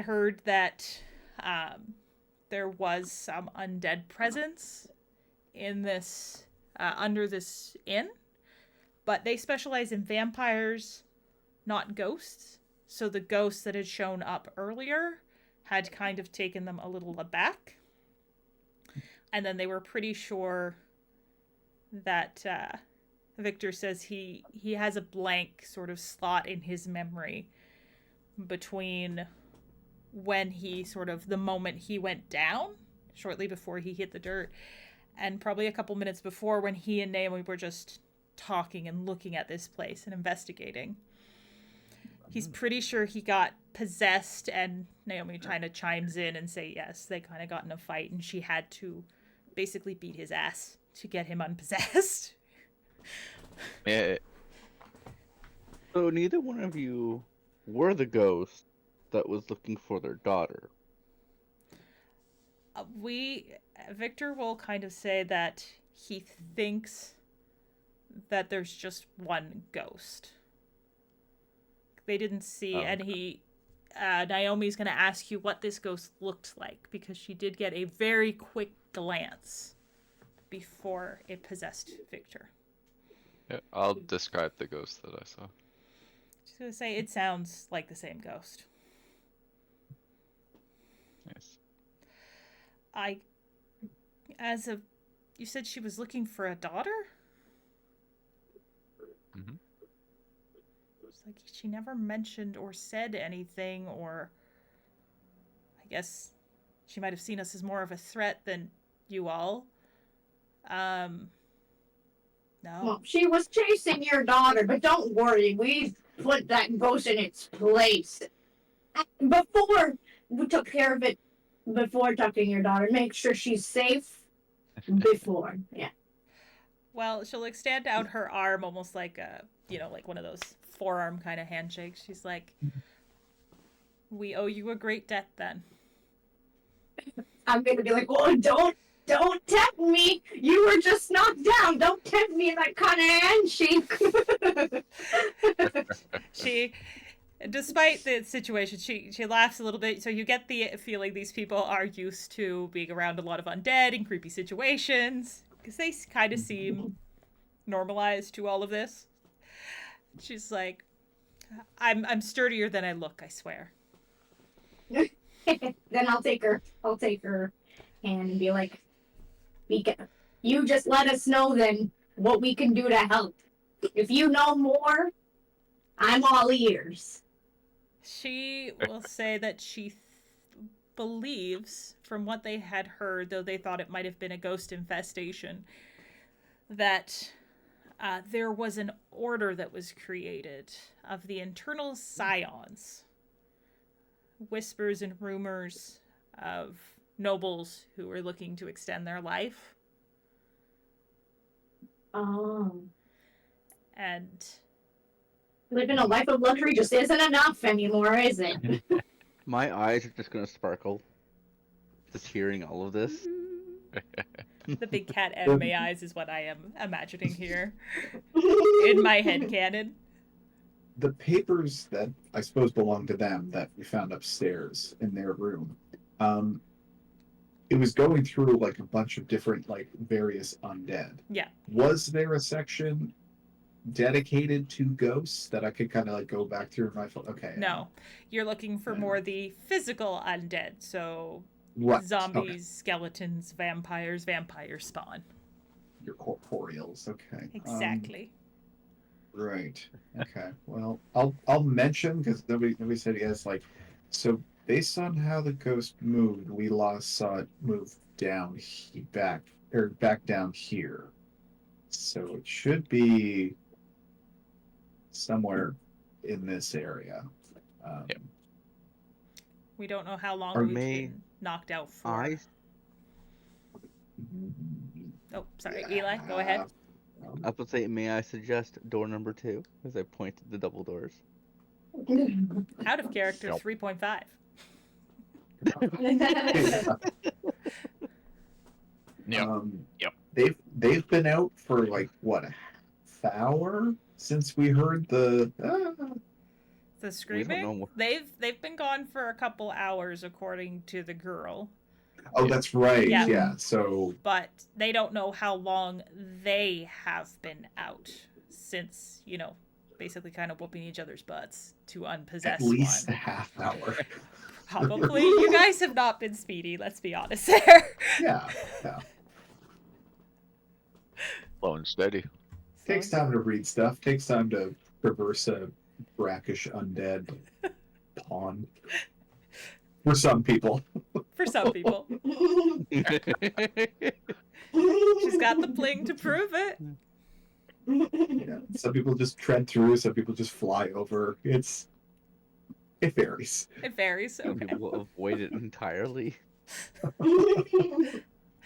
heard that there was some undead presence in this under this inn, but they specialize in vampires, not ghosts. So the ghosts that had shown up earlier had kind of taken them a little aback, and then they were pretty sure that Victor says he has a blank sort of slot in his memory between when he sort of the moment he went down shortly before he hit the dirt, and probably a couple minutes before when he and Naomi were just talking and looking at this place and investigating. He's pretty sure he got possessed, and Naomi kind of chimes in and say yes, they kind of got in a fight and she had to basically beat his ass to get him unpossessed. Yeah, So neither one of you were the ghost that was looking for their daughter. Victor will kind of say that he thinks that there's just one ghost. They didn't see, and Naomi's going to ask you what this ghost looked like, because she did get a very quick glance before it possessed Victor. yeah, I'll describe the ghost that I saw. She's going to say it sounds like the same ghost. Yes. You said she was looking for a daughter? Mm-hmm. It's like she never mentioned or said anything, or I guess she might have seen us as more of a threat than you all. No. Well, she was chasing your daughter, but don't worry, we put that ghost in its place. Before we took care of it, before tucking your daughter, make sure she's safe before. Yeah. Well, she'll extend out her arm almost like like one of those forearm kind of handshakes. She's like, we owe you a great debt then. I'm gonna be like, oh, don't tempt me. You were just knocked down. Don't tempt me in that kind of handshake. She, despite the situation, she laughs a little bit. So you get the feeling these people are used to being around a lot of undead and creepy situations, because they kind of seem normalized to all of this. She's like, I'm sturdier than I look, I swear. Then I'll take her hand and be like, you just let us know then what we can do to help. If you know more, I'm all ears. She will say that she believes, from what they had heard, though they thought it might have been a ghost infestation, that there was an order that was created of the internal scions. Whispers and rumors of nobles who were looking to extend their life. Oh. And Living a life of luxury just isn't enough anymore, is it? My eyes are just gonna sparkle. Just hearing all of this. the big cat anime eyes is what I am imagining here in my head canon. The papers that I suppose belong to them that we found upstairs in their room, it was going through like a bunch of different like various undead. Yeah. Was there a section dedicated to ghosts that I could kind of like go back through my phone? Okay. No, you're looking for more the physical undead, so Right. zombies, Okay. skeletons, vampires, vampire spawn. Your corporeals. Okay. Exactly. Right. Okay. Well, I'll mention because nobody said yes. Like, so based on how the ghost moved, we last saw it move back down here. So it should be somewhere in this area. Um, Yep. We don't know how long Or we've may been knocked out for. I Oh, sorry, Eli, go ahead. I would say, may I suggest door number 2 as I point to the double doors? Out of character, Nope. 3.5. Yep. Yep. They've been out for like what, a half hour since we heard the. The screaming? know. They've been gone for a couple hours, according to the girl. Oh, that's right. Yeah. Yeah. So But they don't know how long they have been out since, basically kind of whooping each other's butts to unpossess at least one. a half hour. Probably. You guys have not been speedy, let's be honest there. Yeah. Yeah. Slow and steady. Takes time to read stuff. Takes time to traverse a brackish undead pond. For some people. For some people. She's got the bling to prove it. Yeah. Some people just tread through, some people just fly over. It varies. It varies. Some Okay. people avoid it entirely.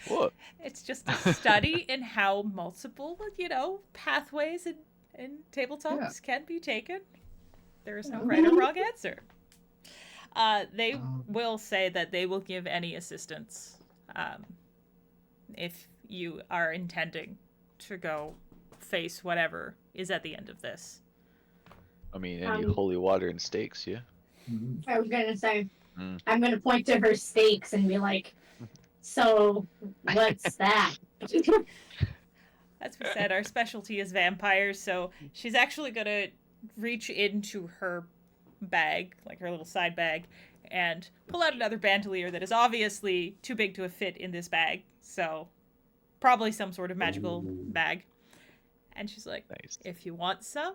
What? It's just a study in how multiple, pathways in tabletops can be taken. There is no right or wrong answer. They will say that they will give any assistance if you are intending to go face whatever is at the end of this. I mean, any holy water and steaks, yeah. I was gonna say, Mm. I'm gonna point to her stakes and be like, so what's that? As we said, our specialty is vampires, so she's actually gonna reach into her bag, like her little side bag, and pull out another bandolier that is obviously too big to fit in this bag, so probably some sort of magical bag. And she's like, Nice. if you want some,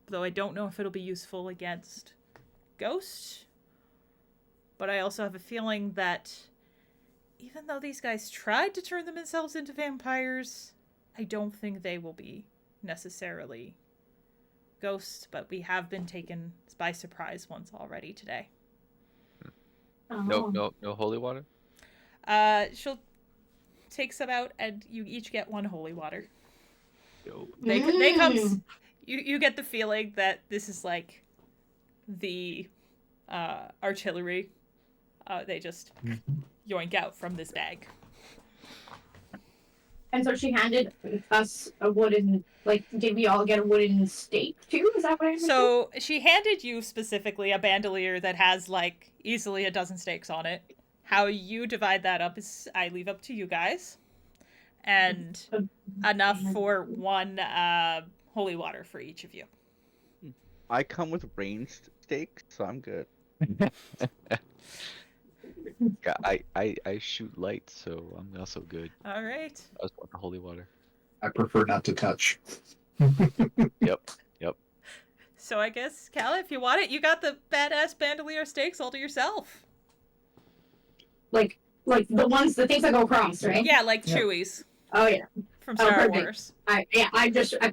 though I don't know if it'll be useful against ghosts, but I also have a feeling that even though these guys tried to turn themselves into vampires, I don't think they will be necessarily ghosts, but we have been taken by surprise once already today. No holy water? She'll take some out, and you each get one holy water. Yo. They come. You get the feeling that this is like the artillery. They just yoink out from this bag. And so she handed us a wooden, did we all get a wooden stake too? Is that what I understood? So she handed you specifically a bandolier that has easily a dozen stakes on it. How you divide that up is I leave up to you guys. And enough for one holy water for each of you. I come with ranged stakes, so I'm good. Yeah, I shoot light, so I'm also good. All right. I just want the holy water. I prefer not to touch. Yep. So I guess, Cal, if you want it, you got the badass bandolier stakes all to yourself. Like the things that go across, right? Yeah, like Chewies Oh yeah. from Star perfect. Wars. I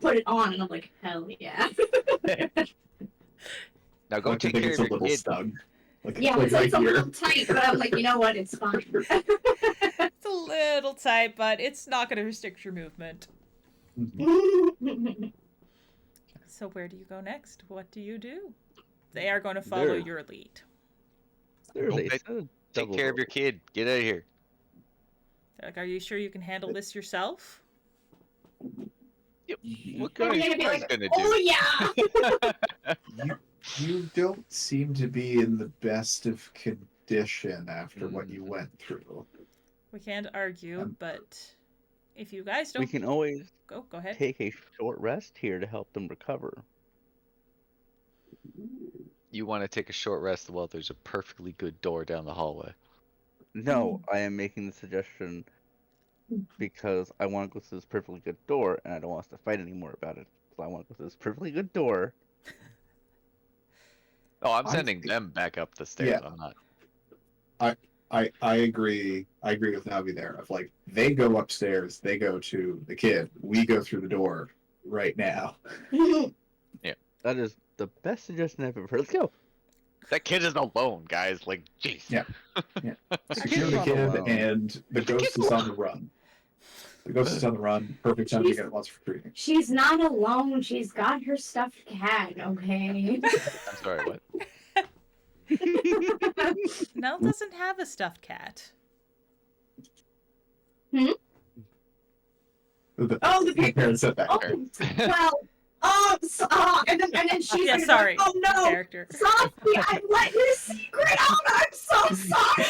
put it on and I'm like, hell yeah. Now go I take think care it's of a your little kid. snug. Yeah, like it's right a here. little tight, but I'm like, you know what? It's fine. It's a little tight, but it's not going to restrict your movement. So where do you go next? What do you do? They are going to follow There. your lead. Clearly, take- it's a Take double care of your door. kid. Get out of here. They're like, are you sure you can handle this yourself? Yep. You, What I'm good gonna is be you like, gonna oh do? yeah. you don't seem to be in the best of condition after what you went through. We can't argue, but if you guys don't We can always go ahead. take a short rest here to help them recover. You want to take a short rest? Well, there's a perfectly good door down the hallway. No, I am making the suggestion because I want to go through this perfectly good door and I don't want us to fight anymore about it. So I want to go to this perfectly good door. Oh, I'm I sending think- them back up the stairs. Yeah. I'm not. I agree. I agree with Navi there. Of like, they go upstairs, they go to the kid. We go through the door right now. That is the best suggestion I've ever heard. Let's go. That kid is alone, guys. Like, jeez. Yeah. Secure kid's the not kid, alone. and the ghost is on the run. The ghost is on the run. Perfect time to She's- get lots of treating. She's not alone. She's got her stuffed cat, okay? I'm sorry, what? Nell doesn't have a stuffed cat. Oh, the parents said that. Oh, well, and then she's Yeah, gonna sorry. go, oh no, Character. Sophie, I let your secret out. I'm so sorry.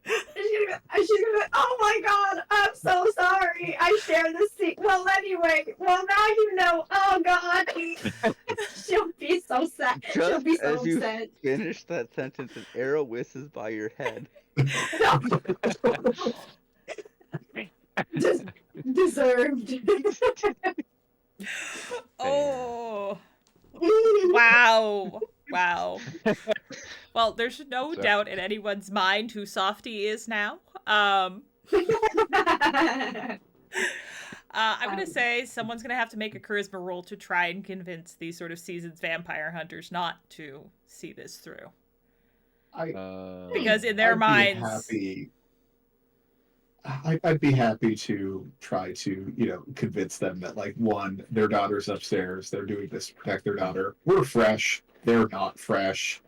She's gonna, oh my god, I'm so sorry. I shared the secret. Well, anyway, now you know. Oh god. She'll be so sad. She'll be Just so as you upset. finish that sentence, an arrow whistles by your head. Deserved. Oh. Wow. Wow. Well, there's no Sorry. doubt in anyone's mind who Softy is now. I'm gonna say someone's gonna have to make a charisma roll to try and convince these sort of seasoned vampire hunters not to see this through. Because in their I'd minds, I'd be happy to try to, convince them that, like, one, their daughter's upstairs. They're doing this to protect their daughter. We're fresh. They're not fresh.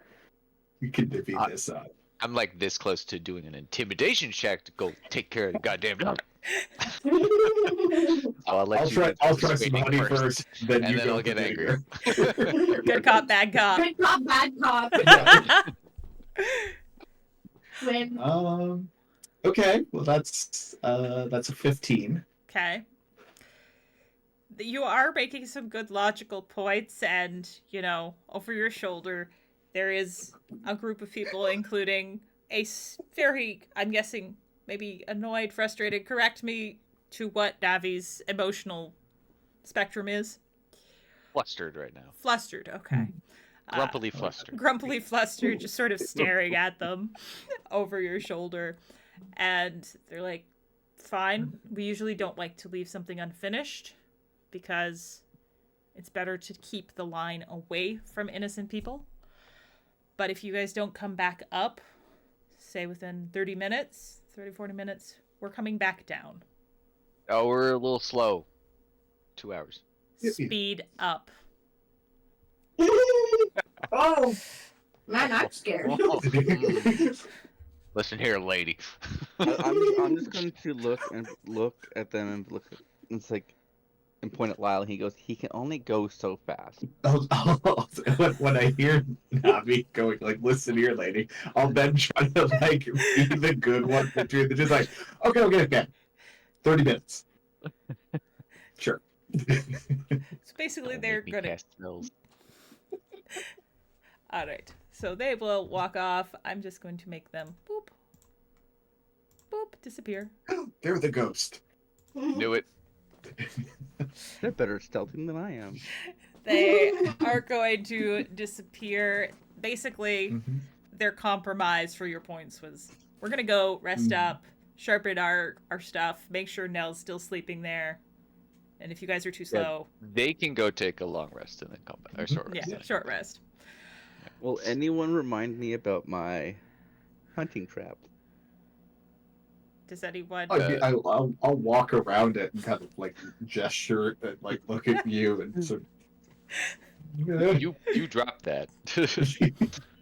We can divvy this up. I'm like this close to doing an intimidation check to go take care of the goddamn dog. I'll let I'll you try. get I'll try some persuading honey first, then and you then go I'll get for angry. vinegar. good cop, bad cop. Good cop, bad cop. When Okay. Well, that's a 15. Okay. You are making some good logical points, and, over your shoulder, there is a group of people, including a very, I'm guessing, maybe annoyed, frustrated. Correct me to what Navi's emotional spectrum is. Flustered right now. Flustered, okay. Grumpily flustered. Grumpily flustered, just sort of staring at them over your shoulder. And they're like, fine. We usually don't like to leave something unfinished because it's better to keep the line away from innocent people. But if you guys don't come back up, say within 30 minutes, 40 minutes, we're coming back down. Oh, we're a little slow. 2 hours. Speed up. oh, man, I'm scared. Listen here, lady. I'm just going to look at them and look. It's like, and point at Lyle. He goes, he can only go so fast. When I hear Navi going, like, listen here, lady, I'll then try to, like, be the good one between the just like, okay. 30 minutes. Sure. So basically, Don't they're make me gonna. cast spells. All right. So they will walk off. I'm just going to make them boop, boop, disappear. They're the ghost. Knew it. They're better at stealthing than I am. They are going to disappear. Basically, Mhm. their compromise for your points was we're going to go rest up, sharpen our stuff, make sure Nell's still sleeping there. And if you guys are too slow, They can go take a long rest and then come back. Or short rest. yeah, short rest. Will anyone remind me about my hunting trap? Does anyone? I'll walk around it and kind of, like, gesture and, like, look at you and sort of... You dropped that.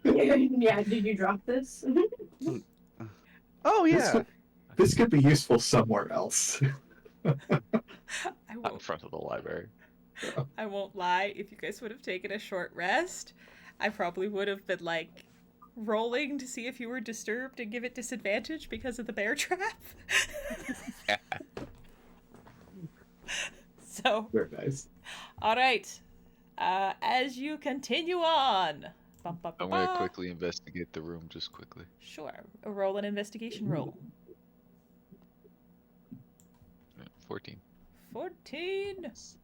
yeah, did you drop this? Oh yeah. This could be useful somewhere else. I Out in won't, front of the library. I won't lie. If you guys would have taken a short rest, I probably would have been like rolling to see if you were disturbed and give it disadvantage because of the bear trap. So, Very nice. all right. As you continue on, bum, bum, I'm bum, gonna bum. quickly investigate the room, just quickly. Sure. Roll an investigation roll. 14. 14. Let's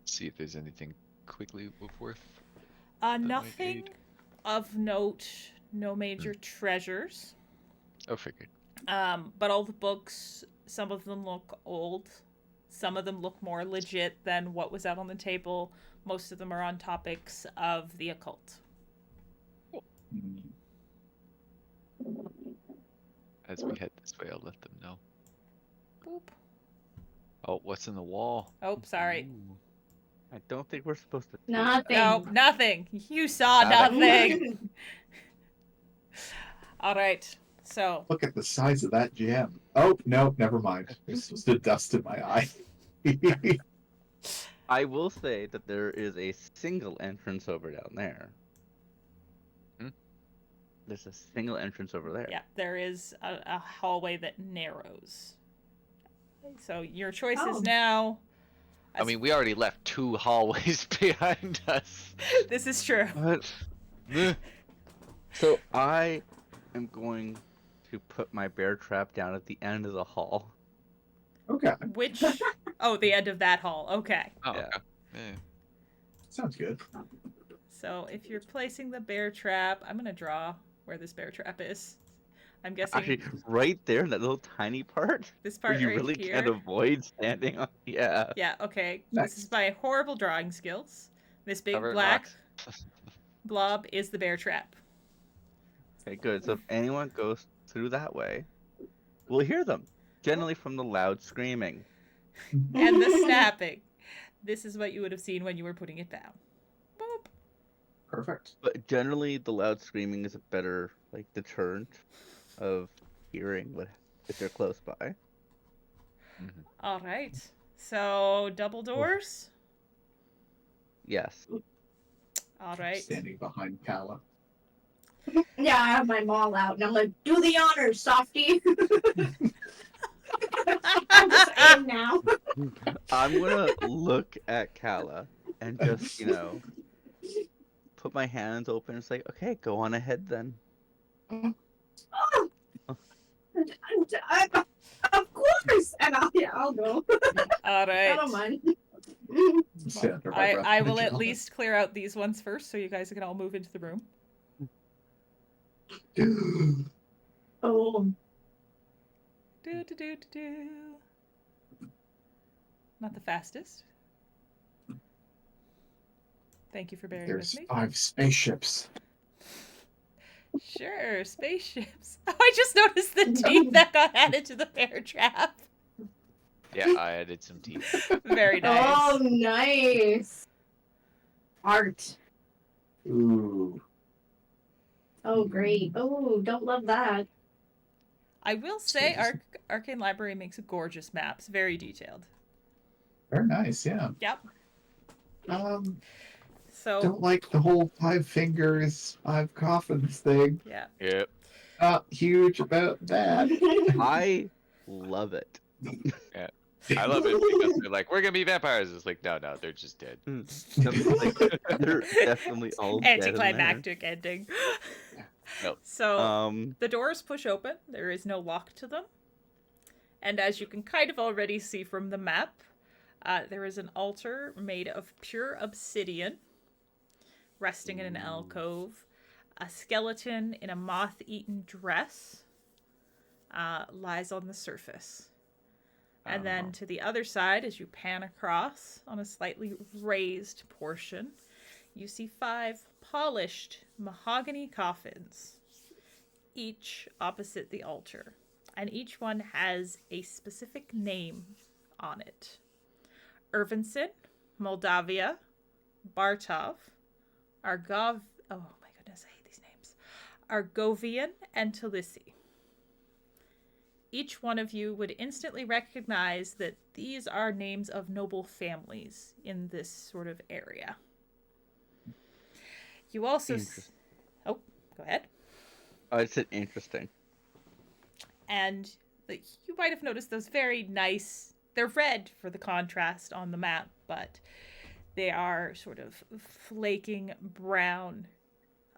see if there's anything quickly of worth. might Nothing aid. of note. No major treasures. Oh, figured. But all the books, some of them look old. Some of them look more legit than what was out on the table. Most of them are on topics of the occult. Mm. As we head this way, I'll let them know. Boop. Oh, what's in the wall? Oh, sorry. Ooh. I don't think we're supposed to. Nothing. No, nothing. You saw Nothing. nothing. All right. So, Look at the size of that gem. Oh, no, never mind. There's just a dust in my eye. I will say that there is a single entrance over down there. Hmm? There's a single entrance over there. yeah, there is a hallway that narrows. So, your choice Oh. is now. I mean, we already left 2 hallways behind us. This is true. But so I am going to put my bear trap down at the end of the hall. Okay, Which. Oh, the end of that hall. Okay. Oh, Yeah. okay. Yeah. sounds good. So, if you're placing the bear trap, I'm going to draw where this bear trap is. I'm guessing Actually, right there in that little tiny part this where part you right really here. can't avoid standing on. Yeah. Yeah, okay. Nice. This is my horrible drawing skills. This big Cover it in black rocks. blob is the bear trap. Okay, good. So if anyone goes through that way, we'll hear them. Generally from the loud screaming. And the snapping. This is what you would have seen when you were putting it down. Boop. Perfect. But generally, the loud screaming is a better deterrent of hearing what if they're close by. Mhm. All right. So, double doors. Yes. All right. Standing behind Kala. Yeah, I have my maul out, and I'm like, do the honors, softy. I'm just saying now. I'm gonna look at Kala and just put my hands open. It's like, okay, go on ahead then. Of course, and I'll go. All right. I don't mind. Stand under my breath. I will Thank at you. least clear out these ones first so you guys can all move into the room. Oh, Do, do, do, do, do. Not the fastest. Thank you for bearing There's with me. 5 spaceships. Sure, spaceships. Oh, I just noticed the teeth that got added to the bear trap. Yeah, I added some teeth. Very nice. oh, nice. Art. Ooh. Oh, great. Oh, don't love that. I will say, Arcane Library makes gorgeous maps, very detailed. Very nice, yeah. Yep. So, Don't like the whole 5 fingers, 5 coffins thing. yeah. Yep. Not huge about that. I love it. I love it because they're like, we're gonna be vampires. It's like, no, they're just dead. They're definitely all dead in there. Anticlimactic ending. Nope. So, the doors push open. There is no lock to them. And as you can kind of already see from the map, there is an altar made of pure obsidian resting in an alcove. A skeleton in a moth-eaten dress lies on the surface. And then to the other side, as you pan across on a slightly raised portion, you see 5 polished mahogany coffins, each opposite the altar. And each one has a specific name on it. Irvinson, Moldavia, Bartov, Argov... Oh my goodness, I hate these names. Argovian, and Talisi. Each one of you would instantly recognize that these are names of noble families in this sort of area. You also... Oh, go ahead. I said interesting. And you might have noticed those very nice... They're red for the contrast on the map, but they are sort of flaking brown,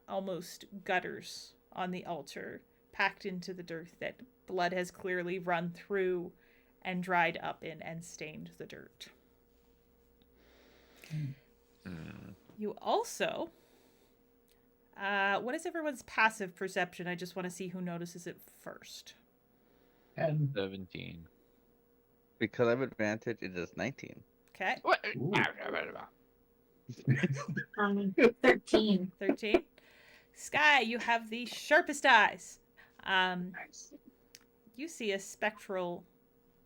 almost gutters on the altar, packed into the dirt that blood has clearly run through and dried up in and stained the dirt. You also... what is everyone's passive perception? I just want to see who notices it first. And 17. Because I have advantage, it is 19. Okay. What? Ooh. 13. 13. Sky, you have the sharpest eyes. nice. You see a spectral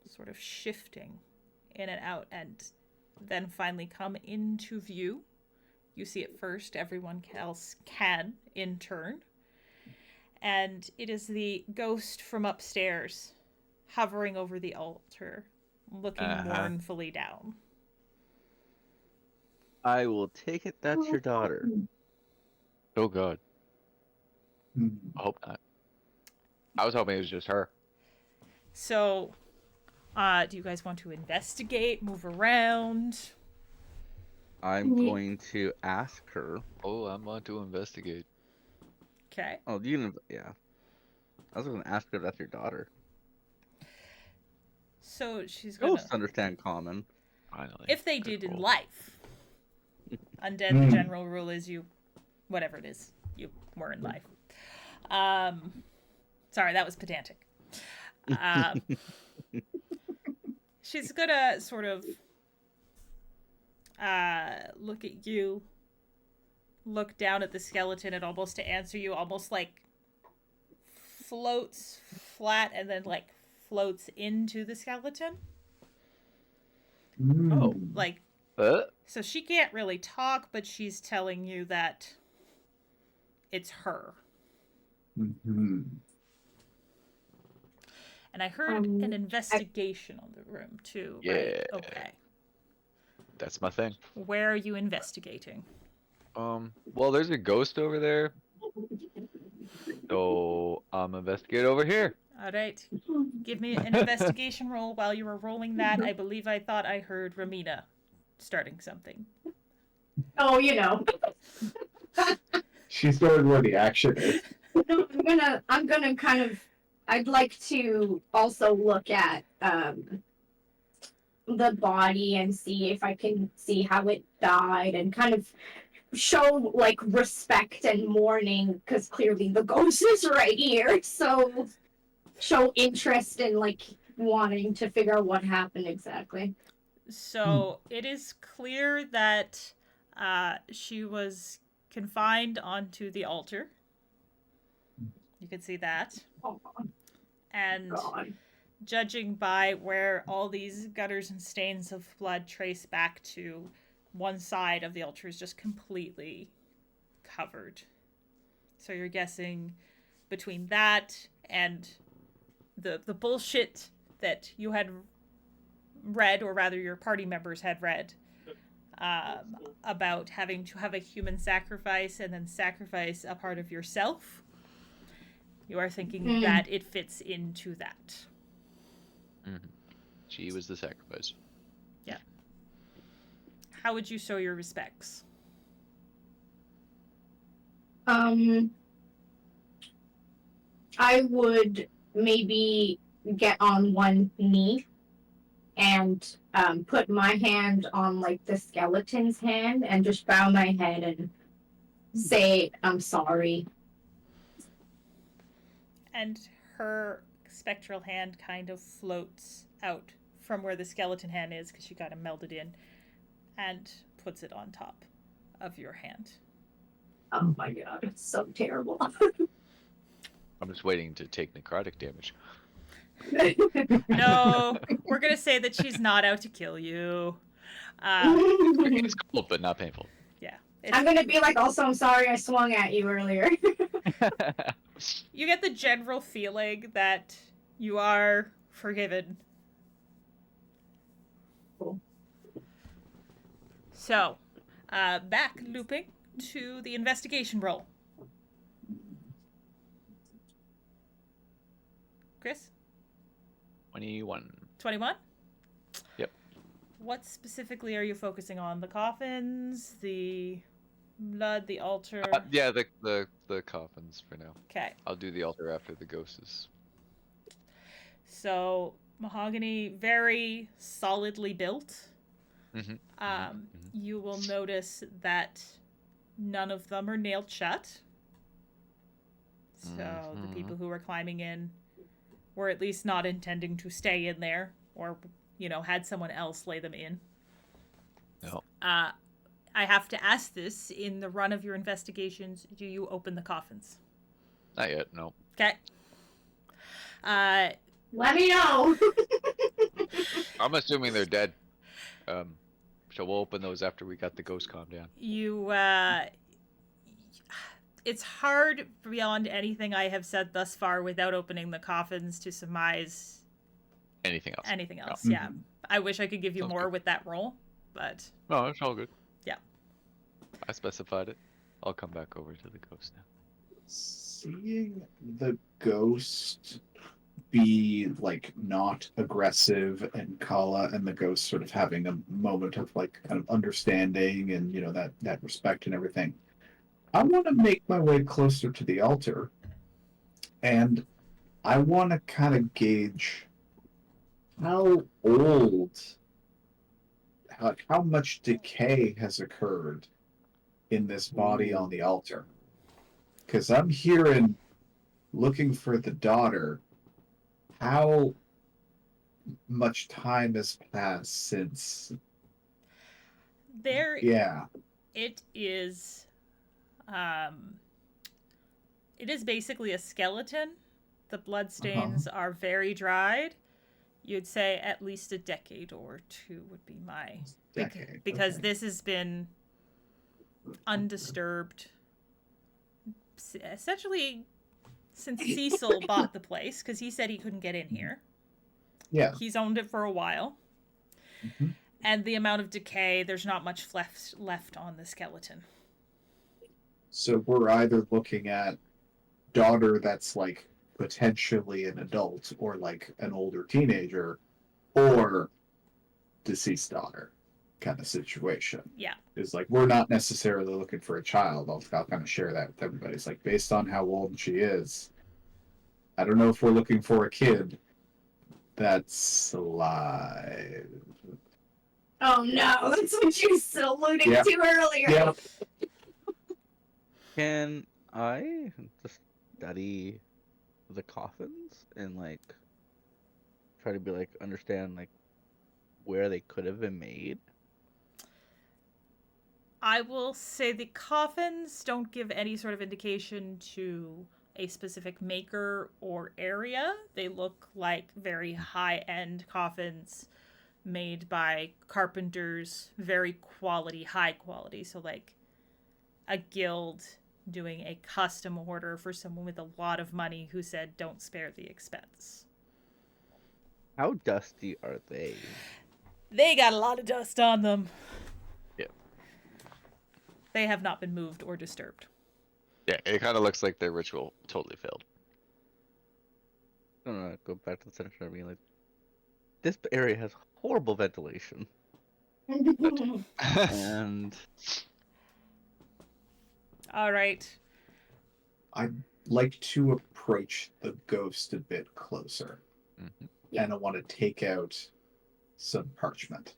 sort of shifting in and out and then finally come into view. You see it first, everyone else can in turn. And it is the ghost from upstairs hovering over the altar, looking mournfully down. I will take it that's your daughter. Oh god. Hmm. I hope not. I was hoping it was just her. So, do you guys want to investigate, move around? I'm going to ask her. Oh, I want to investigate. Okay. Oh, yeah. I was going to ask her if that's your daughter. So she's gonna... Ghosts understand common. Finally. If they Good did in roll. life. Undead, the general rule is you... Whatever it is, you were in life. Sorry, that was pedantic. She's gonna sort of look at you, look down at the skeleton, and almost to answer you, almost like floats flat and then like floats into the skeleton. Oh. Like, so she can't really talk, but she's telling you that it's her. Mm-hmm. And I heard an investigation on the room too, right? Yeah. Okay. That's my thing. Where are you investigating? Well, there's a ghost over there. So I'm investigate over here. All right. Give me an investigation roll. While you were rolling that, I believe I thought I heard Ramina starting something. Oh, you know. She's going where the action is. No, I'm gonna kind of, I'd like to also look at the body and see if I can see how it died and kind of show like respect and mourning because clearly the ghost is right here. So show interest in like wanting to figure out what happened exactly. So it is clear that she was confined onto the altar. You can see that. Oh, And God. judging by where all these gutters and stains of blood trace back to, one side of the altar is just completely covered. So you're guessing between that and the bullshit that you had read, or rather your party members had read, about having to have a human sacrifice and then sacrifice a part of yourself. You are thinking that it fits into that. Mm-hmm. She was the sacrifice. Yeah. How would you show your respects? I would maybe get on one knee and put my hand on like the skeleton's hand and just bow my head and say I'm sorry. And her spectral hand kind of floats out from where the skeleton hand is, because she got it melded in, and puts it on top of your hand. Oh my god, it's so terrible. I'm just waiting to take necrotic damage. No, we're going to say that she's not out to kill you. It's cold, but not painful. Yeah. I'm gonna be like, also, I'm sorry I swung at you earlier. You get the general feeling that you are forgiven. Cool. So, back looping to the investigation roll. Chris? 21. 21? Yep. What specifically are you focusing on? The coffins, the blood, the altar? Yeah, the coffins for now. Okay. I'll do the altar after the ghosts. So mahogany, very solidly built. Mm-hmm. You will notice that none of them are nailed shut. So the people who were climbing in were at least not intending to stay in there, or, had someone else lay them in. No. I have to ask this: in the run of your investigations, do you open the coffins? Not yet. No. Okay. Let me know. I'm assuming they're dead. So we'll open those after we got the ghost calm down. It's hard beyond anything I have said thus far without opening the coffins to surmise Anything else? anything else. No. Yeah. I wish I could give you Sounds more good. with that roll, but No, it's all good. Yeah. I specified it. I'll come back over to the ghost now. Seeing the ghost be like not aggressive, and Kala and the ghost sort of having a moment of like kind of understanding and that respect and everything, I want to make my way closer to the altar, and I want to kind of gauge how old, how much decay has occurred in this body on the altar. Because I'm hearing, looking for the daughter, how much time has passed since. Yeah. It is basically a skeleton. The bloodstains are very dried. You'd say at least a decade or two would be my because this has been undisturbed essentially since Cecil bought the place, because he said he couldn't get in here. Yeah. He's owned it for a while. Mm-hmm. And the amount of decay, there's not much left on the skeleton. So we're either looking at daughter that's like potentially an adult or like an older teenager, or deceased daughter kind of situation. Yeah. It's like we're not necessarily looking for a child. I'll kind of share that with everybody. It's like based on how old she is, I don't know if we're looking for a kid that's alive. Oh no, that's what you were alluding to earlier. Yeah. Can I just study the coffins and like try to be like understand like where they could have been made? I will say the coffins don't give any sort of indication to a specific maker or area. They look like very high-end coffins made by carpenters, very high quality. So like a guild doing a custom order for someone with a lot of money who said don't spare the expense. How dusty are they? They got a lot of dust on them. Yeah. They have not been moved or disturbed. Yeah, it kind of looks like their ritual totally failed. I'm gonna go back to the center and be like, this area has horrible ventilation. And all right. I'd like to approach the ghost a bit closer. Mm-hmm. And I want to take out some parchment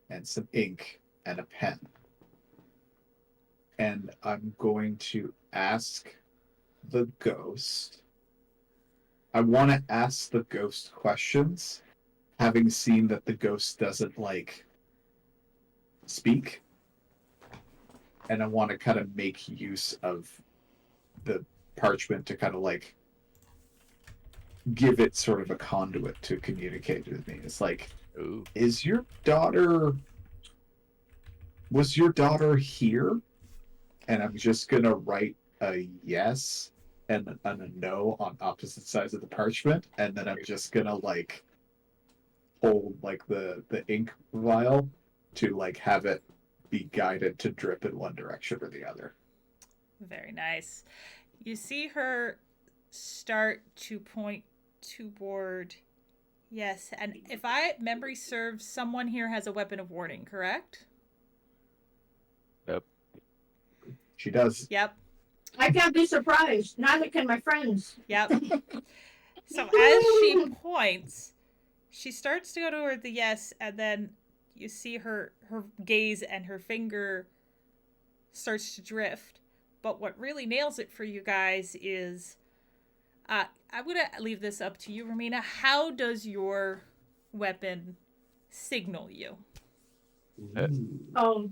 and some ink and a pen. And I'm going to ask the ghost. I want to ask the ghost questions, having seen that the ghost doesn't like speak. And I want to kind of make use of the parchment to kind of like give it sort of a conduit to communicate with me. It's like, Ooh. was your daughter here? And I'm just gonna write a yes and a no on opposite sides of the parchment, and then I'm just gonna like hold like the ink vial to like have it be guided to drip in one direction or the other. Very nice. You see her start to point toward yes, and if memory serves, someone here has a weapon of warning, correct? Yep. She does. Yep. I can't be surprised. Neither can my friends. Yep. So as she points, She starts to go toward the yes, and then you see her gaze and her finger starts to drift. But what really nails it for you guys is, I'm gonna leave this up to you, Romina. How does your weapon signal you? Oh,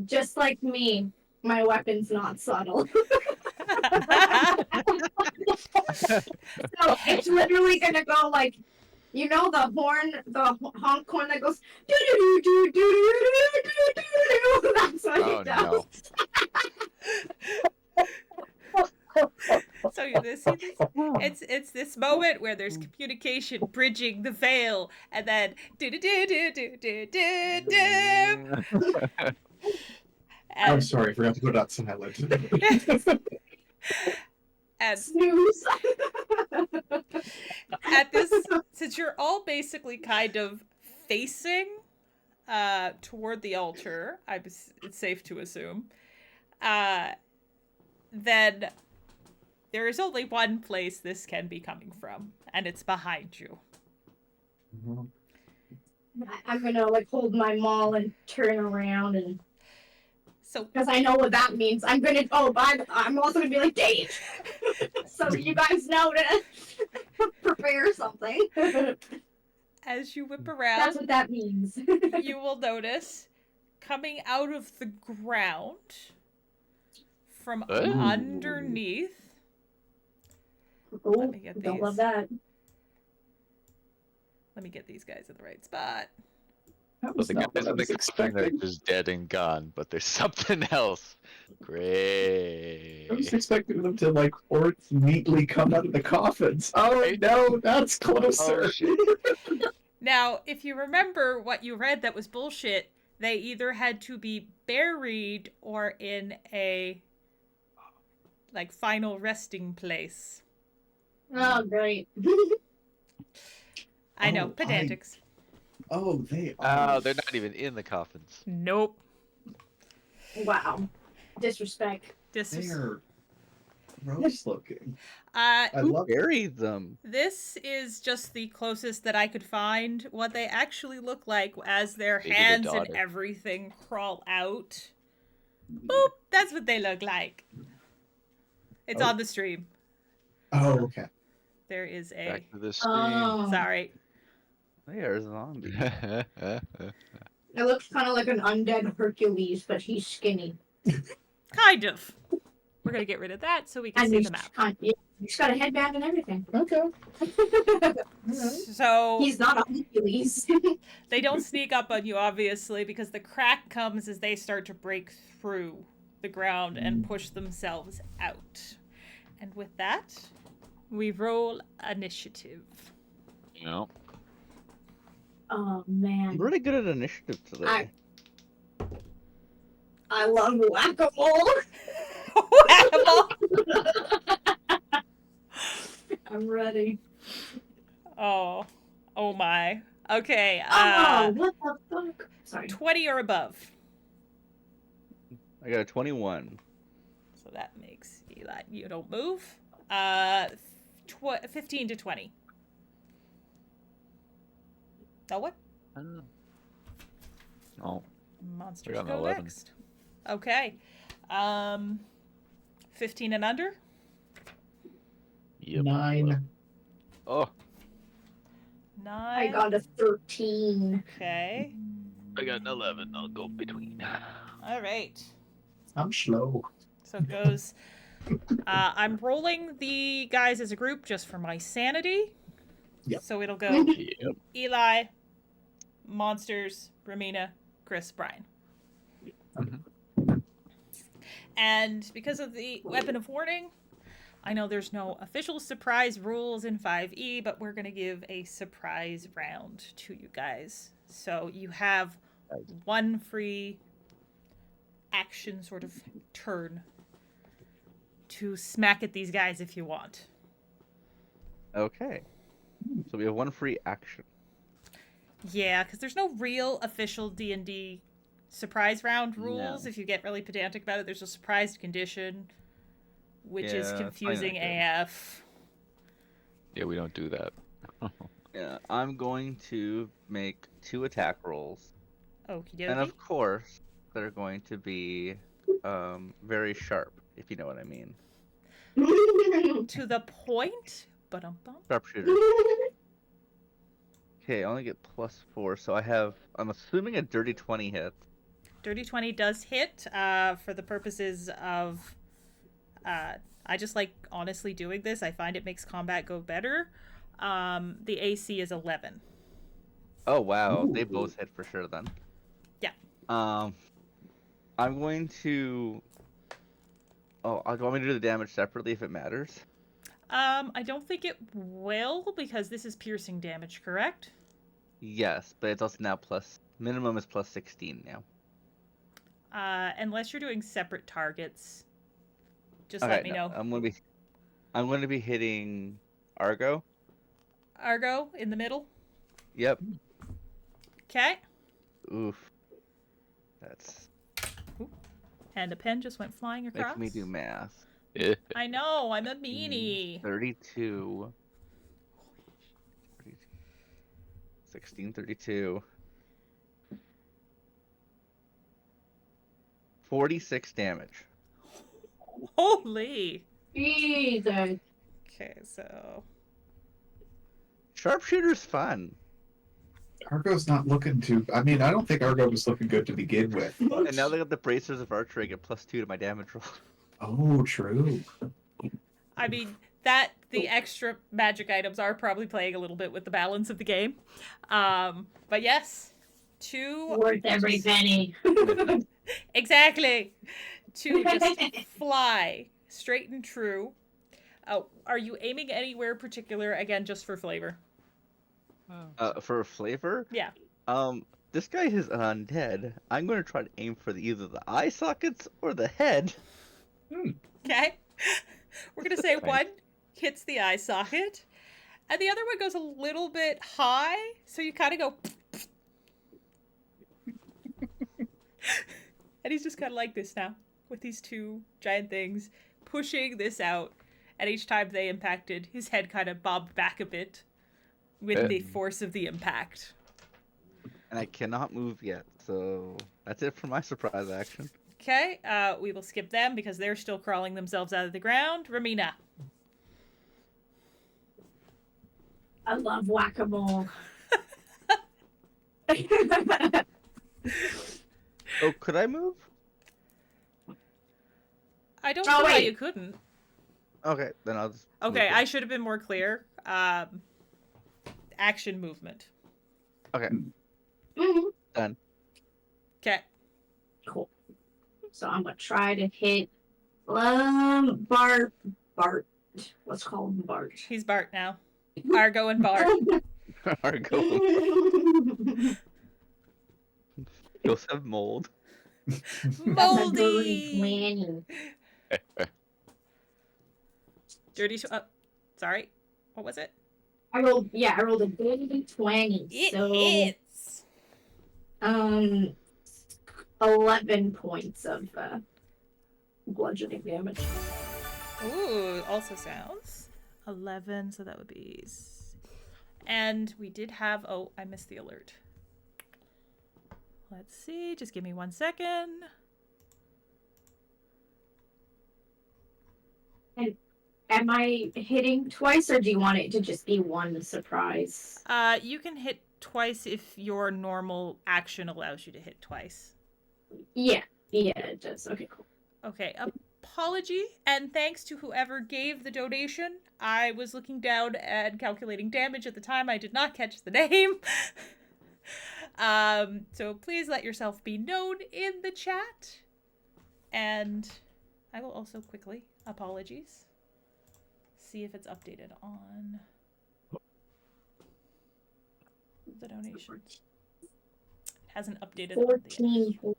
just like me, my weapon's not subtle. So it's literally gonna go like, you know, the honk horn that goes do do do do do do do do. That's what Oh it does. no. So you see this? It's this moment where there's communication bridging the veil, and then do do do do do do do do. I'm And, sorry, I forgot to put out silent. and Snooze. at this, since you're all basically kind of facing toward the altar, it's safe to assume, then there is only one place this can be coming from, and it's behind you. I'm gonna like hold my maul and turn around, and So because I know what that means. I'm also gonna be like Dave, so you guys know to prepare something. as you whip That's around, what that means. you will notice coming out of the ground from Ooh. underneath. Oh, me get don't these. love that. Let me get these guys in the right spot. That Well, was the not guys what I in the was costume, they're expecting. just dead and gone, but there's something else. Great. I was expecting them to like neatly come out of the coffins. Oh Right? no, that's closer. Oh, shit. Now, if you remember what you read that was bullshit, they either had to be buried or in a like final resting place. Oh, great. I know, Oh, pedantics. Oh, they are. Oh, they're not even in the coffins. Nope. Wow. Disrespect. This is They're gross looking. uh I Who love buried them? this is just the closest that I could find what they actually look like as their Maybe the hands and daughter. everything crawl out. Boop, that's what they look like. It's Oh. on the stream. Oh, okay. There is a Back to the stream. Oh. sorry. They are zombies. It looks kind of like an undead Hercules, but he's skinny. Kind of. We're gonna get rid of that so we can And see he's the map. he's got a headband and everything. Okay. So He's not a Hercules. they don't sneak up on you, obviously, because the crack comes as they start to break through the ground and push themselves out. And with that, we roll initiative. You know, Oh I'm man, really good at initiative today. I love whack-a-mole. Whack-a-mole. I'm ready. Oh my. Okay. Oh, what the fuck? Sorry. 20 or above. I got a 21. So that makes Eli, you don't move. 15 to 20. Oh, what? oh, Monsters We're on go 11. next. Okay. 15 and under. yep. 9. Oh, 9. I got a 13. Okay. I got an 11. I'll go between. All right. I'm slow. So it goes. I'm rolling the guys as a group just for my sanity. Yep. So it'll go Yep. Eli, Monsters, Romina, Chris, Brian. And because of the weapon of warning, I know there's no official surprise rules in 5e, but we're going to give a surprise round to you guys. So you have one free action sort of turn to smack at these guys if you want. Okay. So we have one free action. Yeah, because there's no real official D&D surprise round rules. No. If you get really pedantic about it, there's a surprise condition, which is Yeah, confusing fine, I AF. Yeah, we don't do that. Yeah, I'm going to make 2 attack rolls. Okie And dokie. of course, they're going to be very sharp, if you know what I mean. To the point. Ba-dum-bum. Sharpshooter. Okay, I only get +4, so I'm assuming a dirty 20 hit. Dirty 20 does hit for the purposes of. I just like honestly doing this. I find it makes combat go better. The AC is 11. Oh wow, they Ooh. both hit for sure then. Yeah. I'm going to. Oh, do you want me to do the damage separately if it matters? I don't think it will because this is piercing damage, correct? Yes, but it's also now minimum is +16 now. Unless you're doing separate targets, just Okay, let me know. I'm going to be hitting Argo. Argo in the middle. Yep. Okay. Oof. That's And a pen just went flying across. making me do math. I know, I'm a meanie. 32. 16, 32. 46 damage. Holy. Jesus. Okay, so Sharpshooter's fun. Argo's not looking to. I mean, I don't think Argo was looking good to begin with. But... And now they got the bracers of archery, I get +2 to my damage roll. Oh, true. I mean the extra magic items are probably playing a little bit with the balance of the game. But yes, 2 Worth every penny. exactly. 2 just fly straight and true. Oh, are you aiming anywhere particular? Again, just for flavor. For flavor? Yeah. This guy is an undead. I'm going to try to aim for either the eye sockets or the head. Okay. We're gonna say one hits the eye socket, and the other one goes a little bit high, so you kind of go. And he's just kind of like this now, with these 2 giant things pushing this out, and each time they impacted, his head kind of bobbed back a bit with the force of the impact. And I cannot move yet, so that's it for my surprise action. Okay, we will skip them because they're still crawling themselves out of the ground. Ramina. I love whack-a-mole. Oh, could I move? I don't Oh, know why wait. you couldn't. Okay, then I'll just. Okay, move I should have been more clear. Action movement. it. Okay, Mhm. done. Okay. Cool. So I'm gonna try to hit Bart. Let's call him Bart. He's Bart now. Argo and Bart. Argo. Joseph Mold. That's a dirty Moldy. 20. Dirty. Sorry. What was it? I rolled a dirty 20. It so hits. 11 points of bludgeoning damage. Ooh, also sounds 11. So that would be. And we did have. Oh, I missed the alert. Let's see. Just give me 1 second. And am I hitting twice, or do you want it to just be one surprise? You can hit twice if your normal action allows you to hit twice. Yeah, it does. Okay, cool. Okay, apology, and thanks to whoever gave the donation. I was looking down and calculating damage at the time. I did not catch the name. So please let yourself be known in the chat. And I will also quickly, apologies, see if it's updated on the donations. It hasn't updated on the 14.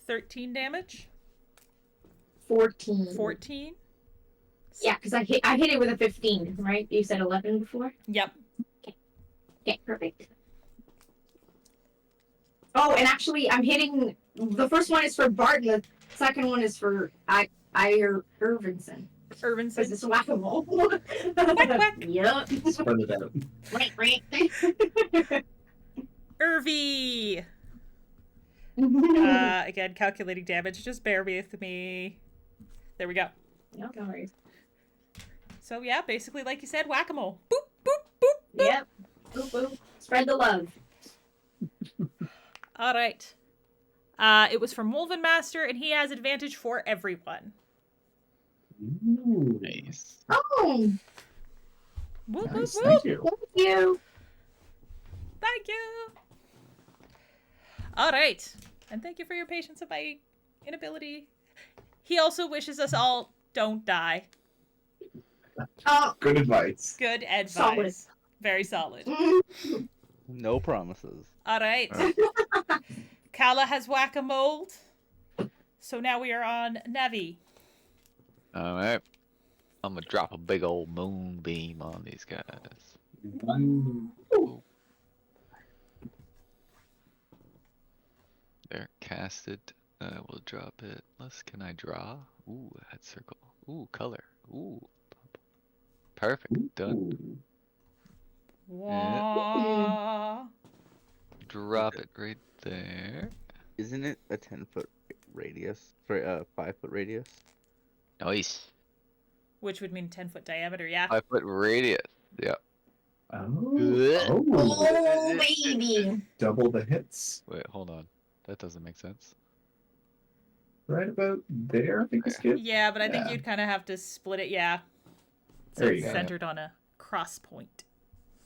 13 damage. 14. 14. Yeah, because I hit it with a 15, right? You said 11 before? Yep. Okay, perfect. Oh, and actually, I'm hitting. The first one is for Bart, and the second one is for Irvinson. Because Irvinson. it's whack-a-mole. Whack. Yep. Spread it out. Irvy. Again, calculating damage. Just bear with me. There we go. No worries. So yeah, basically like you said, whack-a-mole. Boop, boop, boop, boop. Yep. Boop, boop. Spread the love. All right. It was from Wolven Master, and he has advantage for everyone. Ooh. Nice. Oh, Whoop, Nice, whoop, thank whoop. you. thank you. Thank you. All right. And thank you for your patience with my inability. He also wishes us all don't die. Good advice. Good advice. Solid. Very solid. No promises. All right. Kala has whack-a-mole. So now we are on Navi. All right. I'm gonna drop a big old moonbeam on these guys. Ooh. They're casted. We'll drop it. Can I draw? Ooh, head circle. Ooh, color. Ooh. Perfect. Done. Wah. Drop it right there. Isn't it a 10-foot radius? Sorry, 5-foot radius? Nice. Which would mean 10-foot diameter, yeah. 5-foot radius. Yep. Oh. Oh, baby. Double the hits. Wait, hold on. That doesn't make sense. Right about there, I think is good. Yeah, but I think Yeah. you'd kind of have to split it, yeah. So There it's you go. centered on a cross point.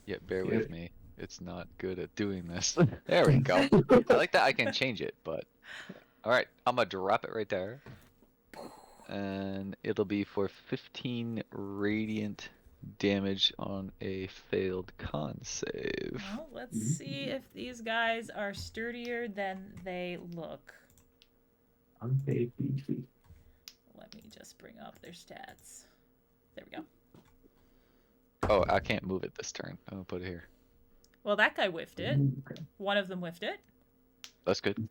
Yeah, bear Yeah. with me. It's not good at doing this. There we go. I like that I can change it, but... Alright, I'm gonna drop it right there. And it'll be for 15 radiant damage on a failed con save. Well, let's see if these guys are sturdier than they look. Unpaid beefy. Let me just bring up their stats. There we go. Oh, I can't move it this turn. I'm gonna put it here. Well, that guy whiffed it. Okay. One of them whiffed it. That's good.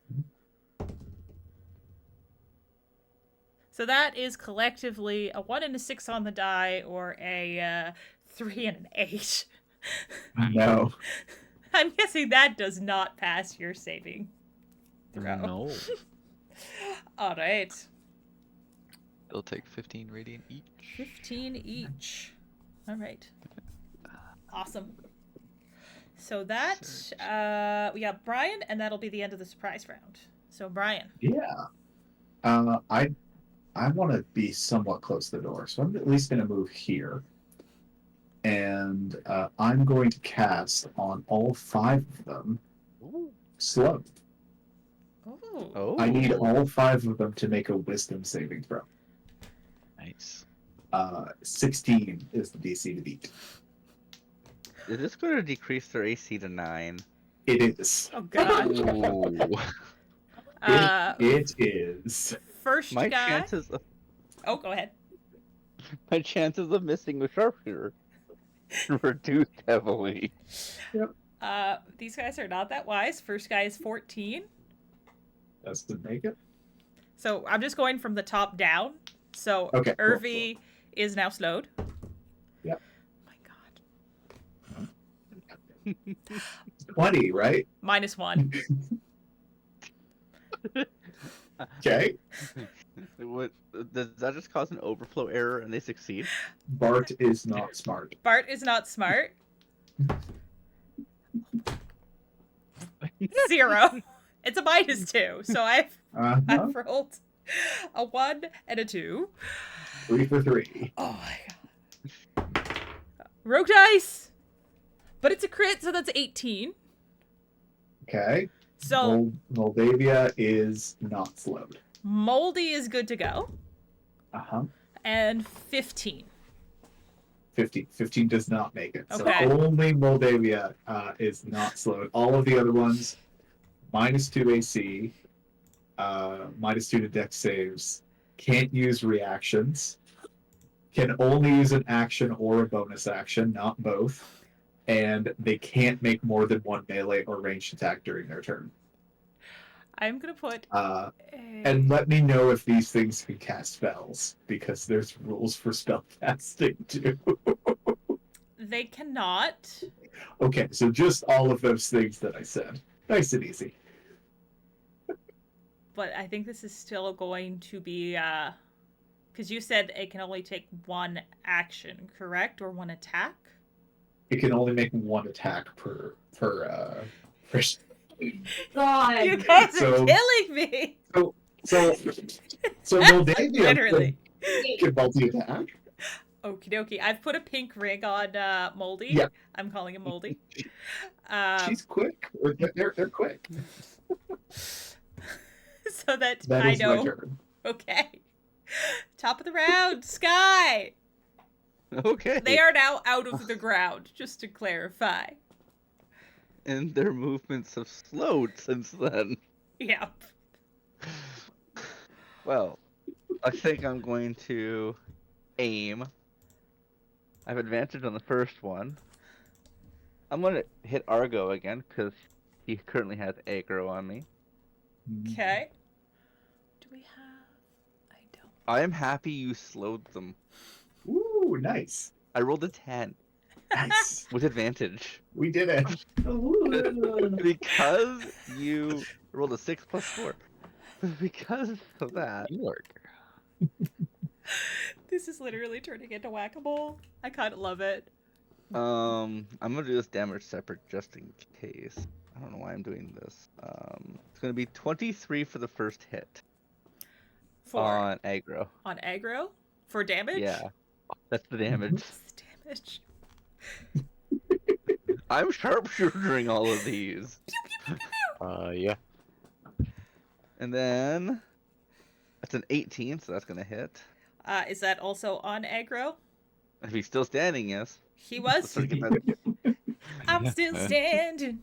So that is collectively a 1 and a 6 on the die, or a 3 and an 8. No. I'm guessing that does not pass your saving throw. No. All right. It'll take 15 radiant each. 15 each. All right. Awesome. So that, we got Brian, and that'll be the end of the surprise round. So, Brian. Yeah. I want to be somewhat close to the door, so I'm at least going to move here. And I'm going to cast on all 5 of them Ooh. slow. Oh. Oh. I need all 5 of them to make a wisdom saving throw. Nice. 16 is the DC to beat. Is this going to decrease their AC to 9? It is. Oh, God. Ooh. It is. First My guy. chances of Go ahead. missing with sharpshooter reduced heavily. These guys are not that wise. First guy is 14. Doesn't make it. So I'm just going from the top down. So Okay, cool, Irvi is now slowed. Yep. Oh my God. 20, right? -1. Okay. What, does that just cause an overflow error and they succeed? Bart is not smart. Bart is not smart. 0. It's a -2. So I've rolled a 1 and a 2. 3 for 3. Oh my God. Rogue dice. But it's a crit, so that's 18. Okay. So Moldavia is not slowed. Moldy is good to go. Uh-huh. And 15. 15 does not make it. Okay. So only Moldavia is not slowed. All of the other ones, -2 AC, -2 to dex saves, can't use reactions, can only use an action or a bonus action, not both, and they can't make more than 1 melee or ranged attack during their turn. I'm gonna put. And let me know if these things can cast spells, because there's rules for spell casting too. They cannot. Okay, so just all of those things that I said. Nice and easy. But I think this is still going to be because you said it can only take one action, correct, or one attack. It can only make one attack per. God. You guys are So- killing me. So Moldavia Literally. can multi-attack. Okie dokie. I've put a pink ring on Moldy. Yeah. I'm calling him Moldy. She's quick. They're quick. So that That I is my know. turn. Okay. Top of the round, Sky. Okay. They are now out of the ground, just to clarify. And their movements have slowed since then. Yeah. Well, I think I'm going to aim. I have advantage on the first one. I'm going to hit Argo again, because he currently has aggro on me. Okay. Do we have? I don't. I am happy you slowed them. Ooh, nice. I rolled a 10 Nice. with advantage. We did it. Ooh. Because you rolled a 6 plus 4. Because of that. Teamwork. This is literally turning into whack-a-mole. I kind of love it. I'm gonna do this damage separate just in case. I don't know why I'm doing this. It's gonna be 23 for the first hit on aggro. On aggro? For damage? Yeah, that's the damage. What's the damage? I'm sharpshootering all of these. Yeah. And then that's an 18, so that's gonna hit. Is that also on aggro? If he's still standing, yes. He Let's was. try to get that- I'm still standing.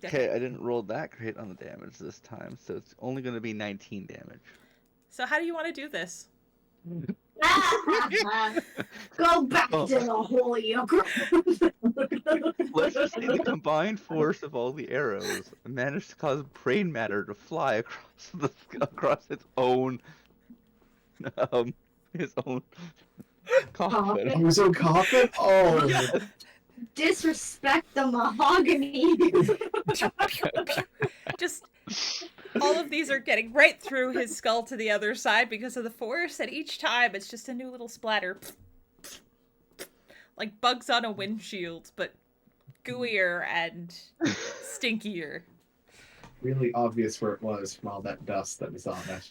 Okay, I didn't roll that great on the damage this time, so it's only gonna be 19 damage. So how do you want to do this? Go back Oh. to the holy ground. Let's just say the combined force of all the arrows managed to cause brain matter to fly across its own coffin. Oh, so coffin? Oh, Disrespect the mahogany. Just all of these are getting right through his skull to the other side because of the force, and each time it's just a new little splatter. Like bugs on a windshield, but gooier and stinkier. really obvious where it was from all that dust that was on it.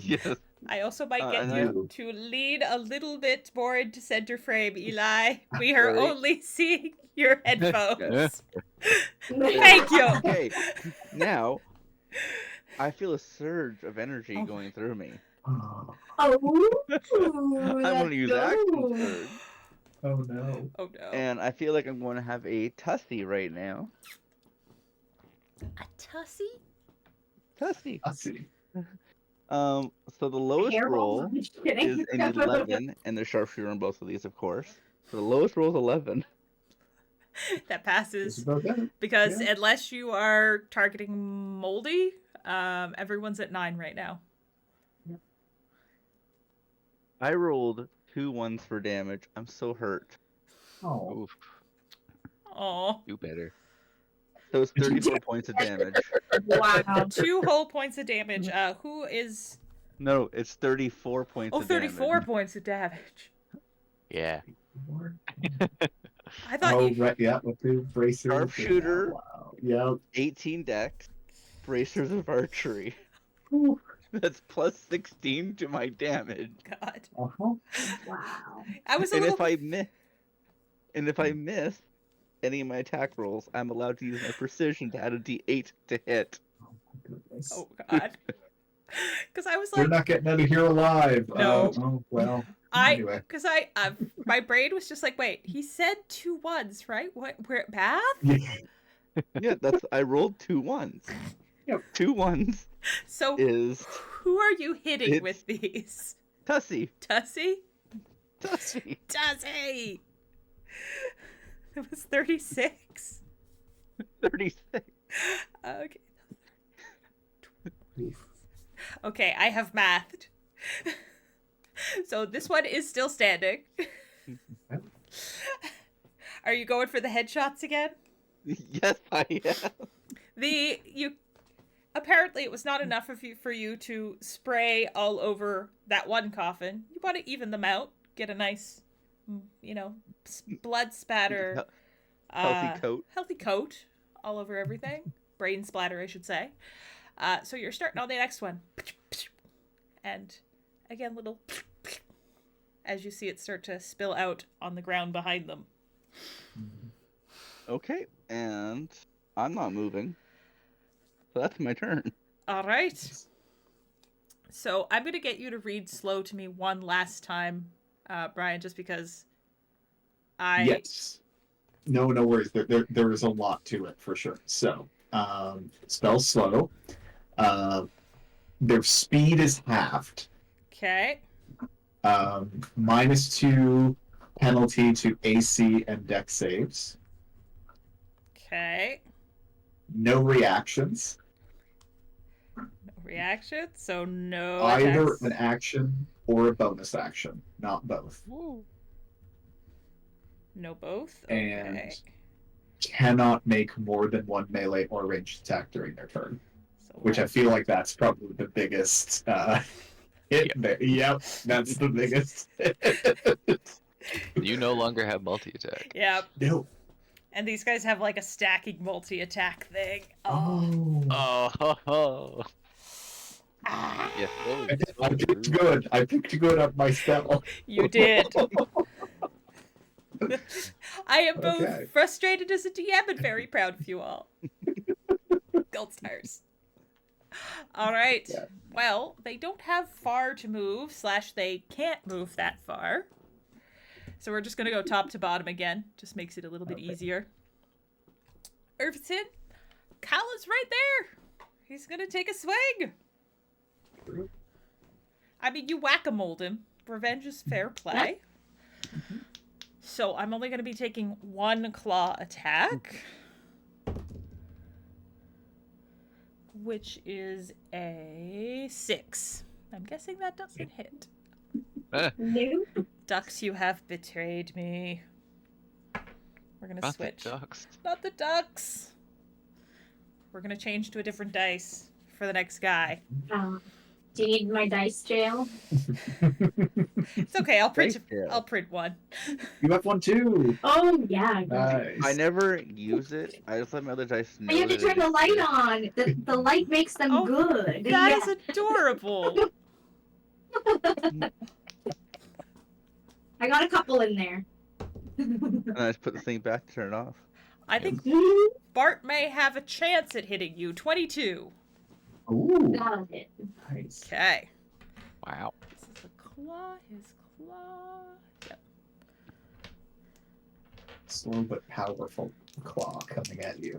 Yes. I also might get and you to lean a little bit more into center frame, Eli. We are Sorry. only seeing your headphones. Yes. Thank you. Okay, now I feel a surge of energy Oh going through me. Oh, Oh, I'm going to use action surge, oh no. Oh no. and I feel like I'm going to have a tussy right now. A tussie? Tussy. Let's see. So the lowest roll is Kidding. an 11, and there's sharpshooter on both of these, of course. So the lowest roll is 11. That It's passes. about that. Because Yeah. unless you are targeting Moldy, everyone's at 9 right now. I rolled 2 1s for damage. I'm so hurt. Oh, Oof. Oh, Do better. So it's 34 points of damage. Wow. 2 whole points of damage. Who is? No, it's 34 points Oh, of 34 damage. points of damage. Yeah. I thought oh you. right, yeah, with the bracers. Sharpshooter. Yeah, wow. 18 dex, bracers of archery. Yeah. That's plus 16 to my damage. God, Uh-huh. Wow. I was a And little. if I miss any of my attack rolls, I'm allowed to use my precision to add a d8 to hit. Oh my goodness. Oh God. Because I was You're like, not getting out of here alive. No. Oh well. Anyway. because my brain was just like, wait, he said 2 1s, right? What? Where? Math? Yeah, I rolled 2 1s. Yep. 2 1s So is who are you hitting It's- with these? Tussie. Tussie? Tussie. Tussie! It was 36. 36. Okay. Okay, I have mathed. So this one is still standing. Are you going for the headshots again? Yes, I am. Apparently it was not enough for you to spray all over that one coffin. You want to even them out, get a nice, blood spatter, healthy coat all over everything, brain splatter, I should say. So you're starting on the next one, and again, little as you see it start to spill out on the ground behind them. Okay, and I'm not moving. So that's my turn. All right. So I'm going to get you to read slow to me one last time, Brian, just because Yes. No worries. There is a lot to it for sure. So, spell slow. Their speed is halved. Okay. -2 penalty to AC and dex saves. Okay. No reactions. No reaction, so no Either attacks. an action or a bonus action, not both. Woo. No both. And Okay. cannot make more than one melee or ranged attack during their turn. So Which I feel like that's probably the biggest hit there. Yep, that's the biggest. You no longer have multi-attack. Yep. No. And these guys have like a stacking multi-attack thing. Oh. Oh, ho, ho. Ah, Yes, I picked good. I picked good up my spell. you did. I am both Okay. frustrated as a DM and very proud of you all. Gold stars. All right. Yeah. Well, they don't have far to move, / they can't move that far. So we're just going to go top to bottom again. Just makes it a little bit easier. Irvison, Kala's right there. He's going to take a swing. I mean, you whack-a-moled him. Revenge is fair play. So I'm only going to be taking one claw attack, which is a 6. I'm guessing that doesn't hit. No. Ducks, you have betrayed me. We're going to Not the switch. ducks. Not the ducks. We're going to change to a different dice for the next guy. Do you need my dice jail? It's okay. I'll print. Dice jail. I'll print one. You have one too. Oh, yeah. Nice. I never use it. I just let my other dice know. But you have to that turn it the light exists. on. The light makes them Oh, good. That Yeah. is adorable. I got a couple in there. And I just put the thing back to turn it off. I think Bart may have a chance at hitting you. 22. Ooh, Got it. nice. Okay. Wow. This is a claw. His claw. Yep. Slow but powerful claw coming at you.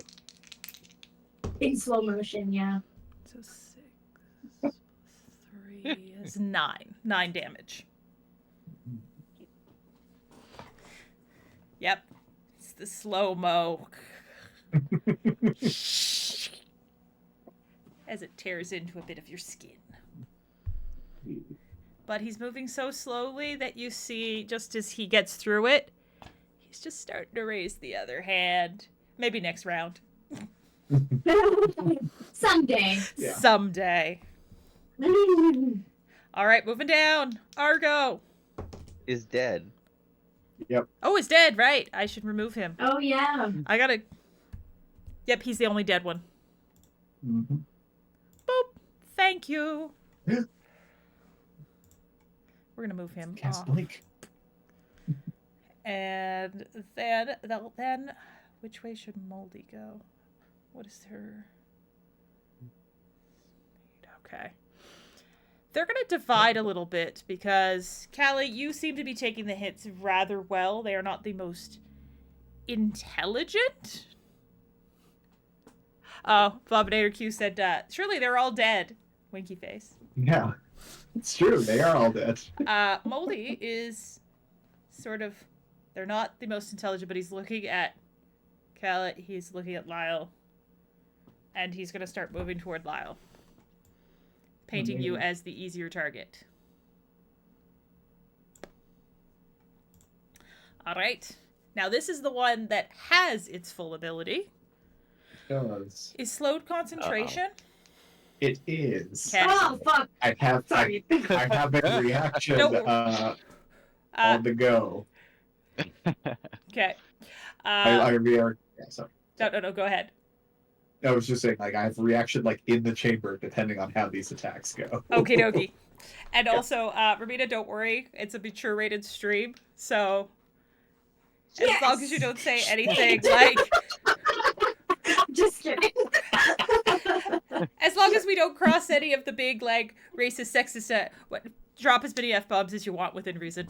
In slow motion, yeah. So 6 3 is 9. 9 damage. Yep. It's the slow-mo. As it tears into a bit of your skin. But he's moving so slowly that you see, just as he gets through it, he's just starting to raise the other hand. Maybe next round. Someday. Yeah. Someday. All right, moving down. Argo. Is dead. Oh, he's dead, right. I should remove him. Oh, yeah. I gotta... Yep, he's the only dead one. Mm-hmm. Boop. Thank you. We're gonna move him Cast off. blink. And then, which way should Moldy go? What is her... Okay. They're going to divide a little bit because, Callie, you seem to be taking the hits rather well. They are not the most intelligent. Oh, Bobbinator Q said, surely they're all dead. Winky face. Yeah, it's true. They are all dead. Moldy is sort of, they're not the most intelligent, but he's looking at Callie, he's looking at Lyle, and he's going to start moving toward Lyle. painting you as the easier target. All right. Now this is the one that has its full ability. Does. Is slowed concentration. It is. Okay. Oh fuck! I have Sorry. I have a reaction No. on the go. Okay. I react. Yeah, sorry. No. Go ahead. I was just saying, like, I have a reaction like in the chamber depending on how these attacks go. Okie dokie. And also, Ramita, don't worry. It's a mature rated stream, so as long as you don't say anything like Just kidding. as long as we don't cross any of the big like racist, sexist drop as many F-bombs as you want within reason.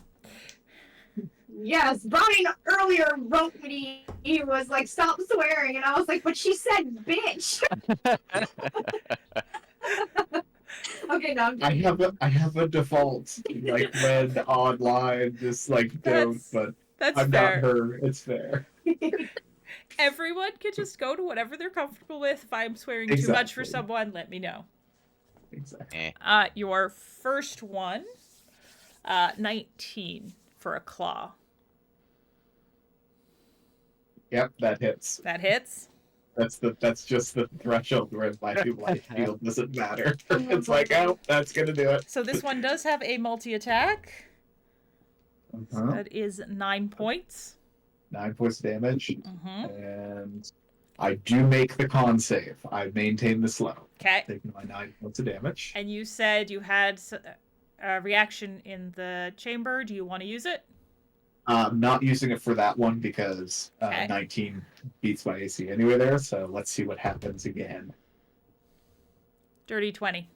Yes, Brian earlier wrote me. He was like, "Stop swearing," and I was like, "But she said bitch." Okay, no. I have a default like when online, just like don't, but That's I'm fair. not her. It's fair. Everyone can just go to whatever they're comfortable with. If I'm swearing too much for someone, let me know. Exactly. Your first one, 19 for a claw. Yep, that hits. That hits. That's just the threshold where my life field doesn't matter. It's like, oh, that's gonna do it. So this one does have a multi-attack. So Uh-huh. that is 9 points. 9 points of damage, Mm-hmm. and I do make the con save. I maintain the slow, Okay. taking my 9 points of damage. And you said you had a reaction in the chamber. Do you want to use it? Not using it for that one because Okay. 19 beats my AC anyway there, so let's see what happens again. Dirty 20.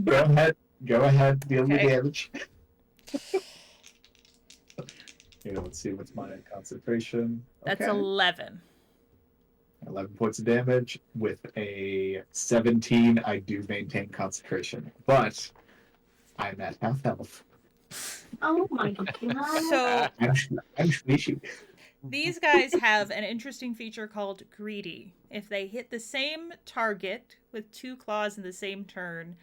Go ahead, deal the Okay. damage. Here, let's see what's my concentration. That's Okay. 11. 11 points of damage. With a 17, I do maintain concentration, but I'm at half health. Oh my god. So I'm squishy. these guys have an interesting feature called greedy. If they hit the same target with 2 claws in the same turn,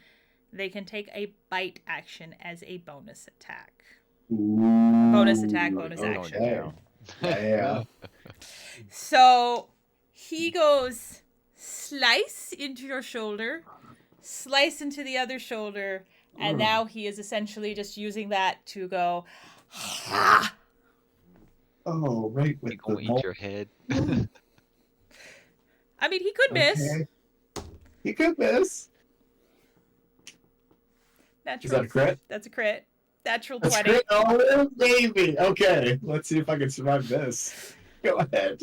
they can take a bite action as a bonus attack. Bonus attack, bonus action. Okay. Yeah. So he goes slice into your shoulder, slice into the other shoulder, and now he is essentially just using that to go. Oh, right with You gonna the eat your head? I mean, he could miss. Okay. You could miss. Natural. Is that a crit? That's a crit. Natural That's 20. crit. Oh, baby. Okay, let's see if I can survive this. Go ahead.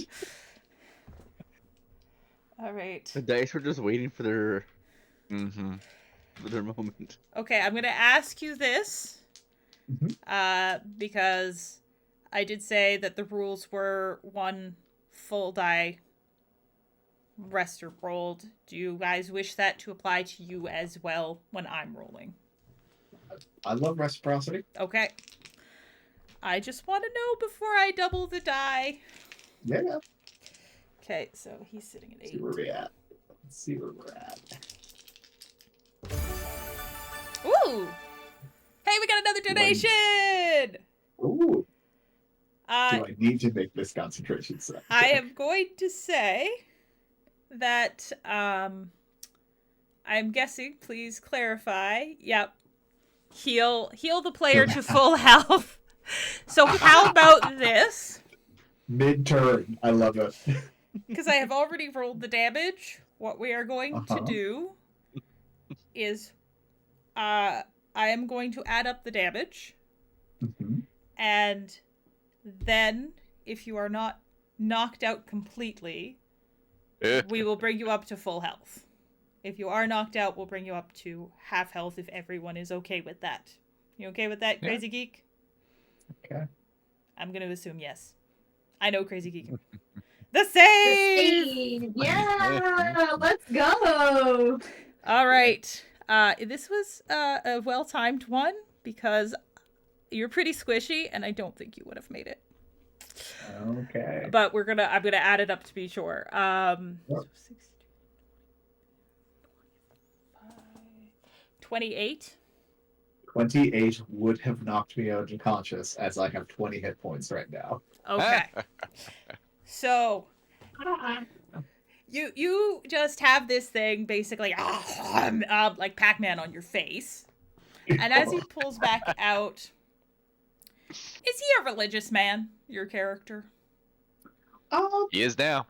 All right. The dice were just waiting for their Mm-hmm. moment. Okay, I'm gonna ask you this, Mhm. because I did say that the rules were 1 full die rest or rolled. Do you guys wish that to apply to you as well when I'm rolling? I love reciprocity. Okay. I just want to know before I double the die. Yeah. Okay, so he's sitting at See 8. where we're at. Let's see where we're at. Ooh! Hey, we got another donation! Ooh. Do Uh, I need to make this concentration set? I am going to say that, I'm guessing, please clarify. Yep. Heal the player to full health. So how about this? Mid-turn. I love it. Because I have already rolled the damage. What we are going to do is I am going to add up the damage. Mhm. And then, if you are not knocked out completely, we will bring you up to full health. If you are knocked out, we'll bring you up to half health if everyone is okay with that. You okay with that, Crazy Geek? Okay. I'm going to assume yes. I know Crazy Geek. The save! Yeah, let's go. All right. This was a well-timed one because you're pretty squishy, and I don't think you would have made it. Okay. But I'm gonna add it up to be sure. Yep. 28. 28 would have knocked me out unconscious, as I have 20 hit points right now. Okay. So you just have this thing basically like Pac-Man on your face. And as he pulls back out, is he a religious man, your character? He is now.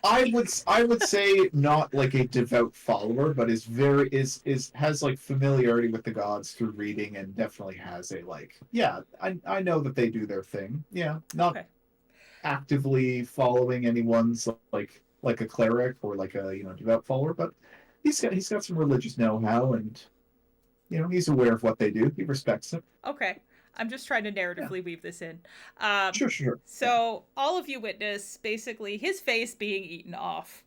I would say not like a devout follower, but has like familiarity with the gods through reading, and definitely has a I know that they do their thing. Yeah, not Okay. actively following anyone's like a cleric or like a devout follower, but he's got some religious know-how, and he's aware of what they do. He respects it. Okay. I'm just trying to narratively weave this in. Sure. So all of you witness basically his face being eaten off.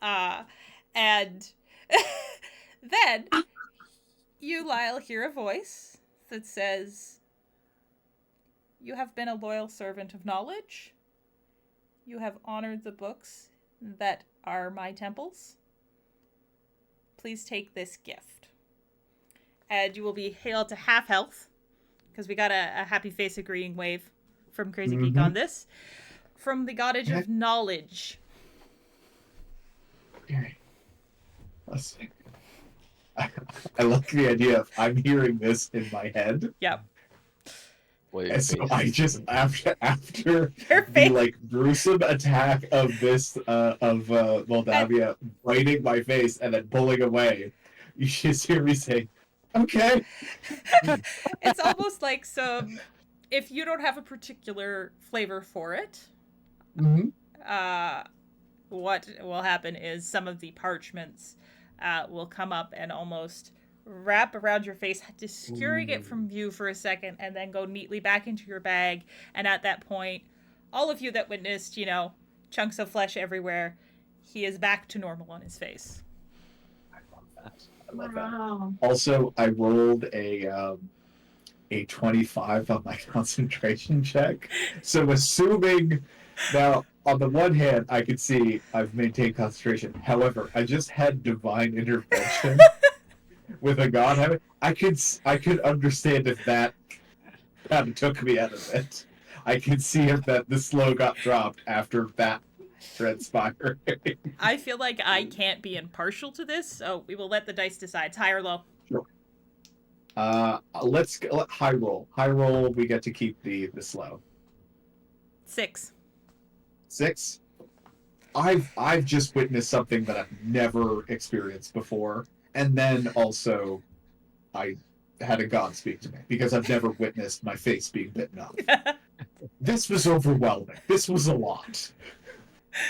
And then you, Lyle, hear a voice that says, "You have been a loyal servant of knowledge. You have honored the books that are my temples. Please take this gift." And you will be hailed to half health, because we got a happy face agreeing wave from Crazy Geek on this. From the goddess of knowledge. Okay. Let's see. I like the idea of I'm hearing this in my head. Yep. And so I just after Your the face. gruesome attack of this Moldavia biting my face and then pulling away, you just hear me say, "Okay." It's almost like some, if you don't have a particular flavor for it, what will happen is some of the parchments will come up and almost wrap around your face, obscuring it from view for a second, and then go neatly back into your bag. And at that point, all of you that witnessed, chunks of flesh everywhere, he is back to normal on his face. I love that. Wow. Also, I rolled a 25 on my concentration check. So assuming now, on the one hand, I could see I've maintained concentration. However, I just had divine intervention with a god habit. I could understand if that kind of took me out of it. I could see if that the slow got dropped after that transpiring. I feel like I can't be impartial to this, so we will let the dice decide. It's high or low. Let's high roll. High roll. We get to keep the slow. 6. 6. I've just witnessed something that I've never experienced before, and then also I had a god speak to me because I've never witnessed my face being bitten off. This was overwhelming. This was a lot.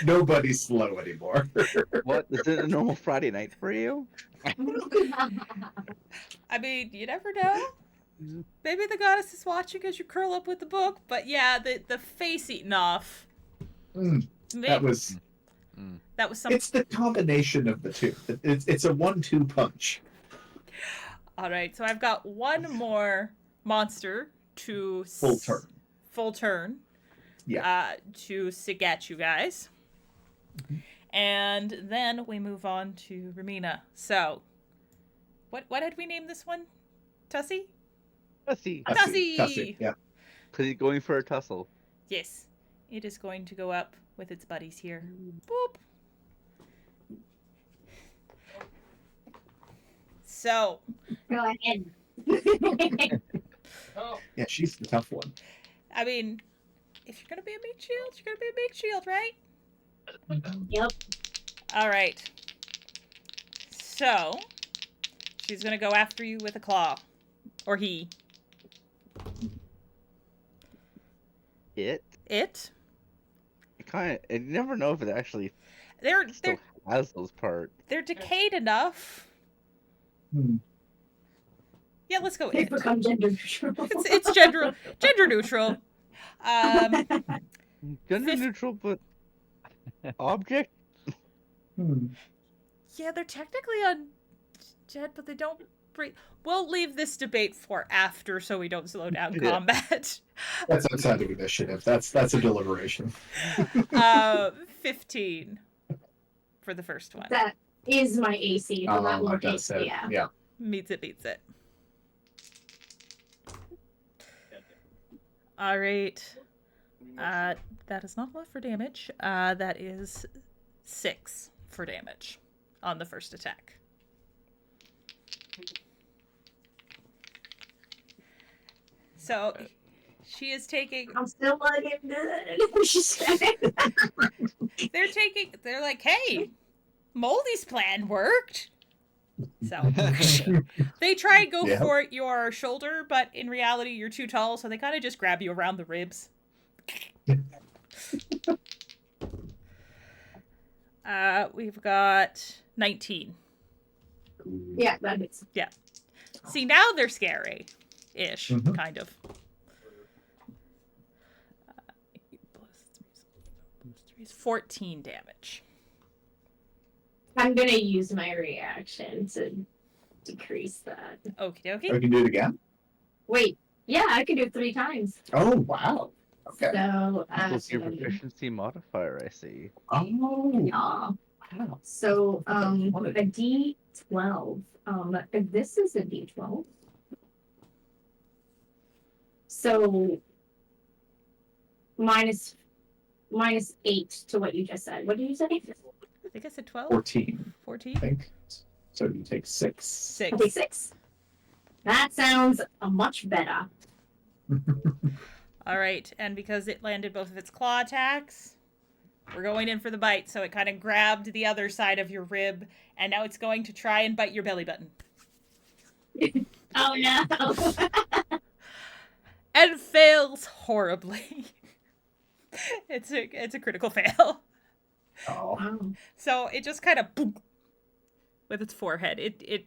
Nobody's slow anymore. What? Is it a normal Friday night for you? I mean, you never know. Maybe the goddess is watching as you curl up with the book, but yeah, the face eaten off. That was some. It's the combination of the two. It's a 1-2 punch. All right, so I've got one more monster to Full turn. Full turn. Yeah. To sig at you guys. And then we move on to Ramina. So, what had we named this one? Tussie? Tussie. Tussie! Yeah. Because he's going for a tussle. Yes. It is going to go up with its buddies here. Boop. So. Go ahead. Yeah, she's the tough one. I mean, if you're going to be a meat shield, you're going to be a meat shield, right? Yep. All right. So, she's going to go after you with a claw. Or he. It? I never know if it actually They're has those parts. they're decayed enough. Yeah, let's go with They've it. become gender neutral. It's gender neutral. Gender neutral, but object? Yeah, they're technically undead, but they don't breathe. We'll leave this debate for after, so we don't slow down combat. That's outside of initiative. That's a deliberation. 15 for the first one. is my AC. So that Oh, will it does hit. hit. Yeah. Yeah. Meets it, beats it. All right. That is not enough for damage. That is 6 for damage on the first attack. So she is taking. I'm still looking good. She said. They're like, hey, Moldy's plan worked. So they try and go Yeah. for your shoulder, but in reality, you're too tall, so they kind of just grab you around the ribs. We've got 19. Yeah, that is. Yeah. See, now they're scary ish, Mhm. kind of. 14 damage. I'm gonna use my reaction to decrease that. Okie Oh, dokie. you can do it again? Wait, yeah, I can do it 3 times. Oh, wow. Okay. So, Equals your proficiency modifier, I see. Oh, yeah. wow. So, I a wanted- D12. If this is a D12. So, minus 8 to what you just said. What did you say? I think I said 12. 14, 14? I think. So you take 6. 6. Okay, 6. That sounds much better. All right, and because it landed both of its claw attacks, we're going in for the bite. So it kind of grabbed the other side of your rib, and now it's going to try and bite your belly button. Oh no! And fails horribly. It's a critical fail. Oh. So it just kind of boom with its forehead. It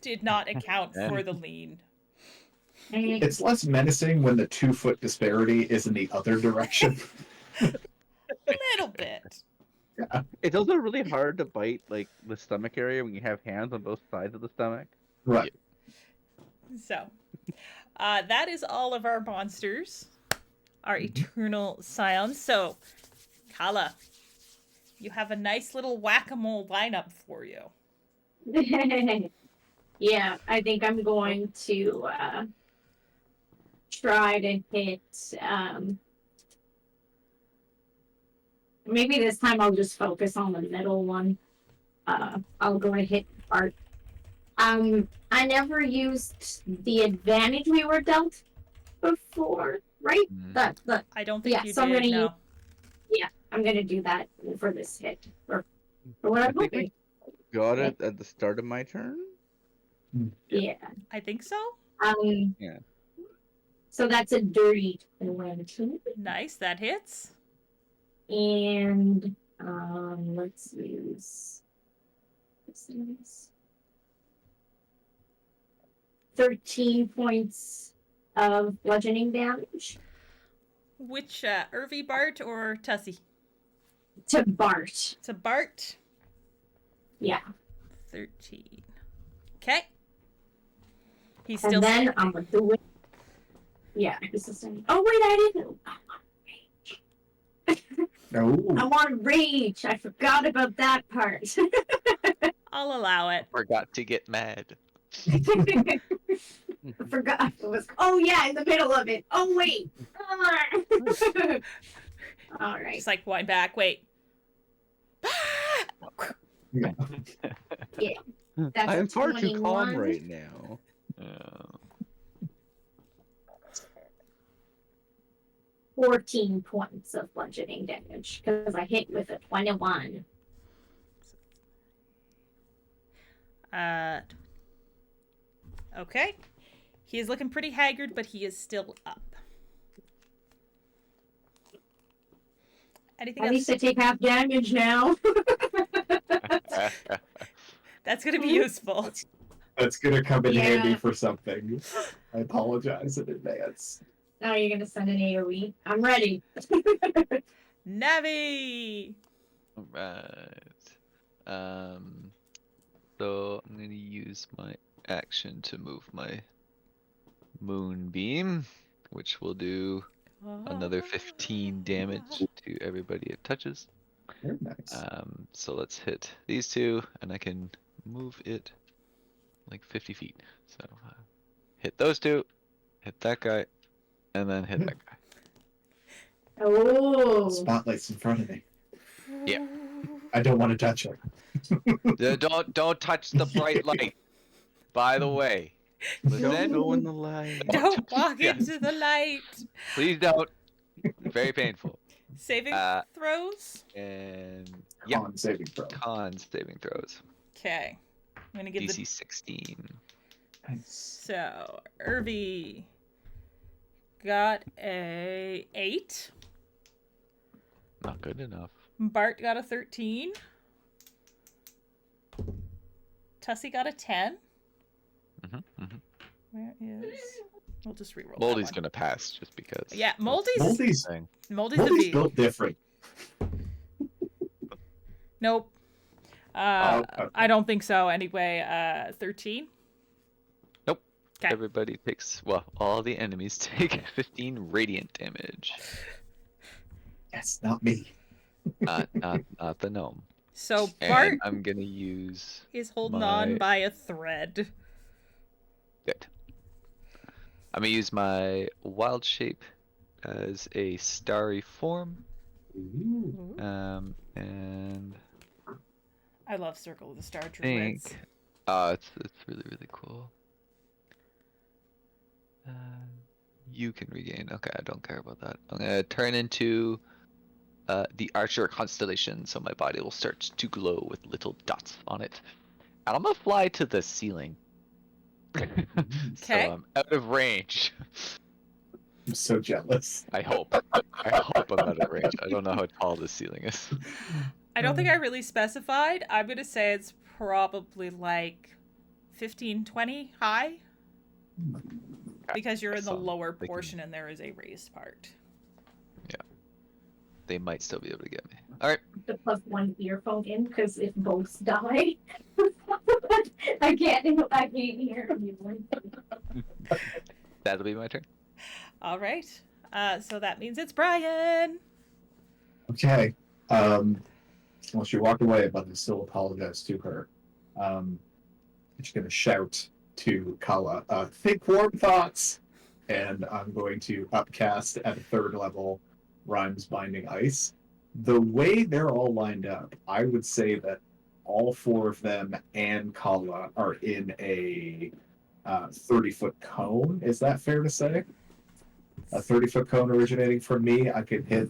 did not account for the lean. It's less menacing when the 2-foot disparity is in the other direction. A little bit. It's also really hard to bite like the stomach area when you have hands on both sides of the stomach. Right. So, that is all of our monsters, our eternal scions. So, Kala, you have a nice little whack-a-mole lineup for you. Yeah, I think I'm going to try to hit. Maybe this time I'll just focus on the middle one. I'll go and hit Bart. I never used the advantage we were dealt before, right? Mm. That I don't think Yeah, you so I'm did, gonna no. I'm gonna do that for this hit, or for what I I'm think hoping. Got it at the start of my turn. Yeah. I think so. Yeah. So that's a dirty 20. Nice, that hits. And let's use this is 13 points of bludgeoning damage Which, Irvy Bart or Tussie? to Bart. To Bart, Yeah. 13. Okay. He's And still then standing. I'm gonna do it. Yeah, he's still standing. Oh wait, I didn't. No. I want rage. I forgot about that part. I'll allow it. Forgot to get mad. I forgot it was. Oh yeah, in the middle of it. Oh wait. All right. Just like wind back, wait. Yeah. That's I'm a far too calm 21. right now. 14 points of bludgeoning damage because I hit with a 21. Okay. He is looking pretty haggard, but he is still up. Anything At else? least I take half damage now. That's going to be useful. That's going to come in Yeah. handy for something. I apologize in advance. Now you're gonna send an AoE. I'm ready. Navi! Alright. So I'm gonna use my action to move my moonbeam, which will do another 15 damage to everybody it touches. Very nice. So let's hit these two, and I can move it like 50 feet. So hit those two, hit that guy, and then hit that guy. Oh. Spotlight's in front of me. Yeah. I don't want to touch it. Don't touch the bright light. By the way, Don't listen, go in the light. Don't walk Yeah. into the light. Please don't. Very painful. Saving throws. And yeah, Con saving throw. con saving throws. Okay. I'm gonna give DC the 16. Nice. so Irby got a 8. Not good enough. Bart got a 13. Tussie got a 10. Where is? We'll just reroll. Moldy's that one. gonna pass just because. Yeah, Moldy's Moldy's thing. Moldy's a Moldy's V. built different. Nope. Okay. I don't think so. Anyway, 13. Nope. Okay. Everybody takes, well, all the enemies take 15 radiant damage. Yes, not me. Not the gnome. So Bart And I'm gonna use is holding on my- by a thread. good. I'm gonna use my wild shape as a starry form. Ooh. And I love Circle of the Star think, Druids. it's really really cool. You can regain. Okay, I don't care about that. I'm gonna turn into the Archer constellation, so my body will start to glow with little dots on it. And I'm gonna fly to the ceiling. So Okay. I'm out of range. I'm so jealous. I hope. I hope I'm out of range. I don't know how tall the ceiling is. I don't think I really specified. I'm going to say it's probably like 15, 20 high. Because you're in the So lower they can- portion and there is a raised part. They might still be able to get me. All right. To plug one earphone in because if both die, I can't hear anyone. That'll be my turn. All right. So that means it's Brian. Okay. Well, she walked away, but I still apologize to her. She's going to shout to Kala, think warm thoughts! And I'm going to upcast at a 3rd level Rhymes Binding Ice. The way they're all lined up, I would say that all 4 of them and Kala are in a 30-foot cone. Is that fair to say? A 30-foot cone originating from me, I could hit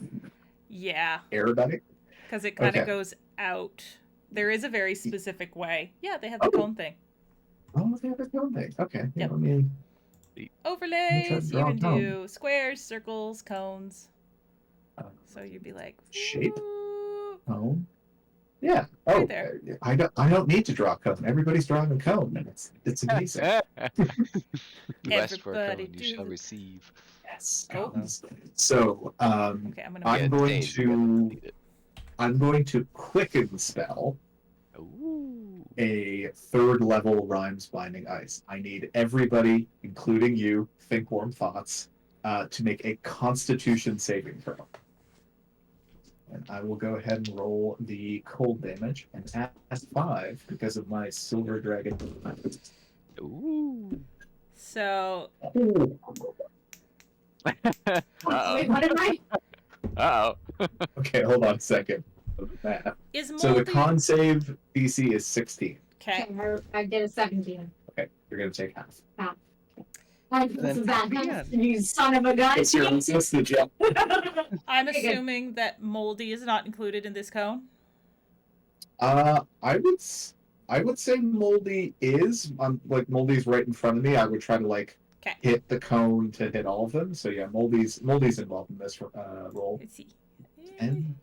Yeah, everybody. because it kind of Okay. goes out. There is a very specific way. Yeah, they have the cone thing. Oh, they have a cone thing. Okay. Yeah, Yep. I mean, Overlays. You draw a can cone. do squares, circles, cones. Uh, So you'd be like shape? "Ooh." cone. Yeah. Oh, Right there. I don't need to draw a cone. Everybody's drawing a cone, and it's amazing. You asked for a Everybody cone, do you shall the- Yes. receive. Oh. Cones. So, Okay, I'm gonna. I'm Yeah, going Dave, you to- haven't seen it. I'm going to quicken spell Ooh. a 3rd level Rhymes Binding Ice. I need everybody, including you, think warm thoughts, to make a Constitution saving throw. And I will go ahead and roll the cold damage and add 5 because of my Silver Dragon. Ooh. So Ooh. Wait, Uh-oh. what am I? Uh-oh. Okay, hold on a second. Math. is So the moldy. con save DC is 16. Okay. I did a 17. Okay, you're gonna take half. This is that again. you son of a gun. It's your resisted jump. I'm Okay, good. assuming that moldy is not included in this cone. I would say Moldy is. Like Moldy's right in front of me. I would try to like 'Kay. hit the cone to hit all of them. So yeah, Moldy's involved in this roll. Let's see. 10,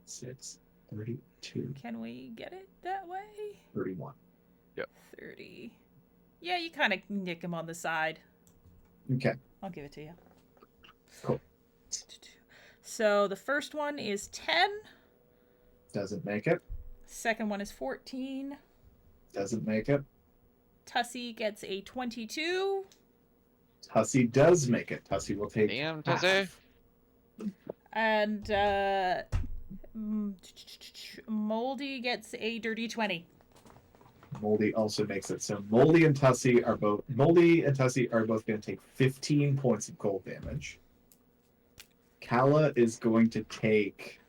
6, 32, Can we get it that way? 31. 30. Yeah, you kind of nick him on the side. Okay. I'll give it to you. Cool. So the first one is 10. Doesn't make it. Second one is 14. Doesn't make it. Tussie gets a 22. Tussy does make it. Tussy will take Damn, half. Tussy. And Moldy gets a dirty 20. Moldy also makes it. So Moldy and Tussie are both going to take 15 points of cold damage. Kala is going to take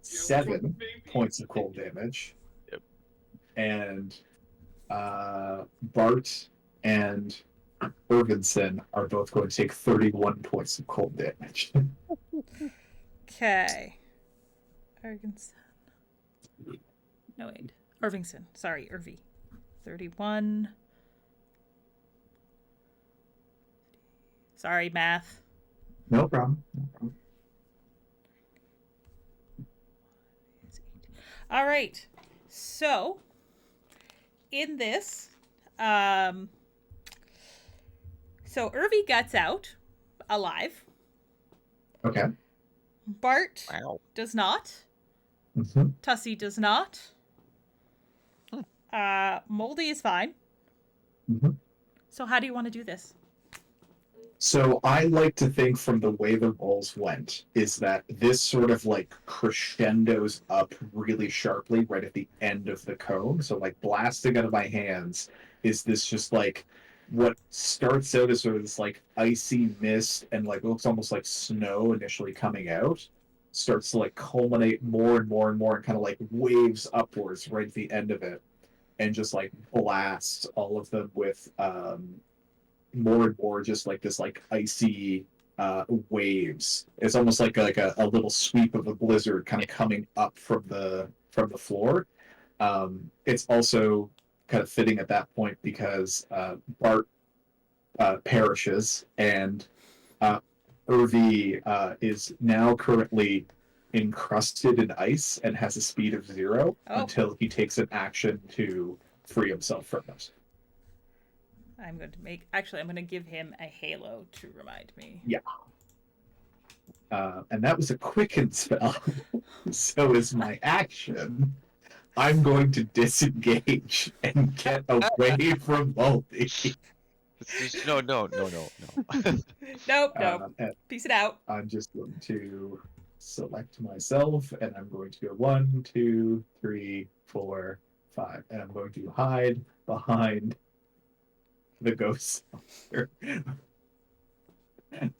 7 points of cold damage. Yep. And Bart and Irvinson are both going to take 31 points of cold damage. Okay. Irvinson. No, wait. Irvingson. Sorry, Irvi. 31. Sorry, math. No problem. No problem. All right. So, in this, so Irvi gets out alive. Okay. Bart Wow. does not. Mm-hmm. Tussie does not. Moldy is fine. Mm-hmm. So how do you want to do this? So I like to think from the way the rolls went is that this sort of like crescendos up really sharply right at the end of the cone. So like blasting out of my hands is this just like what starts out as sort of this like icy mist and like looks almost like snow initially coming out, starts to like culminate more and more and more and kind of like waves upwards right at the end of it and just like blasts all of them with more and more just like this like icy waves. It's almost like a little sweep of a blizzard kind of coming up from the floor. It's also kind of fitting at that point because Bart perishes and Irvi is now currently encrusted in ice and has a speed of 0 until he takes an action to free himself from it. I'm going to give him a halo to remind me. Yeah. And that was a quicken spell. So as my action, I'm going to disengage and get away from Moldy. No. Nope. Peace it out. I'm just going to select myself, and I'm going to go 1, 2, 3, 4, 5, and I'm going to hide behind the ghost.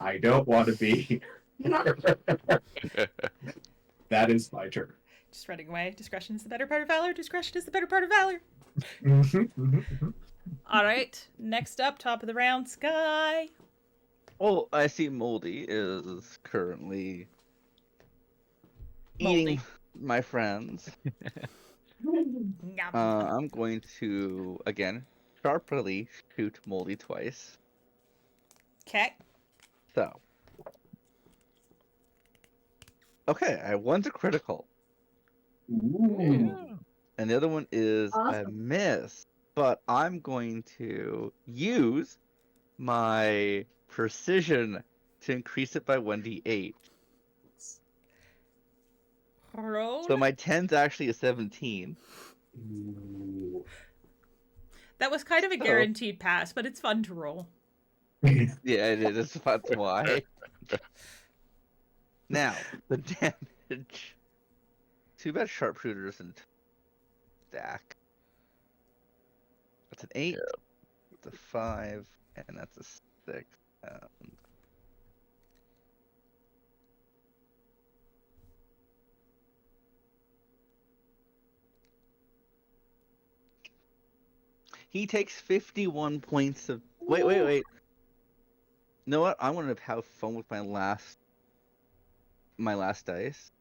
I don't want to be here. That is my turn. Just running away. Discretion is the better part of valor. Discretion is the better part of valor. All right. Next up, top of the round, Sky. Oh, I see Moldy is currently Moldy. eating my friends. I'm going to, again, sharply shoot Moldy twice. Okay. So. Okay, one's a critical. Ooh. And the other one is a Awesome. miss. But I'm going to use my precision to increase it by 1d8. Roll. So my 10's actually a 17. Ooh. That was kind of a guaranteed pass, but it's fun to roll. Yeah, it is. That's why. Now, the damage. Too bad sharpshooter isn't stack. That's an 8. That's a 5. And that's a 6. He takes 51 points of... Wait. You know what? I'm going to have fun with my last dice.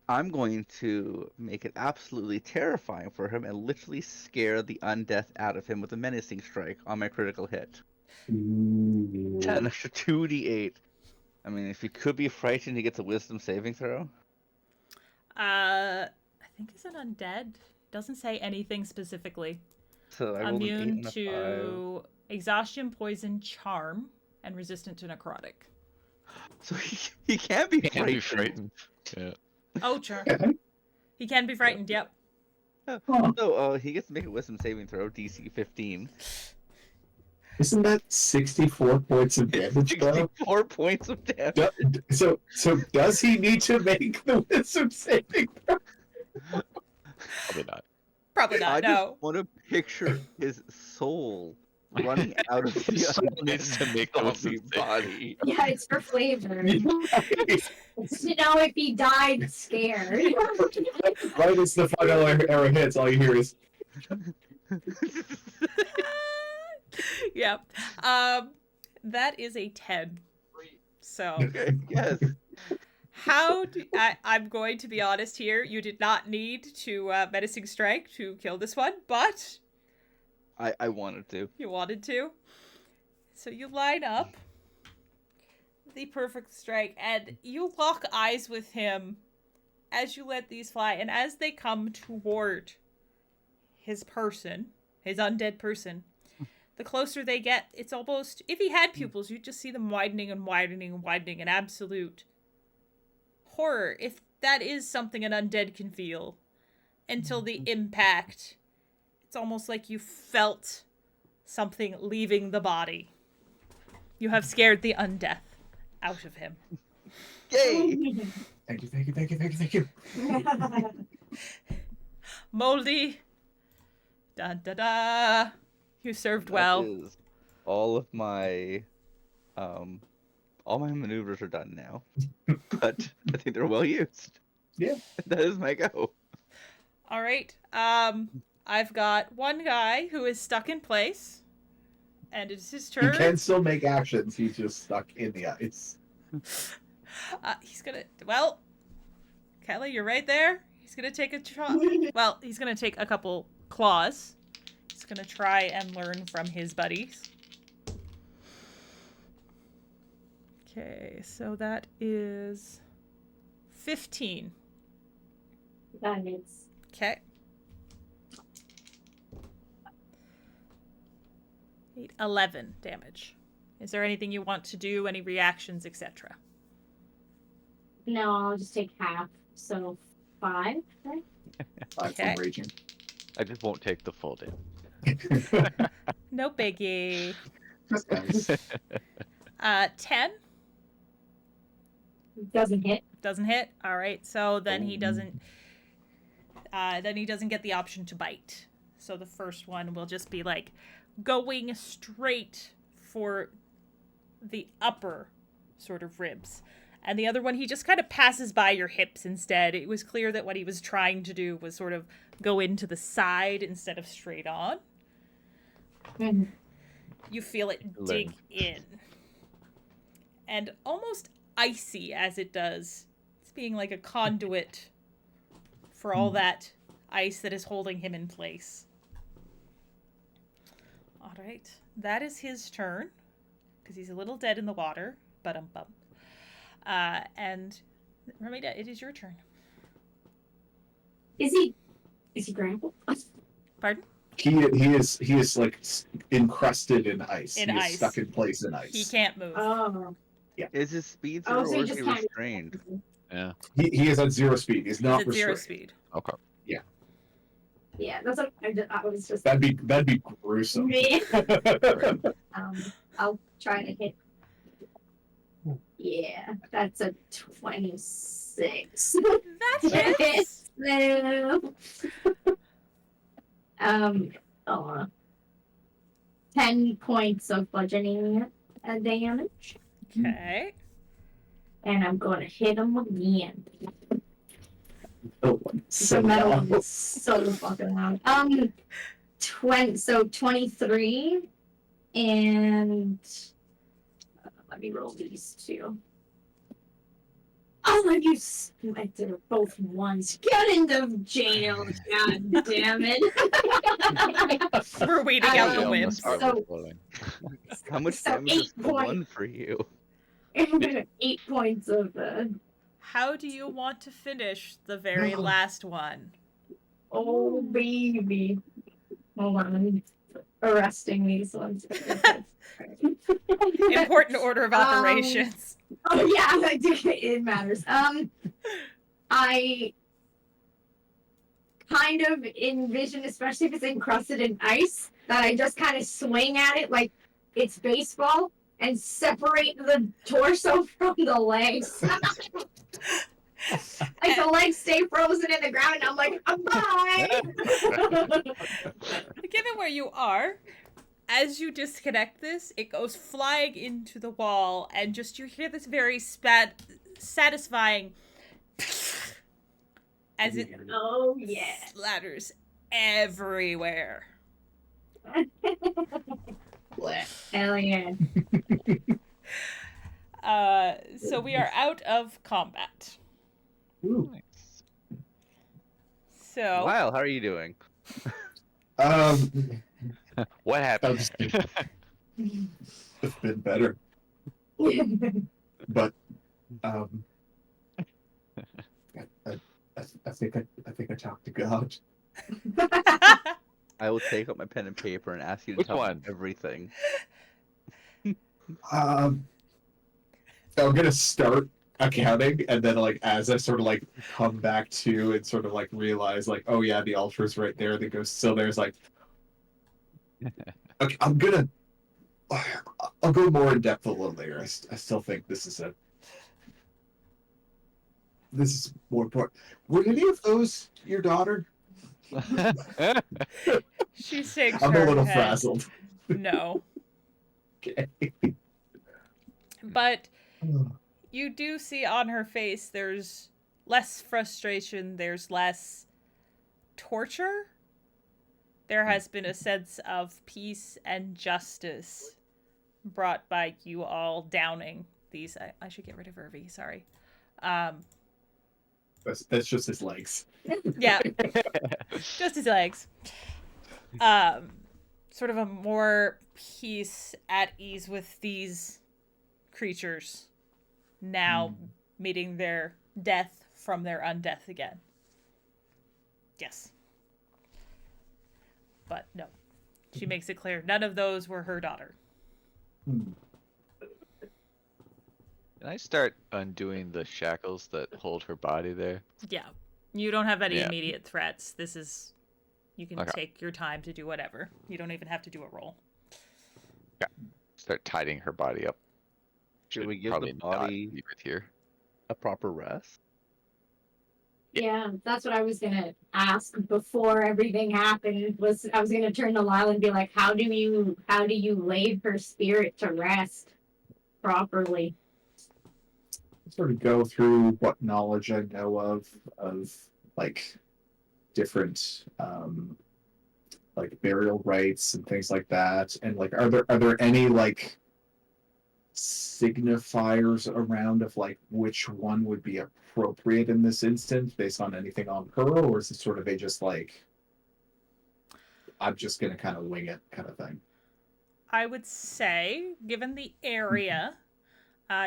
I'm going to make it absolutely terrifying for him and literally scare the undeath out of him with a menacing strike on my critical hit. Ooh. 10 extra 2d8. I mean, if he could be frightened, he gets a wisdom saving throw. I think it's an undead. Doesn't say anything specifically. So I rolled an 8 Immune and a to exhaustion, poison, charm, and resistant to necrotic. 5. So he can't be Can't be frightened. frightened. Yeah. Oh, sure. He can be frightened, yep. So he gets to make a wisdom saving throw, DC 15. Isn't that 64 points of damage, though? 64 points of damage. So does he need to make the wisdom saving throw? Probably not. Probably I not. just No. want to picture his soul running out of His the soul needs to make the zombie wisdom body. Yeah, it's for flavor. Right It's to know if he died scared. as the final arrow hits, all you hear is Yeah. That is a 10. So, Okay, yes. I'm going to be honest here. You did not need to menacing strike to kill this one, but I wanted to. you wanted to. So you line up the perfect strike, and you lock eyes with him as you let these fly, and as they come toward his person, his undead person, the closer they get, it's almost, if he had pupils, you'd just see them widening and widening and widening in absolute horror, if that is something an undead can feel, until the impact. It's almost like you felt something leaving the body. You have scared the undeath out of him. Yay! thank you. Moldy. Da da da. You served well. That is all of my all my maneuvers are done now. But I think they're well used. Yeah. That is my go. All right. I've got one guy who is stuck in place, and it's his He turn. can still make actions. He's just stuck in the ice. He's gonna. Well, Kelly, you're right there. He's gonna take a well, he's gonna take a couple claws. He's gonna try and learn from his buddies. Okay, so that is 15. That is. Okay. 11 damage. Is there anything you want to do? Any reactions, etc.? No, I'll just take half. So 5, right? Okay. From raging. I just won't take the full damage. No biggie. Nice. 10 Doesn't hit. doesn't hit. All right, so then he doesn't. Then he doesn't get the option to bite. So the first one will just be like going straight for the upper sort of ribs. And the other one, he just kind of passes by your hips instead. It was clear that what he was trying to do was sort of go into the side instead of straight on. Mhm. You feel it dig in. And almost icy as it does. It's being like a conduit for all that ice that is holding him in place. All right. That is his turn. Because he's a little dead in the water. But and Ramita, it is your turn. Is he grappled? Pardon? He is like encrusted in ice. In he is ice. stuck in place in ice. He can't move. Oh. Is his speed Oh, zero so or he is just he kind of. restrained? Yeah. He is at 0 speed. He's He's not at 0 restrained. speed. Okay. Yeah, that's what I was just. That'd be gruesome. Me. I'll try to hit. Yeah, that's a 26. That hits. No. 10 points of bludgeoning damage, Okay. and I'm going to hit him again. Oh, The metal one is so fucking loud. 23, and let me roll these two. Oh, you they're both ones. Get into jail, god damn it. We're waiting out the Um, wind. so- How much So damage is 8 the one points. for you? 8 points of How do you want to finish the very last one? oh baby. Hold on, I'm arresting these ones. Important order of operations. Oh yeah, it matters. I kind of envision, especially if it's encrusted in ice, that I just kind of swing at it like it's baseball and separate the torso from the legs. Like the legs stay frozen in the ground, and I'm like, bye. Given where you are, as you disconnect this, it goes flying into the wall, and just you hear this very satisfying as it Oh yeah. splatters everywhere. Hell yeah. So we are out of combat. Ooh. Nice. So Lyle, how are you doing? What happened? It's been better, but I think I talked to God. I will take out my pen and paper and ask you to Which tell one? me everything. I'm gonna start accounting, and then like as I sort of like come back to and sort of like realize like, oh yeah, the altar's right there. The ghost still there. It's like, okay, I'll go more in depth a little later. I still think this is more important. Were any of those your daughter? she shakes I'm her a little head. frazzled. No, Okay. but you do see on her face there's less frustration, there's less torture. There has been a sense of peace and justice brought by you all downing these. I should get rid of Irvy, sorry. That's just his legs. Yeah, just his legs. Sort of a more peace at ease with these creatures now meeting their death from their undeath again. Yes. But no. She makes it clear none of those were her daughter. Can I start undoing the shackles that hold her body there? Yeah. You don't have any Yeah. immediate threats. This is... You can Okay. take your time to do whatever. You don't even have to do a roll. Start tidying her body up. Should we give the probably not body leave it here. a proper rest? Yeah, that's what I was gonna ask before everything happened. I was gonna turn to Lyle and be like, how do you lay her spirit to rest properly? Sort of go through what knowledge I know of like different like burial rites and things like that, and like are there any like signifiers around of like which one would be appropriate in this instance based on anything on her, or is it sort of a just like I'm just gonna kind of wing it kind of thing? I would say, given the area,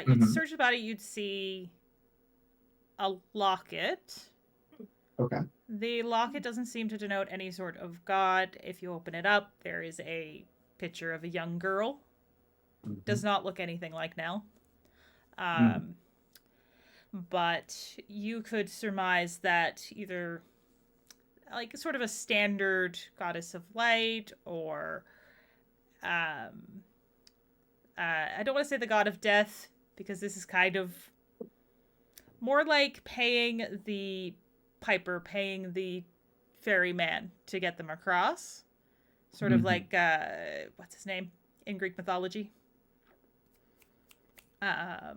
you'd search the body, you'd see a locket. Okay. The locket doesn't seem to denote any sort of god. If you open it up, there is a picture of a young girl. Does not look anything like Nell. But you could surmise that either like sort of a standard goddess of light, or I don't want to say the god of death, because this is kind of more like paying the piper, paying the ferryman to get them across. Sort of like, what's his name in Greek mythology? Charon?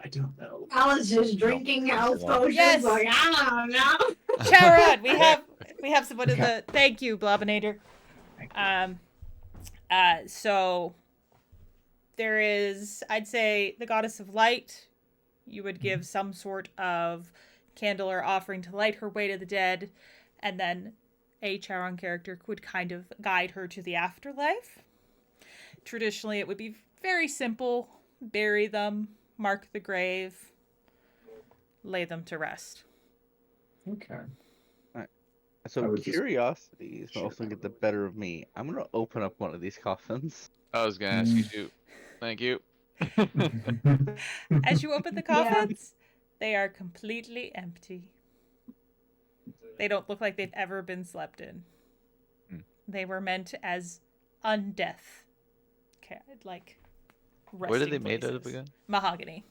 I don't know. I was just drinking health potions. Yes. Like, I don't know. Charon! We have someone in the... Thank you, Blobinator. So there is, I'd say, the goddess of light. You would give some sort of candle or offering to light her way to the dead, and then a Charon character would kind of guide her to the afterlife. Traditionally, it would be very simple. Bury them, mark the grave, lay them to rest. Okay. So curiosity is also get the better of me. I'm gonna open up one of these coffins. I was gonna ask you to. Thank you. As you open the coffins, they are completely empty. They don't look like they've ever been slept in. They were meant as undeath. Okay, like resting What are they made out of places. again? Mahogany.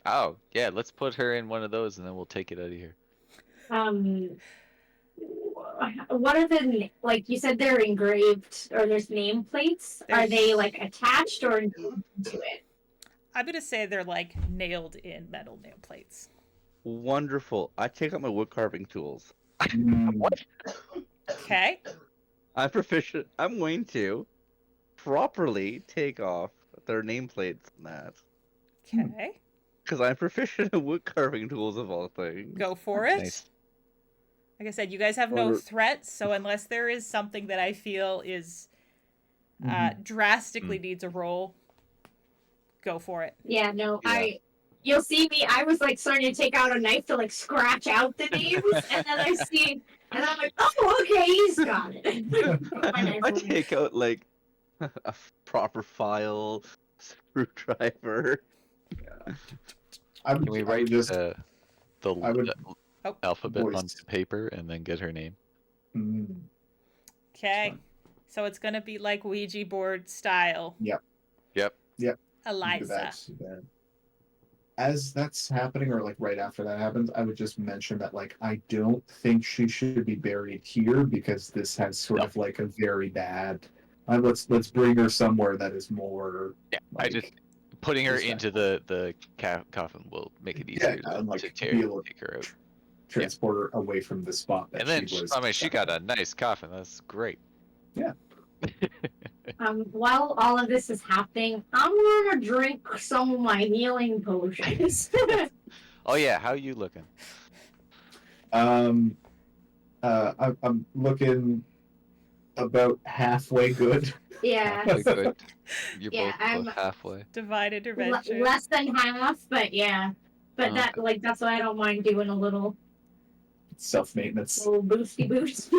Oh, yeah, let's put her in one of those and then we'll take it out of here. What are the like? You said they're engraved or there's nameplates. Are they like attached or engraved to it? I'm gonna say they're like nailed in metal nameplates. Wonderful. I take out my wood carving tools. What? Okay. I'm proficient. I'm going to properly take off their nameplates and that. Okay. Because I'm proficient in wood carving tools of all things. Go for it. Nice. Like I said, you guys have no threats, so unless there is something that I feel is drastically needs a roll, go for it. Yeah, no, you'll see me. I was like starting to take out a knife to like scratch out the names, and then I see, and I'm like, oh, okay, he's got it. I take out like a proper file, screwdriver. Can we write the alphabet on voice. paper and then get her name? Okay. So it's gonna be like Ouija board style. Yep. Eliza. As that's happening, or like right after that happens, I would just mention that like I don't think she should be buried here because this has sort of like a very bad. Let's bring her somewhere that is more. Yeah, like, I just putting her into the coffin will make it easier to take her out. Transport her away from the spot that And then she was. I mean, she got a nice coffin. That's great. Yeah. While all of this is happening, I'm gonna drink some of my healing potions. Oh yeah, how you looking? I'm looking about halfway good. Yeah. Halfway good. You're Yeah, both halfway. Divine intervention. Less than half, but yeah. But that's why I don't mind doing a little Self-maintenance. boosty boost.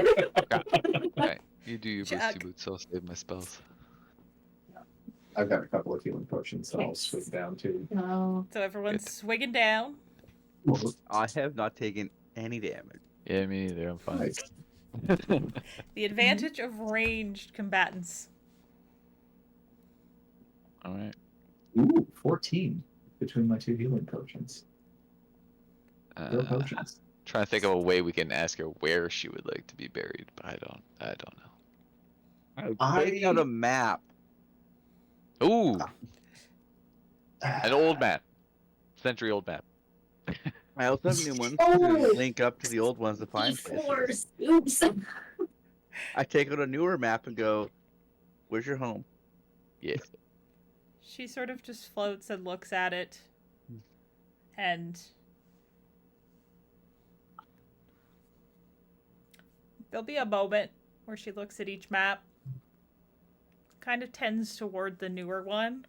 Right. You do your boosty boots, I'll save my spells. I've got a couple of healing potions that I'll swing down to. Oh. So everyone's swinging down. I have not taken any damage. Yeah, me neither. I'm fine. Nice. The advantage of ranged combatants. All right. Ooh, 14 between my two healing potions. Potions. Trying to think of a way we can ask her where she would like to be buried, but I don't know. I take out a map. Ooh, an old map, century-old map. I also have new ones to link up to the old ones to find places. Oops. I take out a newer map and go, "Where's your home?" Yeah. She sort of just floats and looks at it, and there'll be a moment where she looks at each map, kind of tends toward the newer one,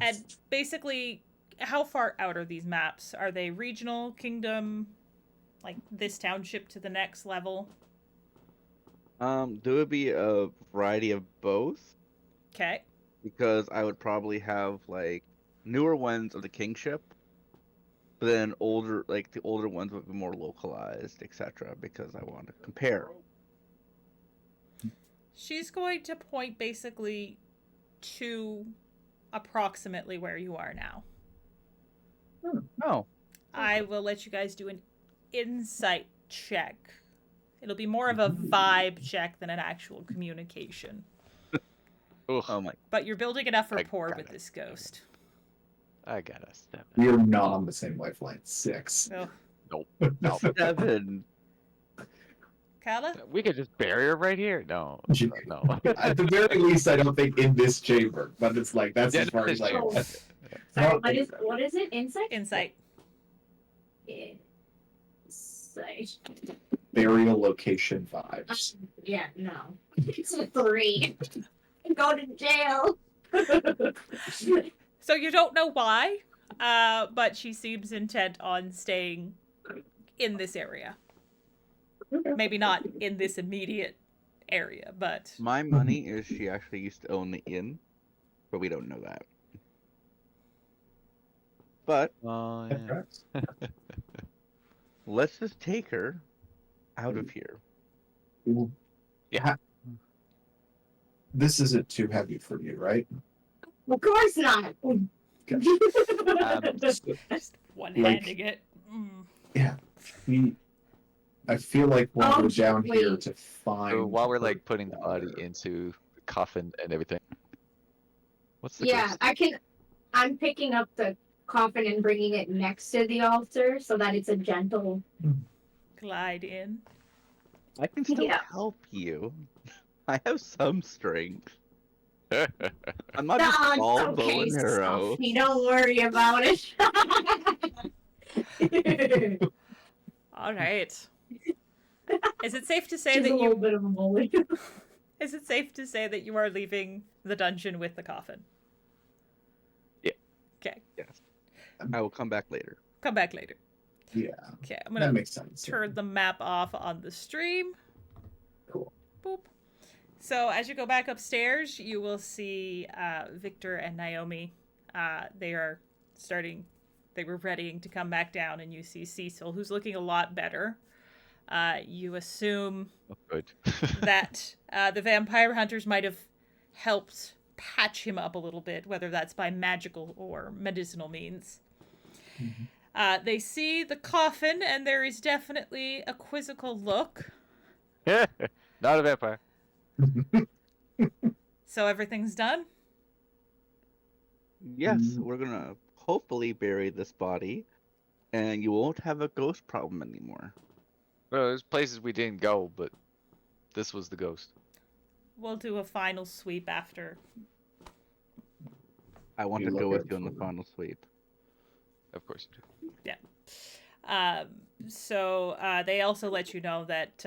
and basically, how far out are these maps? Are they regional, kingdom, like this township to the next level? There would be a variety of both. Okay. Because I would probably have like newer ones of the kingship, but then older, like the older ones would be more localized, etc. Because I want to compare. She's going to point basically to approximately where you are now. Oh. I will let you guys do an insight check. It'll be more of a vibe check than an actual communication. Oh my. But you're building enough rapport with this ghost. I gotta step. We are not on the same wavelength. 6. Oh. Nope. No. 7. Kala? We could just bury her right here. No. At the very least, I don't think in this chamber, but it's like that's as far as I go. Sorry, what is it? Insight? Insight. Insight. Burial location vibes. Yeah, no. It's a 3. Go to jail. So you don't know why, but she seems intent on staying in this area. Okay. Maybe not in this immediate area, but My money is she actually used to own the inn, but we don't know that. But Oh, That yeah. tracks. let's just take her out of here. Well, Yeah. ha- This isn't too heavy for you, right? Of course not. Just one-handing it. Mm. Yeah. I feel like while Oh, we're down here wait. to find. So while we're her like putting the body water- into the coffin and everything, what's the Yeah, ghost? I'm picking up the coffin and bringing it next to the altar so that it's a gentle. Glide in. I can still Yeah. help you. I have some strength. I'm not No, just all it's bow okay, and arrow. Sophie. Don't worry about it. All right. Is it safe to say She's that a little you bit of a bully. is it safe to say that you are leaving the dungeon with the coffin? Yeah. Okay. Yes. I will come back later. Come back later. Yeah, Okay, I'm that gonna makes sense. turn the map off on the stream. Cool. Boop. So as you go back upstairs, you will see Victor and Naomi. They were readying to come back down, and you see Cecil, who's looking a lot better. You assume Oh, good. that the vampire hunters might have helped patch him up a little bit, whether that's by magical or medicinal means. Mhm. They see the coffin, and there is definitely a quizzical look. Not a vampire. So everything's done? Yes, Mm. we're gonna hopefully bury this body, and you won't have a ghost problem anymore. Well, there's places we didn't go, but this was the ghost. We'll do a final sweep after. I want You to look go with out you on the for- final sweep. Of course you do. So they also let you know that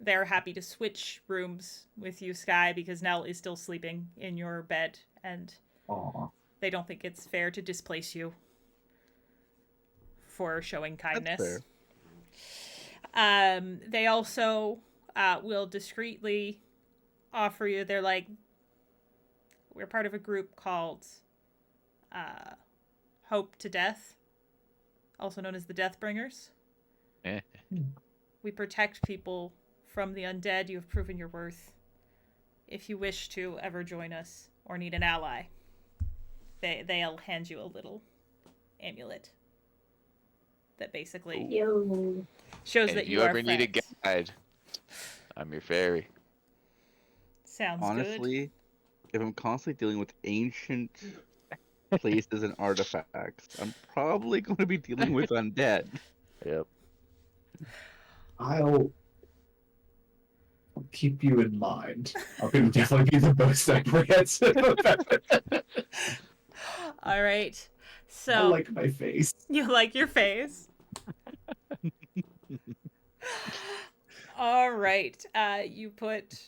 they're happy to switch rooms with you, Sky, because Nell is still sleeping in your bed, and Aw. they don't think it's fair to displace you for showing kindness. fair. They also will discreetly offer you, they're like, we're part of a group called Hope to Death, also known as the Deathbringers. Eh. We protect people from the undead. You have proven your worth. If you wish to ever join us or need an ally, they'll hand you a little amulet that basically Yo. shows And that if you you are ever need a friends. guide, I'm your fairy. Sounds good. Honestly, if I'm constantly dealing with ancient places and artifacts, I'm probably going to be dealing with undead. Yep. I'll keep you in mind. I'm going to definitely be the most apprehensive about it. All right. I So like my face. you like your face. All right. You put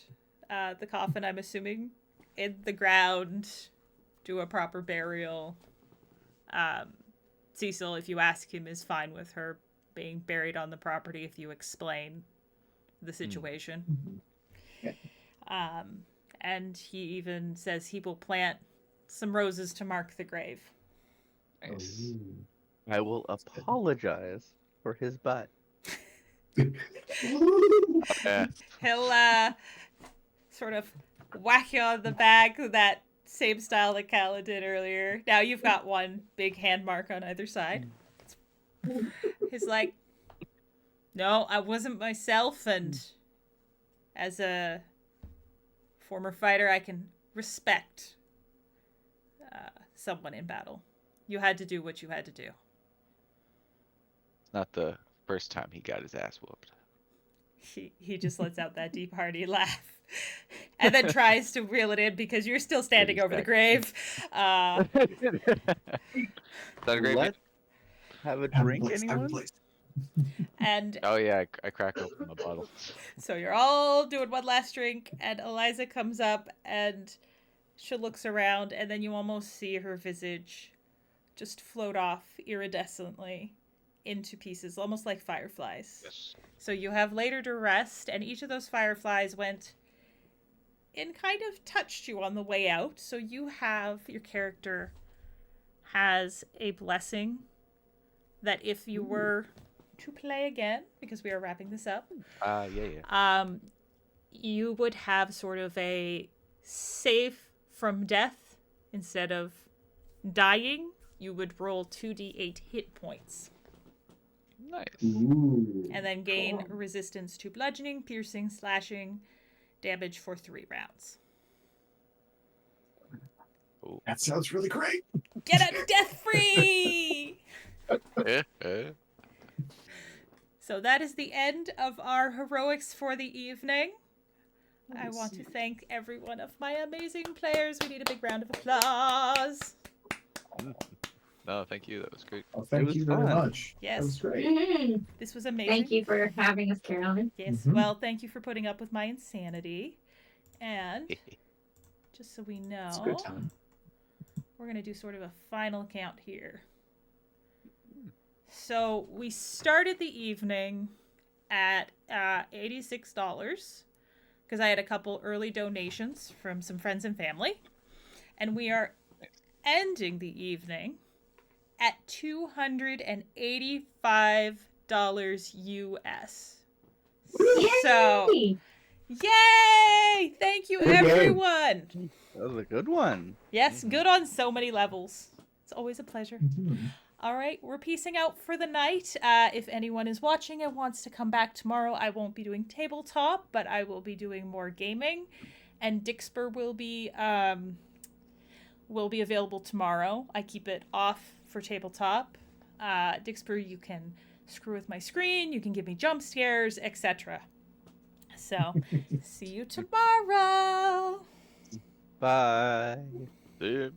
the coffin, I'm assuming, in the ground. Do a proper burial. Cecil, if you ask him, is fine with her being buried on the property if you explain the situation. And he even says he will plant some roses to mark the grave. Nice. I will apologize for his butt. Yeah. He'll sort of whack you on the back with that same style that Calla did earlier. Now you've got one big hand mark on either side. He's like, no, I wasn't myself, and as a former fighter, I can respect someone in battle. You had to do what you had to do. It's not the first time he got his ass whooped. He just lets out that deep hearty laugh, and then tries to reel it in because you're still standing over the grave. Is that a great Let's have a drink, anyone? And Oh yeah, I crack open a bottle. so you're all doing one last drink, and Eliza comes up and she looks around, and then you almost see her visage just float off iridescently into pieces, almost like fireflies. Yes. So you have later to rest, and each of those fireflies went and kind of touched you on the way out. So you have, your character has a blessing that if you were to play again, because we are wrapping this up, Yeah. you would have sort of a save from death. Instead of dying, you would roll 2d8 hit points. Nice. Ooh. And then gain Cool. resistance to bludgeoning, piercing, slashing damage for 3 rounds. Ooh. That sounds really great. Get it death free! So that is the end of our heroics for the evening. I want to thank every one of my amazing players. We need a big round of applause. No, thank you. That was great. Well, thank was you very fun. much. Yes. That was great. Mhm. This was amazing. Thank you for having us, Carolyn. Yes. Mhm. Well, thank you for putting up with my insanity. And just so we know, It's a good time. we're going to do sort of a final count here. So we started the evening at $86 because I had a couple early donations from some friends and family. And we are ending the evening at $285 US. So, Yay! yay! Thank you, Good game. everyone. That was a good one. Yes, good on so many levels. It's always a pleasure. Mhm. All right, we're peacing out for the night. If anyone is watching and wants to come back tomorrow, I won't be doing tabletop, but I will be doing more gaming, and Dixper will be available tomorrow. I keep it off for tabletop. Dixper, you can screw with my screen, you can give me jump scares, etc. So, see you tomorrow. Bye. See ya.